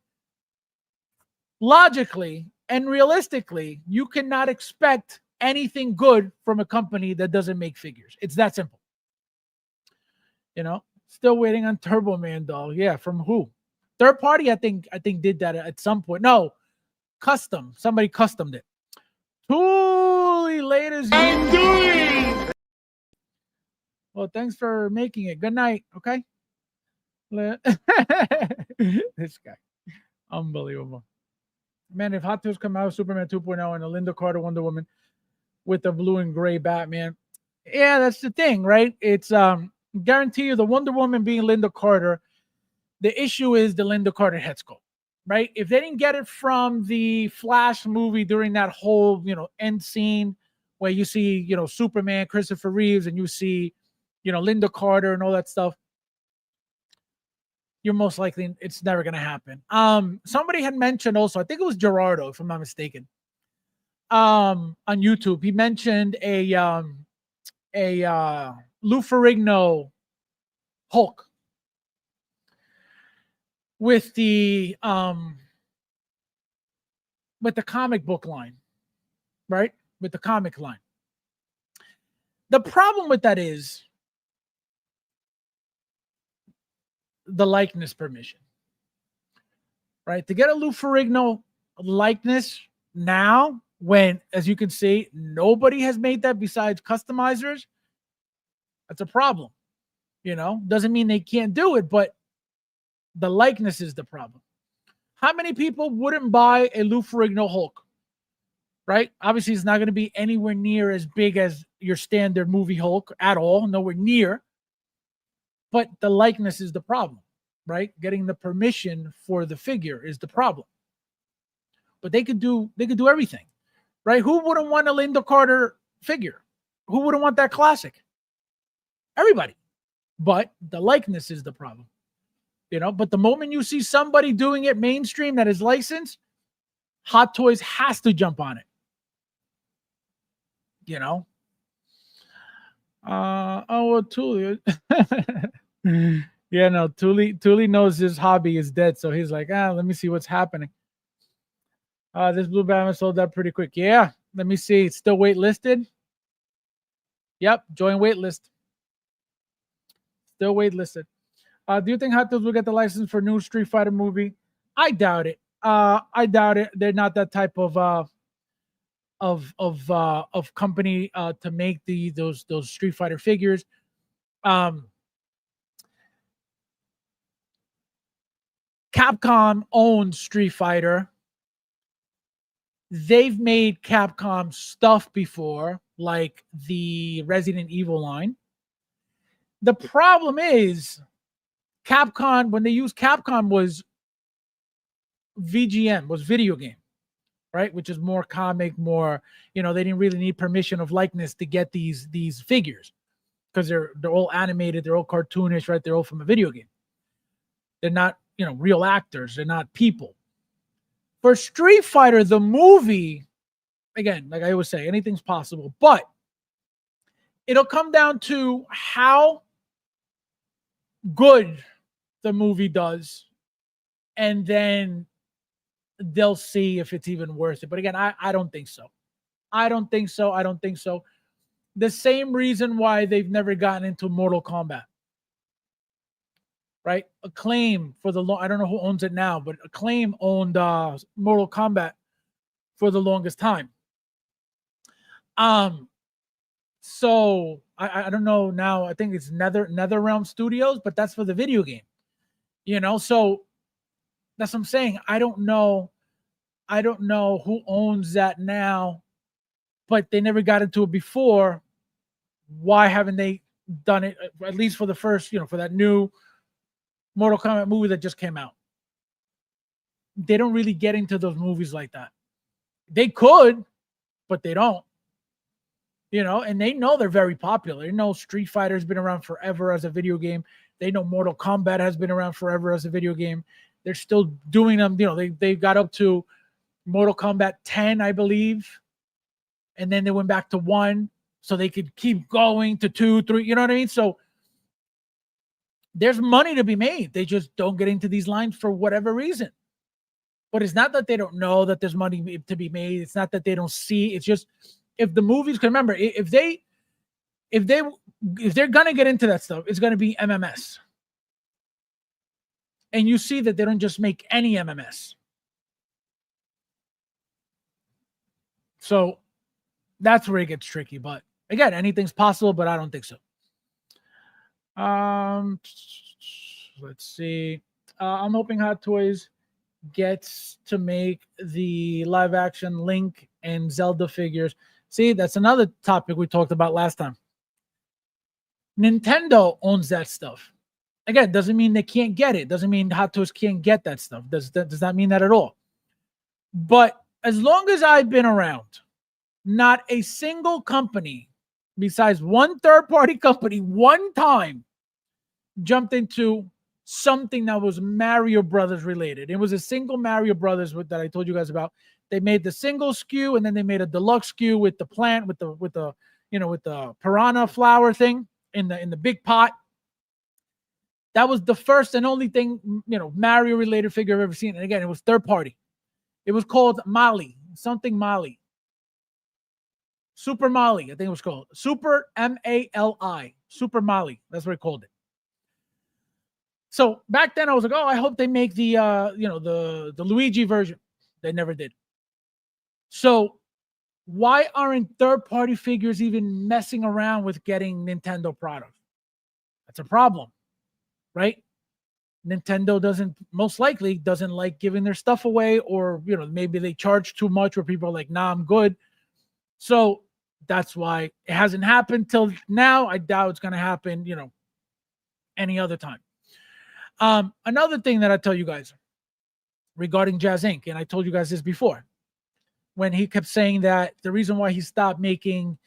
logically and realistically, you cannot expect anything good from a company that doesn't make figures. It's that simple. You know, still waiting on Turbo Man doll. Yeah, from who? Third party, I think did that at some point. No, custom. Somebody customed it. Tooly, ladies. I'm doing. Well, thanks for making it. Good night. Okay. This guy, unbelievable. Man, if Hot Tools come out, Superman 2.0 and a Linda Carter Wonder Woman with the blue and gray Batman. Yeah, that's the thing, right? It's guarantee you the Wonder Woman being Linda Carter. The issue is the Linda Carter head sculpt, right? If they didn't get it from the Flash movie during that whole, end scene where you see, Superman, Christopher Reeves, and you see, Linda Carter and all that stuff, you're most likely it's never going to happen. Somebody had mentioned also, I think it was Gerardo, if I'm not mistaken, on YouTube. He mentioned a Lou Ferrigno Hulk with the comic book line, right? With the comic line. The problem with that is the likeness permission, right? To get a Lou Ferrigno likeness now, when, as you can see, nobody has made that besides customizers, that's a problem. Doesn't mean they can't do it, but the likeness is the problem. How many people wouldn't buy a Lou Ferrigno Hulk, right? Obviously, it's not going to be anywhere near as big as your standard movie Hulk at all, nowhere near. But the likeness is the problem, right? Getting the permission for the figure is the problem. But they could do everything, right? Who wouldn't want a Linda Carter figure? Who wouldn't want that classic? Everybody. But the likeness is the problem. But the moment you see somebody doing it mainstream that is licensed, Hot Toys has to jump on it. Well, Tully. Yeah, no, Tully knows his hobby is dead, so he's like, let me see what's happening. This Blue Batman sold out pretty quick. Yeah, let me see. It's still waitlisted. Yep, join waitlist. Still waitlisted. Do you think Hot Toys will get the license for new Street Fighter movie? I doubt it. I doubt it. They're not that type of company to make those Street Fighter figures. Capcom owns Street Fighter. They've made Capcom stuff before, like the Resident Evil line. The problem is Capcom, when they used Capcom, was VGM, was video game, right? Which is more comic, more, they didn't really need permission of likeness to get these figures because they're all animated, they're all cartoonish, right? They're all from a video game. They're not, real actors. They're not people. For Street Fighter, the movie, again, like I always say, anything's possible, but it'll come down to how good the movie does, and then they'll see if it's even worth it. But again, I don't think so. I don't think so. The same reason why they've never gotten into Mortal Kombat. Right? Acclaim for the long, I don't know who owns it now, but Acclaim owned Mortal Kombat for the longest time. So I don't know now. I think it's NetherRealm Studios, but that's for the video game. So that's what I'm saying. I don't know who owns that now, but they never got into it before. Why haven't they done it at least for the first, for that new Mortal Kombat movie that just came out. They don't really get into those movies like that. They could, but they don't. You know, and they know they're very popular. They know Street Fighter's been around forever as a video game. They know Mortal Kombat has been around forever as a video game. They're still doing them. You know, they got up to Mortal Kombat 10, I believe. And then they went back to 1 so they could keep going to 2, 3. You know what I mean? So there's money to be made. They just don't get into these lines for whatever reason. But it's not that they don't know that there's money to be made. It's not that they don't see. It's just if the movies, can remember, if they're gonna get into that stuff, it's gonna be MMS. And you see that they don't just make any MMS. So that's where it gets tricky. But again, anything's possible, but I don't think so. Let's see. I'm hoping Hot Toys gets to make the live action Link and Zelda figures. See, that's another topic we talked about last time. Nintendo owns that stuff. Again, doesn't mean they can't get it. Doesn't mean Hot Toys can't get that stuff. Does not mean that at all. But as long as I've been around, not a single company, besides one third-party company, one time jumped into something that was Mario Brothers related. It was a single Mario Brothers that I told you guys about. They made the single SKU and then they made a deluxe SKU with the plant, with the piranha flower thing in the big pot. That was the first and only thing, Mario related figure I've ever seen. And again, it was third party. It was called Mali, something Mali. Super Mali, I think it was called. Super M-A-L-I. Super Mali. That's what I called it. So back then I was like, oh, I hope they make the the Luigi version. They never did. So why aren't third-party figures even messing around with getting Nintendo products? That's a problem, right? Nintendo most likely doesn't like giving their stuff away, or maybe they charge too much where people are like, nah, I'm good. So that's why it hasn't happened till now. I doubt it's going to happen, any other time. Another thing that I tell you guys regarding Jazz Inc., and I told you guys this before, when he kept saying that the reason why he stopped making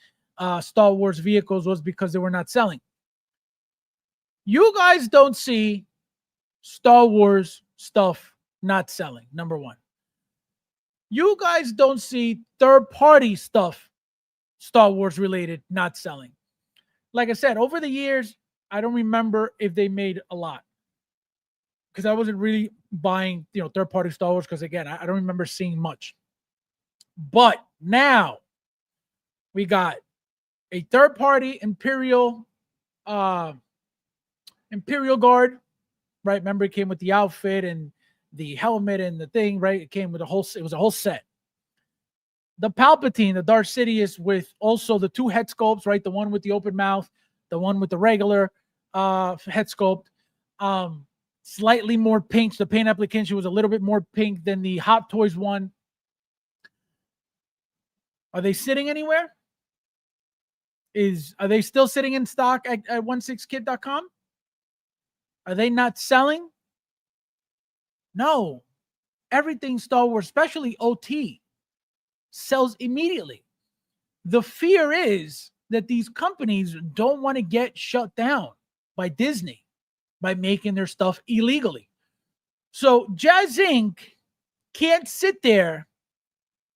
Star Wars vehicles was because they were not selling. You guys don't see Star Wars stuff not selling, number one. You guys don't see third-party stuff, Star Wars related, not selling. Like I said, over the years, I don't remember if they made a lot, because I wasn't really buying, third-party Star Wars, because again, I don't remember seeing much. But now we got a third-party Imperial Guard, right? Remember, it came with the outfit and the helmet and the thing, right? It came with it was a whole set. The Palpatine, the Darth Sidious, with also the 2 head sculpts, right? The one with the open mouth, the one with the regular head sculpt. Slightly more pink. The paint application was a little bit more pink than the Hot Toys one. Are they sitting anywhere? Are they still sitting in stock at 16kid.com? Are they not selling? No. Everything Star Wars, especially OT, sells immediately. The fear is that these companies don't want to get shut down by Disney by making their stuff illegally. So Jazz Inc. can't sit there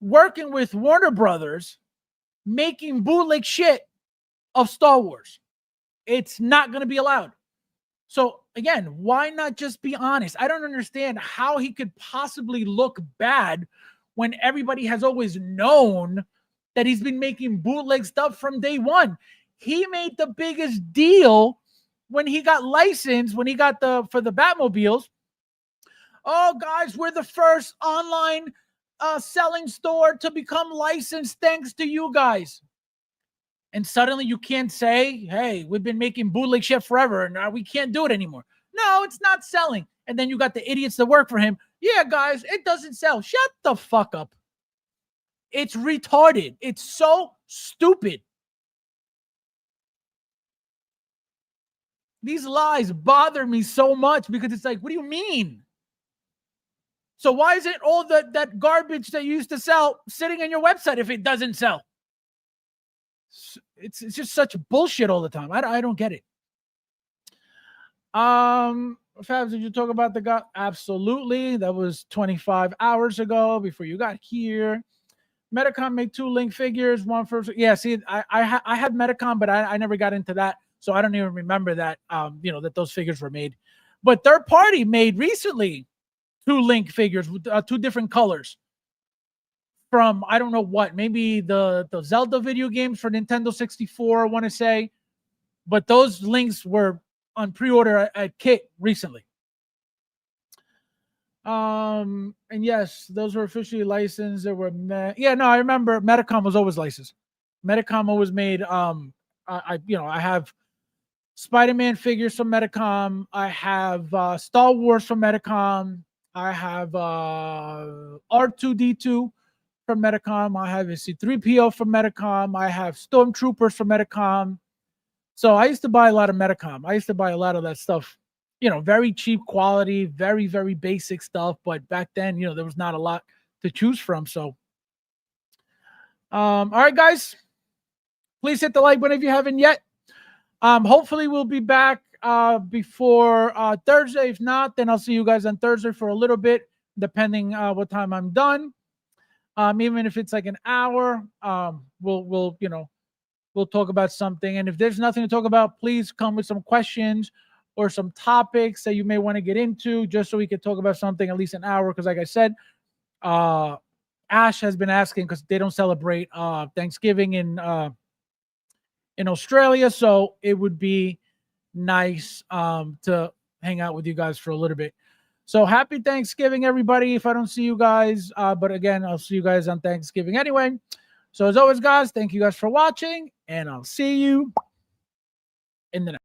working with Warner Brothers, making bootleg shit of Star Wars. It's not going to be allowed. So again, why not just be honest? I don't understand how he could possibly look bad when everybody has always known that he's been making bootleg stuff from day one. He made the biggest deal when he got licensed, when he got for the Batmobiles. Oh, guys, we're the first online selling store to become licensed thanks to you guys. And suddenly you can't say, hey, we've been making bootleg shit forever and we can't do it anymore. No, it's not selling. And then you got the idiots that work for him. Yeah, guys, it doesn't sell. Shut the fuck up. It's retarded. It's so stupid. These lies bother me so much because it's like, what do you mean? So why isn't all that garbage that you used to sell sitting on your website if it doesn't sell? It's just such bullshit all the time. I don't get it. Fabs, did you talk about the guy? Absolutely. That was 25 hours ago before you got here. Metacom made 2 link figures, one for see, I had Metacom, but I never got into that, so I don't even remember that that those figures were made. But third party made recently 2 link figures with 2 different colors from I don't know what, maybe the Zelda video games for Nintendo 64, I want to say, but those links were on pre-order at Kit recently. And yes, those were officially licensed. There were I remember Metacom was always licensed. Metacom always made I have Spider-Man figures from Metacom. I have Star Wars from Metacom. I have R2D2 from Metacom. I have a C3PO from Metacom. I have Stormtroopers from Metacom. So I used to buy a lot of Metacom. I used to buy a lot of that stuff. Very cheap quality, very, very basic stuff. But back then, there was not a lot to choose from. So, all right, guys, please hit the like button if you haven't yet. Hopefully we'll be back before Thursday. If not, then I'll see you guys on Thursday for a little bit, depending what time I'm done. Even if it's like an hour, we'll talk about something. And if there's nothing to talk about, please come with some questions or some topics that you may want to get into, just so we can talk about something at least an hour. Because like I said, Ash has been asking because they don't celebrate Thanksgiving in Australia, so it would be nice to hang out with you guys for a little bit. So happy Thanksgiving, everybody, if I don't see you guys. But again, I'll see you guys on Thanksgiving anyway. So as always, guys, thank you guys for watching, and I'll see you in the next.